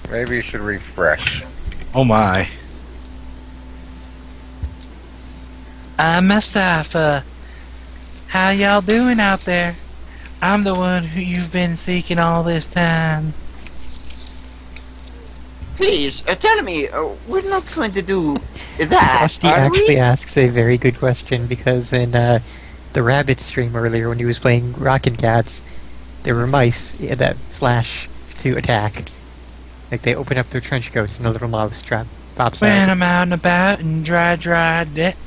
Maybe you should refresh. Oh my. I'm Mustafa. How y'all doing out there? I'm the one who you've been seeking all this time. Please, tell me, we're not going to do that, Frosty are actually we? asks a very good question because in the Rabbit stream earlier when he was playing Rockin' Cats, there were mice that flash to attack. Like they open up their trench coats and a little mouse pops When out. I'm out and about in dry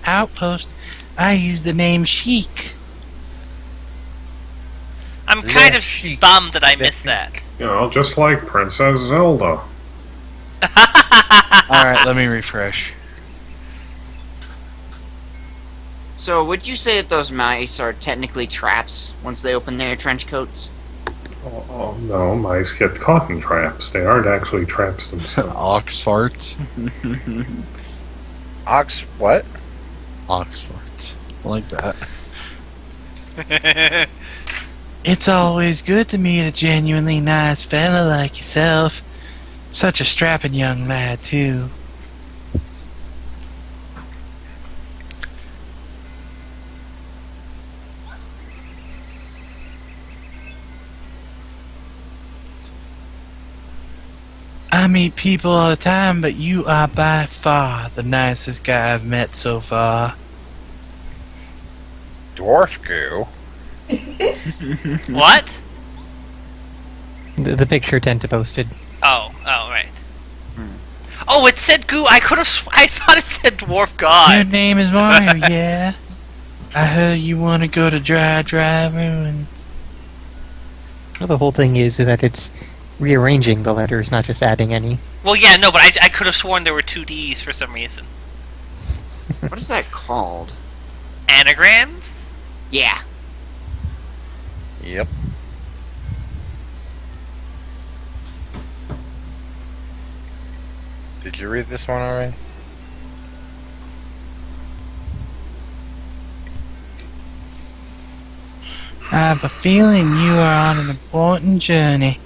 outpost, I use the name Sheik. I'm kind of bummed that I missed that. You know, just like Princess Zelda. Alright, let me refresh. So, would you say that those mice are technically traps once they open their trench coats? Oh, no, mice get caught in traps. They aren't actually traps themselves. Ox farts. Ox what? Ox farts. I like that. It's always good to meet a genuinely nice fella like yourself. Such a strapping young lad, too. I meet people all the time, but you are by far the nicest guy I've met so far. Dwarf goo? What? The picture Tenta posted. Oh, right. Oh, it said goo. I thought it said dwarf Your god. name is Mario, yeah? I heard you want to go to Dry Ruins. Well, the whole thing is that it's rearranging the letters, not just adding any. Well, yeah, no, but I could have sworn there were 2 Ds for some reason. What is that called? Anagrams? Yeah. Yep. Did you read this one already? I have a feeling you are on an important journey,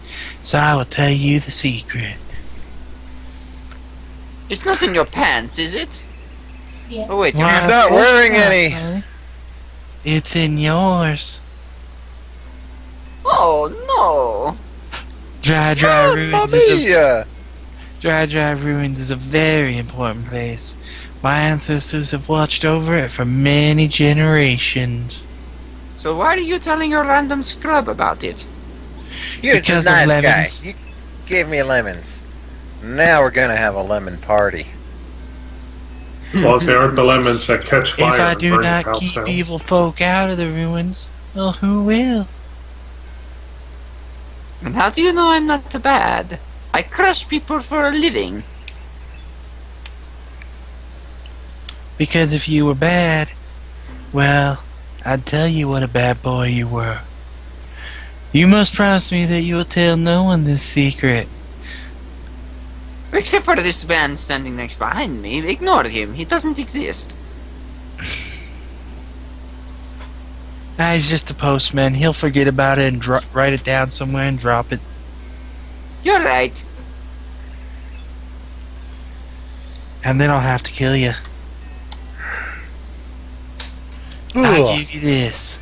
so I will tell you the secret. It's not in your pants, is it? Yeah. Oh wait, Well, you're He's not of course wearing not, any. buddy. It's in yours. Oh Dry Mamma Ruins is a mia! Dry Ruins is a very important place. My ancestors have watched over it for many generations. no! So why are you telling your random scrub about it? You're Because a of nice guy. lemons. You gave me lemons. Now we're gonna have a lemon party. As long as they aren't the lemons that catch fire. If I and do burn not your house keep down. evil folk out of the ruins, well, who will? And how do you know I'm not bad? I crush people for a living. Because if you were bad, well, I'd tell you what a bad boy you were. You must promise me that you will tell no one this secret. Except for this van standing next behind me. Ignore him. He doesn't exist. He's just a postman. He'll forget about it and write it down somewhere and drop it. You're right. And then I'll have to kill you. I'll give you this.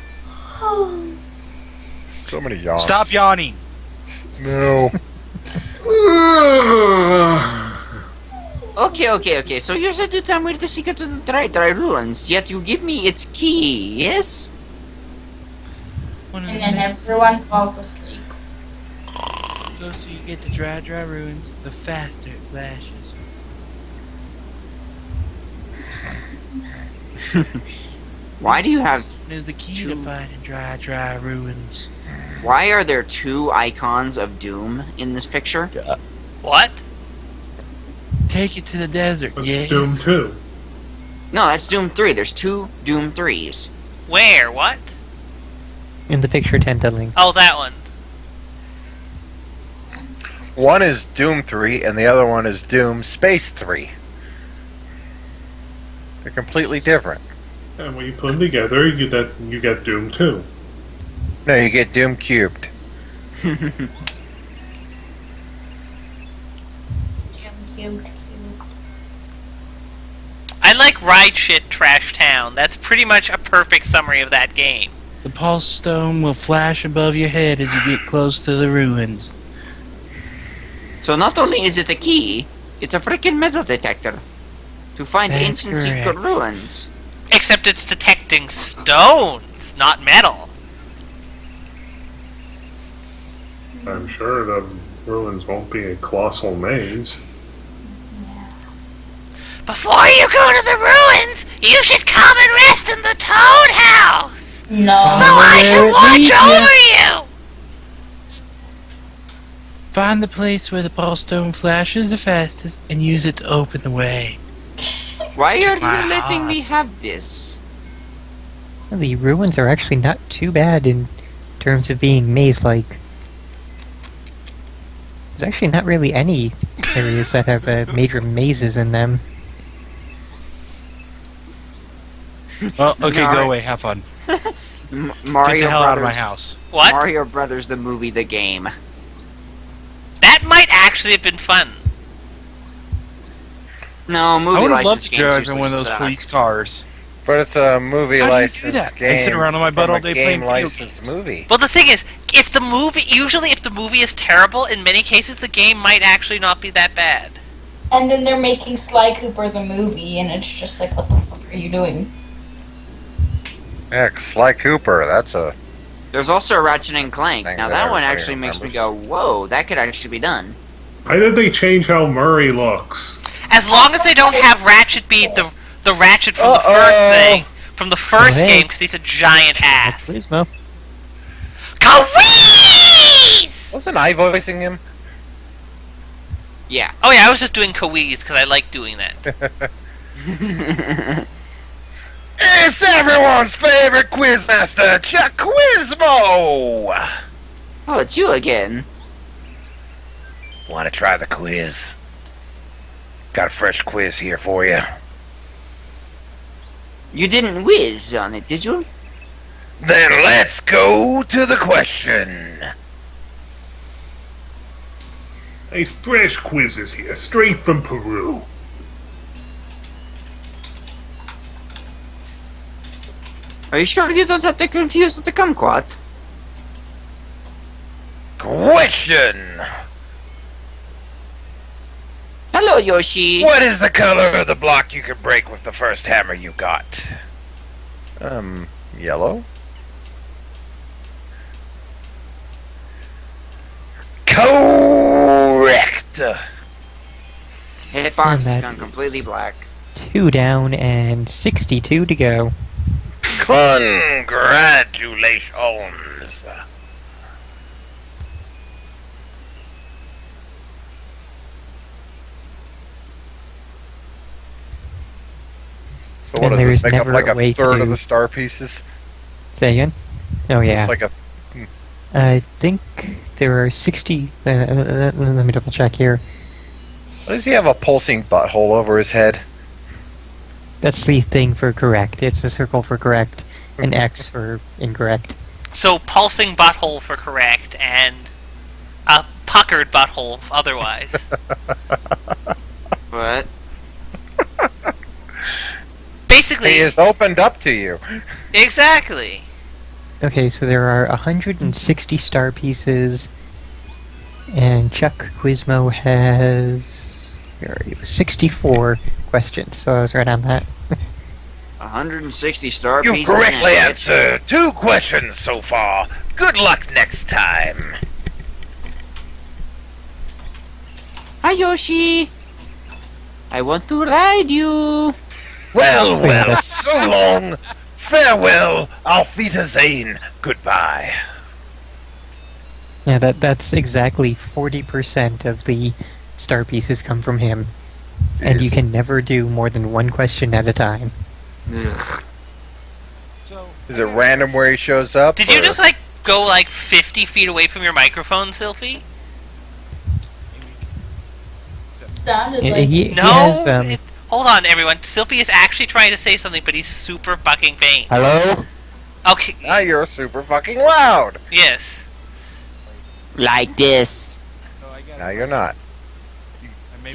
So many yawns. Stop yawning. No. Okay. So you said to tell me the secret to the dry ruins, yet you give me its key, yes? And then everyone falls asleep. The closer you get to Dry Ruins, the faster it flashes. Why do you have... There's the key to finding Dry Ruins. Why are there 2 icons of Doom in this picture? What? Take it to the desert, It's yes. Doom 2. No, that's Doom 3. There's 2 Doom 3s. Where? What? In the picture Tenta link. Oh, that one. One is Doom 3 and the other one is Doom Space 3. They're completely different. And when you put them together, you get Doom 2. No, you get Doom cubed. Cute. I like Ride Shit Trash Town. That's pretty much a perfect summary of that game. The pulse stone will flash above your head as you get close to the ruins. So not only is it a key, it's a freaking metal detector. To find That's ancient secret correct. ruins. Except it's detecting stones, not metal. I'm sure the ruins won't be a colossal maze. Before you go to the ruins, you should come and rest in the Toad House, No. so I where can it watch leads ya. over you. Find the place where the pulse stone flashes the fastest and use it to open the way. Why are My you letting heart. me have this? Well, the ruins are actually not too bad in terms of being maze-like. There's actually not really any areas that have major mazes in them. Well, okay, No, go I- away. Have fun. Mario Get the hell Brothers. out of my house. What? Mario Brothers, the movie, the game. That might actually have been fun. No, I movie would have loved license to games drive in usually one of those suck. police cars. But it's a movie How do you license do that? game. I sit around on my butt from all a day game playing video licensed games. movie. Well, the thing is, if the movie is terrible, in many cases the game might actually not be that bad. And then they're making Sly Cooper the movie, and it's just like, what the fuck are you doing? Yeah, Sly Cooper. That's a. There's also a Ratchet and Clank. Thing Now that that one everybody actually makes me go, whoa, that could actually be done. Why did they change how Murray looks? As long as they don't have Ratchet be the Ratchet from the first thing, from the first Hey. game, because he's a giant ass. Gizmo. Kaweez! Wasn't I voicing him? Yeah. Oh yeah, I was just doing Kaweez because I like doing that. It's everyone's favorite quizmaster, Chuck Quizmo! Oh, it's you again. Want to try the quiz? Got a fresh quiz here for you. You didn't whiz on it, did you? Then let's go to the question. Nice fresh quizzes here, straight from Peru. Are you sure you don't have to confuse with the kumquat? Question. Hello, Yoshi. What is the color of the block you can break with the first hammer you got? Yellow? Correct. Hitbox And has that gone is- completely black. 2 down and 62 to go. Congratulations. So what And does there's this make up never like a a way to third of do- the star pieces? Say again? Oh yeah. It's like a. I think there are 60... let me double check here. Why does he have a pulsing butthole over his head? That's the thing for correct. It's a circle for correct, an X for incorrect. So pulsing butthole for correct, and a puckered butthole otherwise. What? Basically, He is opened up to you. exactly. Okay, so there are 160 star pieces, and Chuck Quizmo has... Where are you? 64 questions, so I was right on that. 160 star You pieces. correctly and- answered 2 questions so far. Good luck next time. Hi, Yoshi. I want to ride you. Well, so long. Farewell, Auf Wiedersehen. Goodbye. Yeah, that's exactly 40% of the star pieces come from him. And you can never do more than one question at a time. Ugh. Is it random where he shows up? Did you or- just go 50 feet away from your microphone, Sylphie? Sounded He- like he No. has, Hold on, everyone. Sylphie is actually trying to say something, but he's super fucking faint. Hello? Okay. Now you're super fucking loud. Yes. Like this. Now you're not.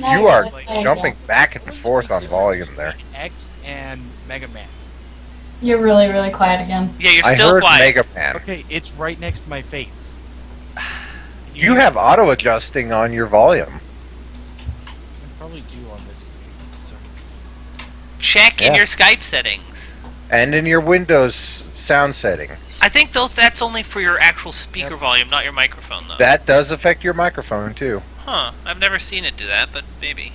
Now You you're are like- jumping back and forth on volume there. X and Mega Man. You're really, really quiet again. Yeah, you're I still heard quiet. Mega Man. Okay, it's right next to my face. You have auto adjusting on your volume. I probably do on this computer. So. Check in Yeah. your Skype settings. And in your Windows sound setting. I think that's only for your actual speaker volume, not your microphone, though. That does affect your microphone too. Huh. I've never seen it do that, but maybe.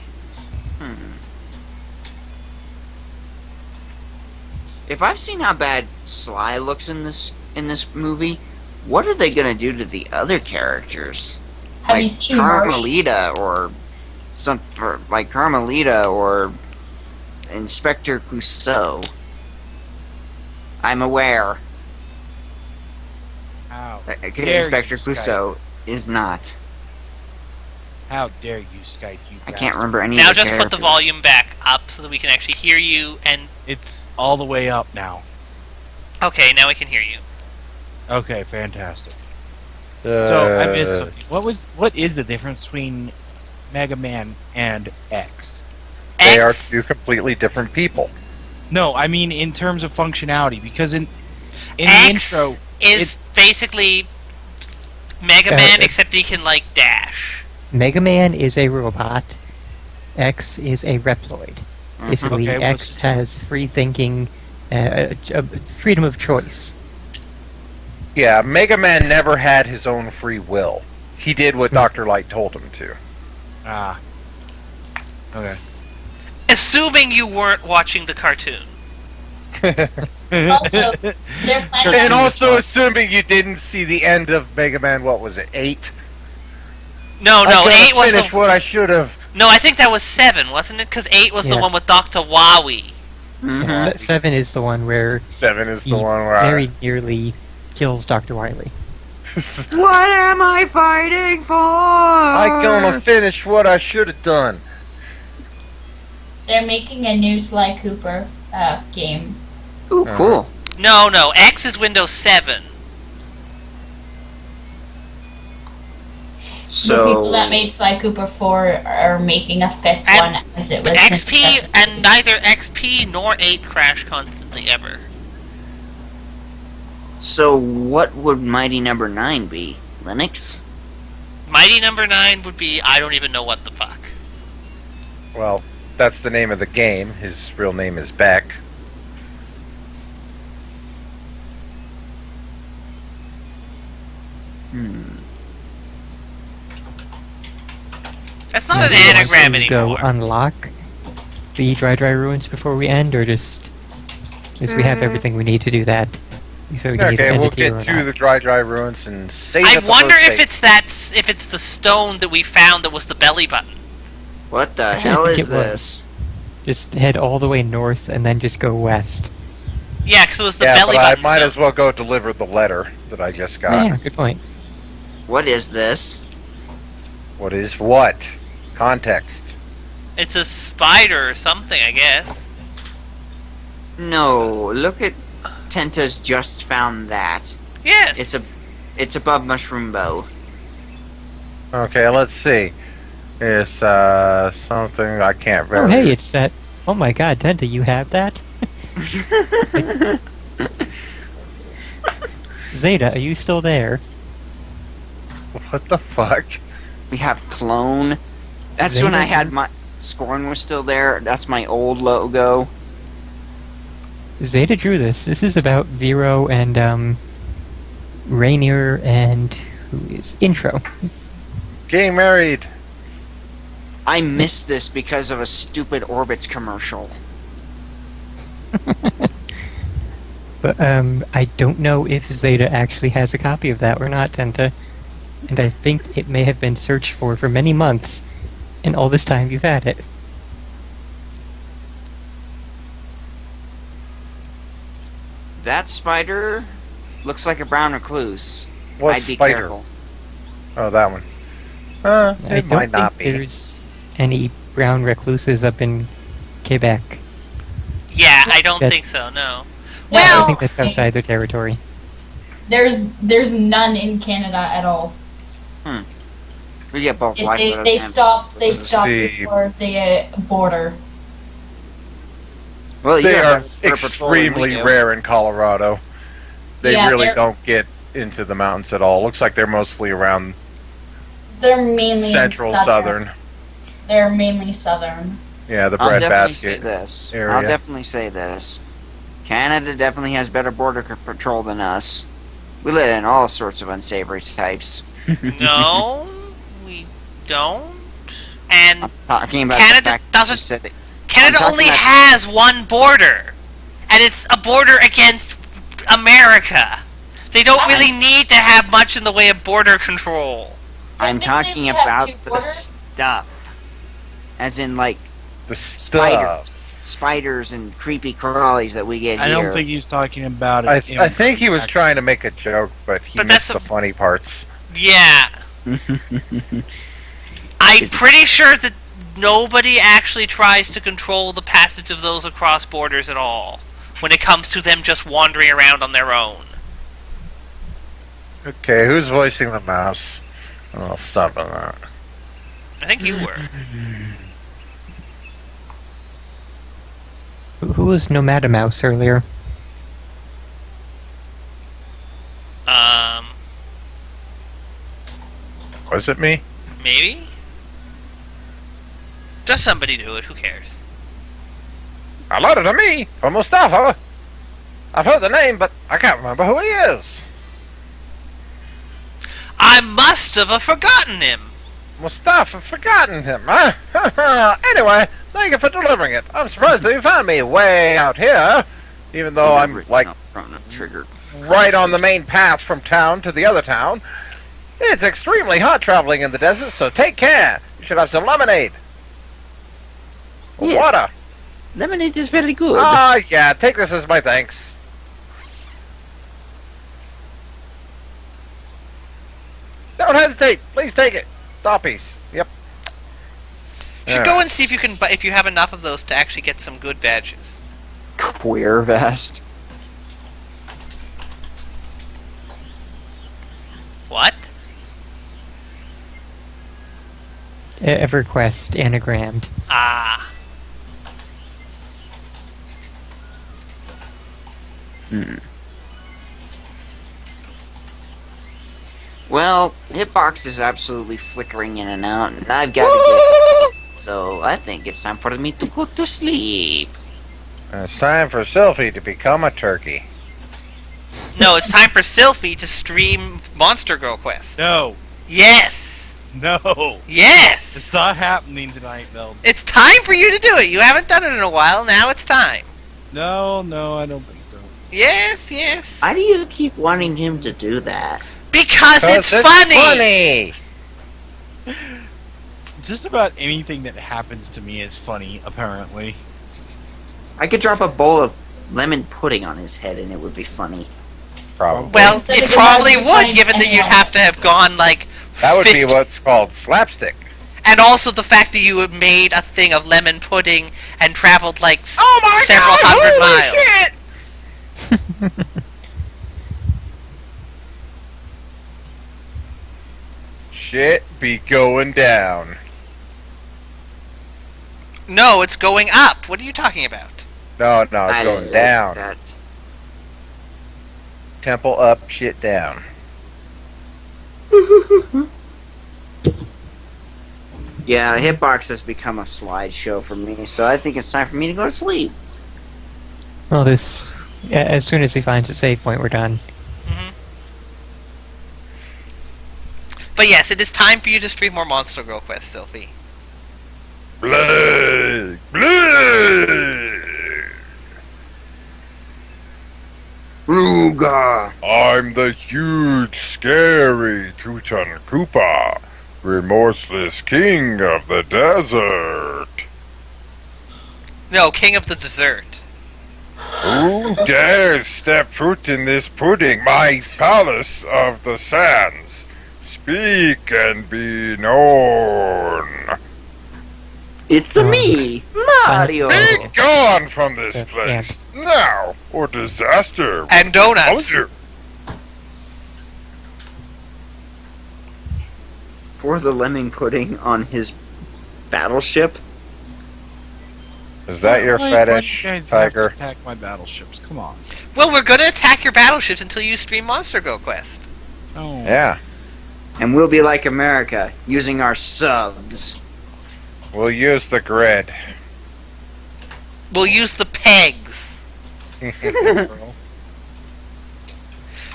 If I've seen how bad Sly looks in this movie, what are they gonna do to the other characters? Have like you seen Murray? Carmelita or Carmelita or Inspector Clouseau? I'm aware. How that dare Inspector you, Skype. Clouseau is not. How dare you, Skype, you I can't bastard. remember any Now of the just put the characters. volume back up so that we can actually hear you, and It's all the way up now. Okay, now we can hear you. Okay, fantastic. So I missed something. What is the difference between Mega Man and X? They are X two completely different people. No, I mean in terms of functionality, because in the X intro is basically Mega Man, except he can like dash. Mega Man is a robot. X is a Reploid. Basically, Okay, X has free thinking, freedom of choice. Yeah, Mega Man never had his own free will. He did what Dr. Light told him to. Okay. Assuming you weren't watching the cartoon. Also, they're planning And on also assuming you didn't see the end of Mega Man, what was it, 8? No, I couldn't 8 was finish the... what I should have. No, I think that was 7, wasn't it? Because 8 was the Yeah. one with Dr. Wowie. 7 is the one where 7 is he the one where very nearly kills Dr. Wily. What am I fighting for? I gonna finish what I should have done. They're making a new Sly Cooper game. Ooh, cool. No, X is Windows 7. The people that made Sly Cooper 4 are making a 5th one as it was. But XP and neither XP nor 8 crash constantly ever. So what would Mighty Number 9 be? Linux? Mighty Number 9 would be I don't even know what the fuck. Well, that's the name of the game. His real name is Beck. That's not an Do you want anagram to anymore. Go unlock the Dry Ruins before we end, or just we have everything we need to do that? So we can either Okay, end we'll it here get or to not. the Dry Ruins and save I it the wonder first if save. if it's the stone that we found that was the belly button. What the hell think is it was. this? Just head all the way north and then just go west. Yeah, because it was the Yeah, belly but I button. might stone. as well go deliver the letter that I just got. Yeah, good point. What is this? What is what? Context. It's a spider or something, I guess. No, look at Tenta's just found that. Yes. It's above Mushroom Bow. Okay, let's see. It's something I can't Oh, very. hey, it's that. Oh my god, Tenta, you have that? Zeta, are you still there? What the fuck? We have Clone. That's when I had my... Scorn was still there. That's my old logo. Zeta drew this. This is about Vero and, Rainier and... who is... Intro. Getting married. I missed this because of a stupid Orbits commercial. But, I don't know if Zeta actually has a copy of that or not, Tenta. And I think it may have been searched for many months. And all this time you've had it. That spider looks like a brown recluse. What I'd be spider? careful. Oh, that one. I It don't might think not be. there's any brown recluses up in Quebec. Yeah, I don't That- think so, no. I Well, think that's outside their territory. There's none in Canada at all. We get both black They widows and- stopped see. before the border. Well, They you are have better patrol than we extremely do. rare in Colorado. They Yeah, really they're- don't get into the mountains at all. Looks like they're mostly around They're mainly central, in southern. They're mainly southern. Yeah, the I'll bread definitely say basket this. area. I'll definitely say this. Canada definitely has better border patrol than us. We let in all sorts of unsavory types. no, we don't. And Talking about Canada the fact doesn't- that she said it. Canada I'm talking only about- has one border. And it's a border against America. They don't really need to have much in the way of border control. I'm Technically, talking we have about two the borders. stuff. As in, like, The stuff. spiders. Spiders and creepy crawlies that we get I here. don't think he's talking about it. I think he was trying to make a joke, but he But missed that's the funny parts. Yeah. I'm pretty sure that nobody actually tries to control the passage of those across borders at all. when it comes to them just wandering around on their own. Okay, who's voicing the mouse? I'll stop on that. I think you were. Who was Nomadamouse earlier? Was it me? Maybe? Just somebody do it, who cares? A letter to me from Mustafa. I've heard the name, but I can't remember who he is. I must have forgotten him! Mustafa forgotten him, huh? Anyway, thank you for delivering it. I'm surprised that you found me way out here, even though I'm, like, right on the main path from town to the other town. It's extremely hot traveling in the desert, so take care. You should have some lemonade. Yes. Water. Lemonade is very good. Yeah, take this as my thanks. Don't hesitate. Please take it. Stoppies. Yep. You should go and see if you can, if you have enough of those to actually get some good badges. Queer vest. What? EverQuest anagrammed. Ah. Well, Hitbox is absolutely flickering in and out, and I've got to get... So, I think it's time for me to go to sleep. It's time for Sylphie to become a turkey. No, it's time for Sylphie to stream Monster Girl Quest. No. Yes! No. Yes! It's not happening tonight, Mel. It's time for you to do it! You haven't done it in a while, now it's time. No, I don't think so. Yes, yes. Why do you keep wanting him to do that? Because it's funny! Just about anything that happens to me is funny, apparently. I could drop a bowl of lemon pudding on his head and it would be funny. Probably. Well, it probably would, given that you'd have to have gone, like, that would 50 be what's called slapstick. And also the fact that you had made a thing of lemon pudding and traveled, like, several hundred miles. Shit be going down. No, it's going up. What are you talking about? No, it's going down. That. Temple up, shit down. Yeah, Hitbox has become a slideshow for me, so I think it's time for me to go to sleep. Well, as soon as he finds a save point, we're done. But yes, it is time for you to stream more Monster Girl Quest, Sylphie. Blood! Blood! Ruga! I'm the huge, scary Tutan Koopa, remorseless king of the desert. No, King of the Dessert. Who dares step foot in this pudding, my palace of the sands? Speak and be known. It's me, Mario! Be gone from this place, now, or disaster will And donuts. befall you. Pour the lemon pudding on his battleship? Is that your Why fetish, do you guys have to Tiger? attack my battleships? Come on. Well, we're gonna attack your battleships until you stream Monster Girl Quest. Oh. Yeah. And we'll be like America, using our subs. We'll use the grid. We'll use the pegs.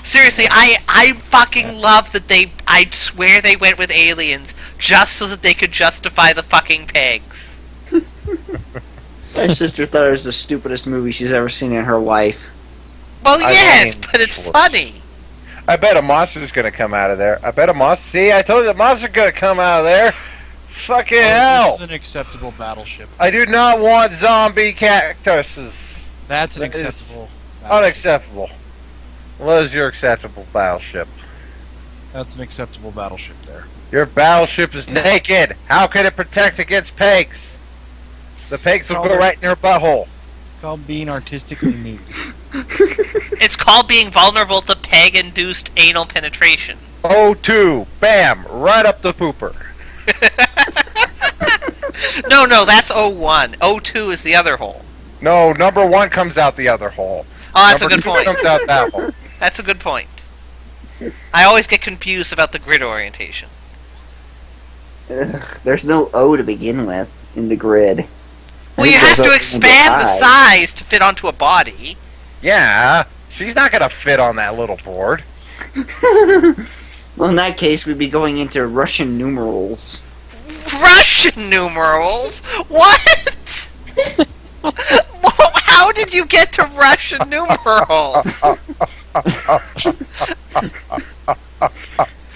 Seriously, I fucking love that I swear they went with aliens just so that they could justify the fucking pegs. My sister thought it was the stupidest movie she's ever seen in her life. Well, yes, but it's funny. I bet a monster's gonna come out of there. I bet a monster. See, I told you a monster's gonna come out of there. Fucking hell! This is an acceptable battleship. I do not want zombie cactuses. That's an That is acceptable. Unacceptable. What is your acceptable battleship? That's an acceptable battleship there. Your battleship is naked. How can it protect against pegs? The pegs will go right in your butthole. called being artistically neat. It's called being vulnerable to peg-induced anal penetration. O2, bam, right up the pooper. No, that's O1. O2 is the other hole. No, number 1 comes out the other hole. Oh, that's Number a good 2 point. comes out that hole. That's a good point. I always get confused about the grid orientation. Ugh, there's no O to begin with in the grid. Well, you have to expand the size to fit onto a body. Yeah, she's not gonna fit on that little board. Well, in that case, we'd be going into Russian numerals. Russian numerals? What? How did you get to Russian numerals?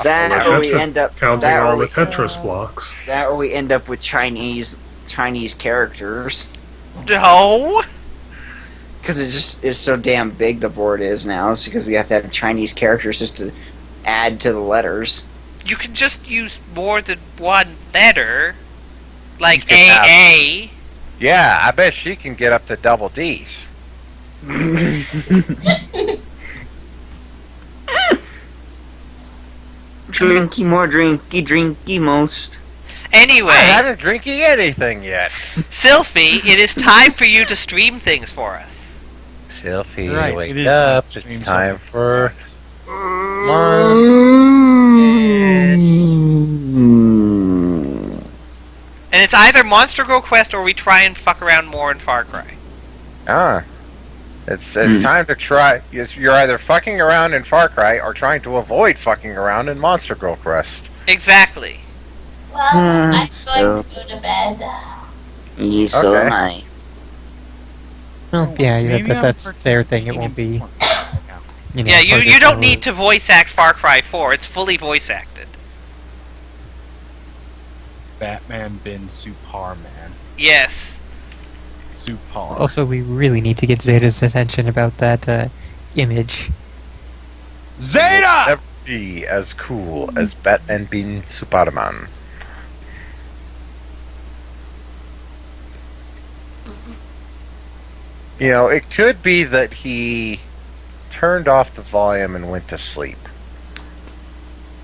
That or we end up counting that or all the we- Tetris blocks. That or we end up with Chinese characters. No. Because it just is so damn big. The board is now. It's because we have to have Chinese characters just to add to the letters. You can just use more than one letter, like You can AA. Yeah, I bet she can get up to double D's. Drinky more, drinky most. Anyway, I haven't drinking anything yet. Sylphie, it is time for you to stream things for us. Sylphie, Right, wake it is up. time to stream It's time something. for And it's either Monster Girl Quest or we try and fuck around more in Far Cry. It's time to try. You're either fucking around in Far Cry or trying to avoid fucking around in Monster Girl Quest. Exactly. Well, I'm going so- to go to bed. So Okay. am I. Well, yeah, Maybe I'm that's their thing. It won't be. You know, Yeah, you hard don't to need to voice act Far Cry 4. It's fully voice acted. Batman bin Superman. Yes. Super. Also, we really need to get Zeta's attention about that image. Zeta! Never be as cool as Batman bin Superman. You know, it could be that he turned off the volume and went to sleep.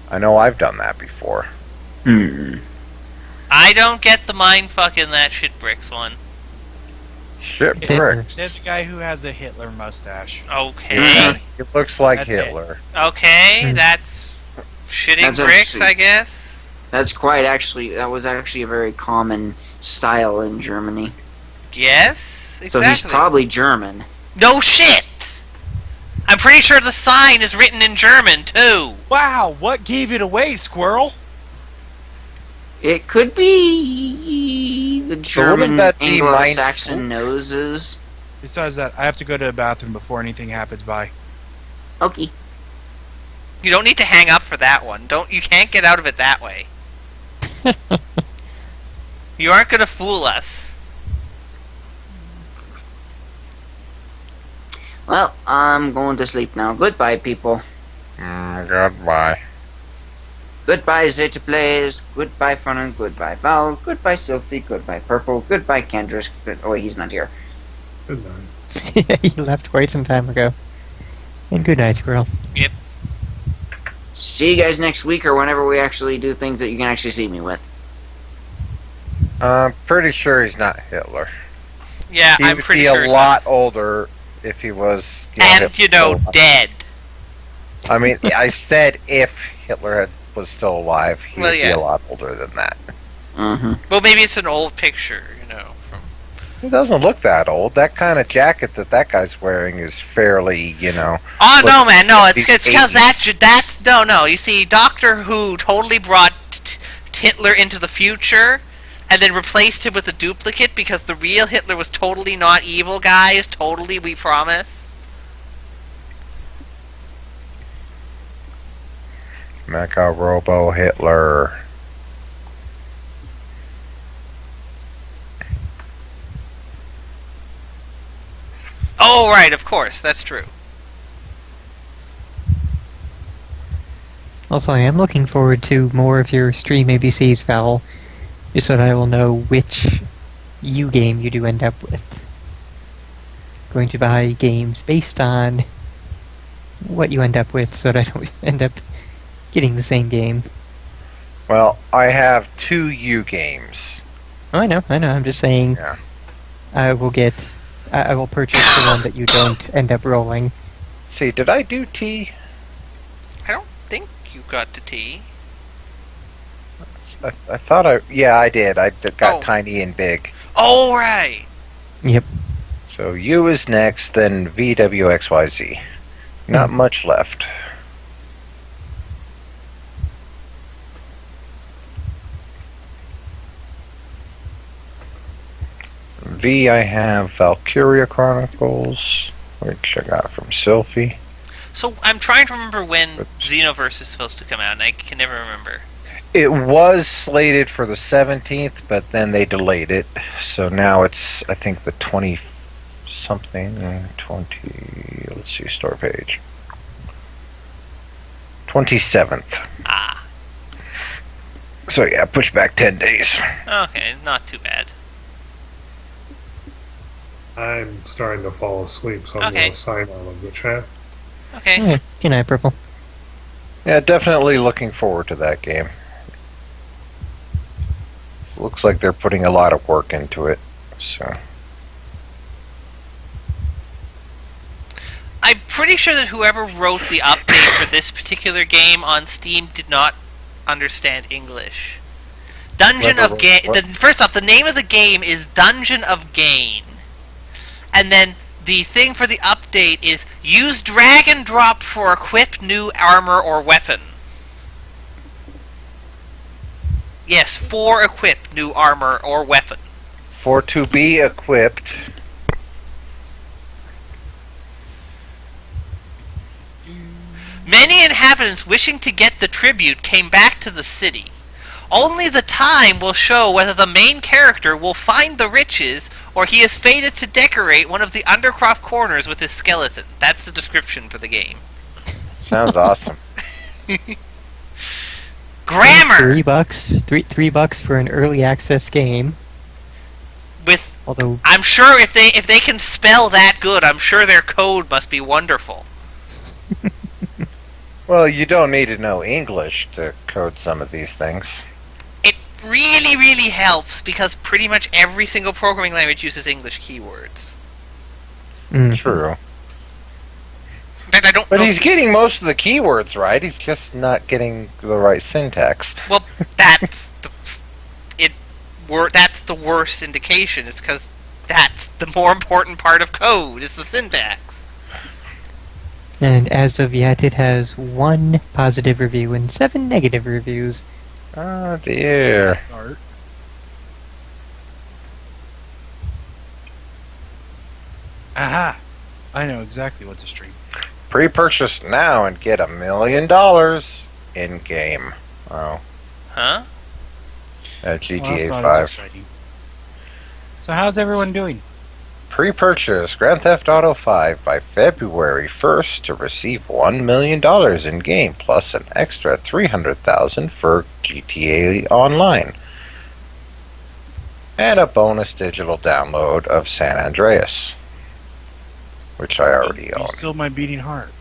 I know I've done that before. I don't get the mind fucking that shit bricks one. Shit, Hitler. bricks. There's a guy who has a Hitler mustache. Okay. It looks like That's it. Hitler. Okay, Hmm. that's shitting That's bricks, actually- I guess. That was actually a very common style in Germany. Yes, So exactly. he's probably German. No shit! I'm pretty sure the sign is written in German, too. Wow, what gave it away, Squirrel? It could be the German that be Anglo-Saxon noses. Besides that, I have to go to the bathroom before anything happens. Bye. Okay. You don't need to hang up for that one. You can't get out of it that way. You aren't gonna fool us. Well, I'm going to sleep now. Goodbye, people. Goodbye. Goodbye, Zeta Plays. Goodbye, Fun. Goodbye, Val. Goodbye, Sophie. Goodbye, Purple. Goodbye, Kendrick. Oh, wait, he's not here. Good night. He left quite some time ago. And good night, Squirrel. Yep. See you guys next week or whenever we actually do things that you can actually see me with. I'm pretty sure he's not Hitler. Yeah, He I'm would pretty be sure. a lot older if he was. And, Hitler. dead. I mean, I said if Hitler was still alive, he Well, would yeah. be a lot older than that. Mm-hmm. Well, maybe it's an old picture, from... He doesn't look that old. That kind of jacket that guy's wearing is fairly, Oh, no, Look, man, no, it's these because 80s. that's... No, you see, Doctor Who totally brought Hitler into the future and then replaced him with a duplicate because the real Hitler was totally not evil, guys. Totally, we promise. Mecha Robo Hitler. Oh, right, of course, that's true. Also, I am looking forward to more of your stream ABCs, Val, just so that I will know which U game you do end up with. going to buy games based on what you end up with, so that I don't end up getting the same game. Well, I have 2 U games. Oh, I know. I'm just saying. Yeah. I will purchase the one that you don't end up rolling. See, did I do T? I don't think you got the T. I thought I did. I got Oh. tiny and big. Oh, right. Yep. So U is next, then VWXYZ. Not much left. V, I have Valkyria Chronicles, which I got from Sylphie. So I'm trying to remember when Xenoverse is supposed to come out, and I can never remember. It was slated for the 17th, but then they delayed it. So now it's, I think, the 20-something, 20, let's see, store page. 27th. Ah. So yeah, push back 10 days. Okay, not too bad. I'm starting to fall asleep, so I'm Okay. going to sign out of the chat. Okay. Yeah. Good night, Purple. Yeah, definitely looking forward to that game. It looks like they're putting a lot of work into it. So I'm pretty sure that whoever wrote the update for this particular game on Steam did not understand English. Dungeon Whoever of Gain. wrote what? First off, the name of the game is Dungeon of Gain. And then the thing for the update is use drag and drop for equip new armor or weapon. Yes, for equip new armor or weapon. for to be equipped. Many inhabitants wishing to get the tribute came back to the city. Only the time will show whether the main character will find the riches or he is fated to decorate one of the Undercroft corners with his skeleton. That's the description for the game. Sounds awesome. Grammar! $3, $3 for an early access game. With, Although, I'm sure if they can spell that good, I'm sure their code must be wonderful. Well, you don't need to know English to code some of these things. It really, really helps because pretty much every single programming language uses English keywords. True. In fact, I don't But know he's getting most of the keywords right. He's just not getting the right syntax. Well, that's that's the worst indication. It's because that's the more important part of code is the syntax. and as of yet, it has 1 positive review and 7 negative reviews. Oh dear. Aha! I know exactly what to stream. Pre-purchase now and get $1 million in game. Oh, Huh? Well, GTA that's not 5. as exciting. So how's everyone doing? Pre-purchase Grand Theft Auto 5 by February 1st to receive $1 million in game plus an extra $300,000 for GTA Online. And a bonus digital download of San Andreas, which I already You own. still my beating heart.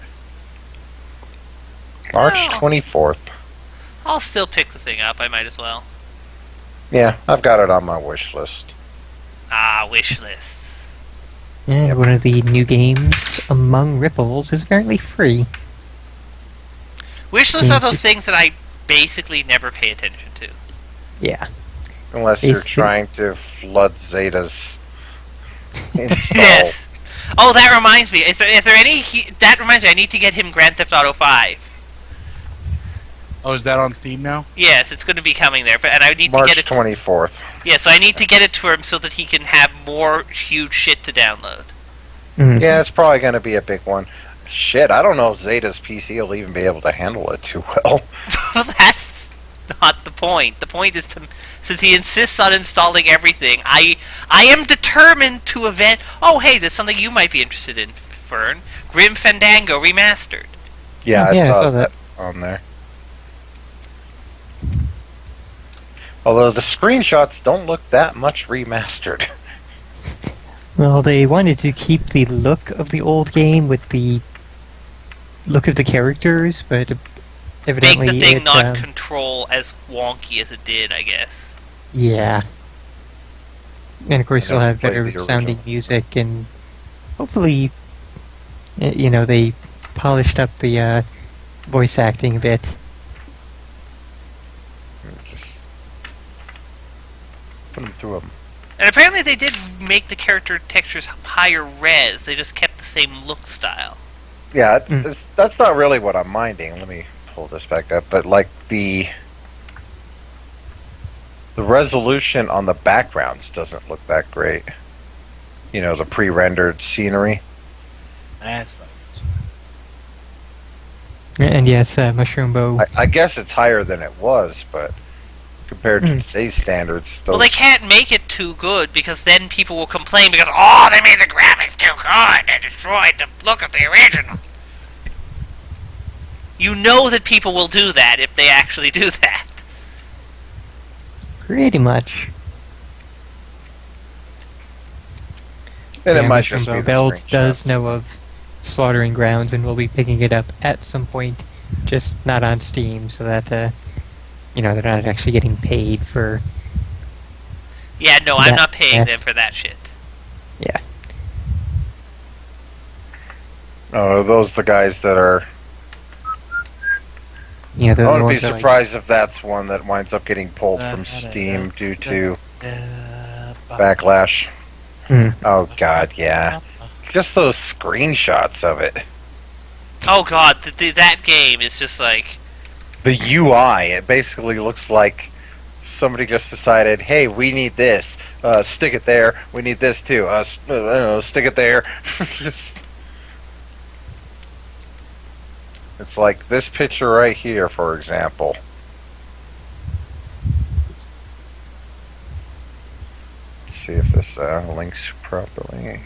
March Oh. 24th. I'll still pick the thing up. I might as well. Yeah, I've got it on my wish list. Ah, wish list. And one of the new games, Among Ripples, is apparently free. Wish lists are those things that I basically never pay attention to. Yeah. Unless you're Basically- trying to flood Zeta's install. Yes. Oh, that reminds me. Is there any? That reminds me. I need to get him Grand Theft Auto 5. Oh, is that on Steam now? Yes, it's going to be coming there, and I need to March get it. 24th. Yeah, so I need to get it to him so that he can have more huge shit to download. Yeah, it's probably going to be a big one. Shit, I don't know if Zeta's PC will even be able to handle it too well. That's not the point. The point is to, since he insists on installing everything, I am determined to event. Oh, hey, there's something you might be interested in, Fern. Grim Fandango Remastered. Yeah, I Yeah, saw that on there. Although the screenshots don't look that much remastered. Well, they wanted to keep the look of the old game with the look of the characters, but Make evidently the thing it, not control as wonky as it did, I guess. yeah. And of course, I we'll never have played better the original. sounding music, and hopefully, they polished up the voice acting a bit. Just put them through them. And apparently they did make the character textures higher res, they just kept the same look style. Yeah, that's not really what I'm minding. Let me pull this back up. But like the resolution on the backgrounds doesn't look that great. The pre-rendered scenery. That's like And yes, Mushroom Bow. I guess it's higher than it was, but compared to today's standards, Well, they can't make it too good, because then people will complain because, oh, they made the graphics too good, they destroyed the look of the original. You know that people will do that if they actually do that. Pretty much. And it Yeah, might Mushroom just be Bow the Belt screenshot. does know of Slaughtering Grounds, and we'll be picking it up at some point, just not on Steam, so that they're not actually getting paid for. Yeah, no, I'm That- not paying that- them for that shit. Yeah. Oh, are those the guys that are? Yeah, the I wouldn't be ones that, like- surprised if that's one that winds up getting pulled from Steam due to backlash. Oh God, yeah. Just those screenshots of it. Oh god, that game is just like... The UI, it basically looks like somebody just decided, hey, we need this. Stick it there. We need this too. Stick it there. Just... It's like this picture right here, for example. Let's see if this links properly.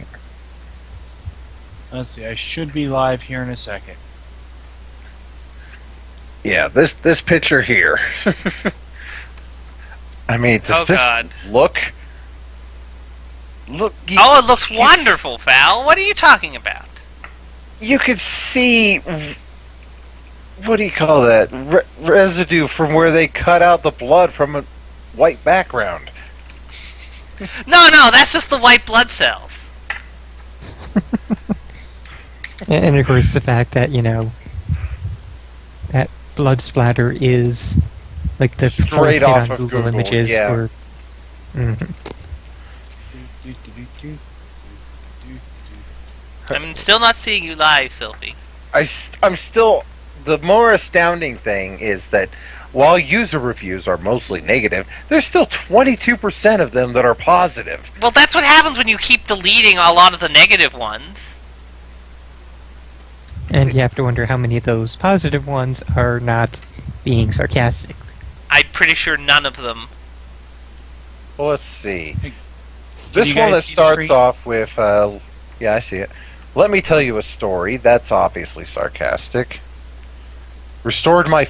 Let's see, I should be live here in a second. Yeah, this picture here. I mean, does this God. look? Oh, it looks wonderful, Val. What are you talking about? You could see, what do you call that? Residue from where they cut out the blood from a white background. No, that's just the white blood cells. And of course, the fact that that blood splatter is like the Straight fourth hit off on of Google Google, Images. yeah. For, Mhm. I'm still not seeing you live, Sylvie. I'm still. The more astounding thing is that while user reviews are mostly negative, there's still 22% of them that are positive. Well, that's what happens when you keep deleting a lot of the negative ones. And you have to wonder how many of those positive ones are not being sarcastic. I'm pretty sure none of them. Well, let's see. Can This you one guys that see the starts screen? off with, yeah, I see it. Let me tell you a story. That's obviously sarcastic. Restored my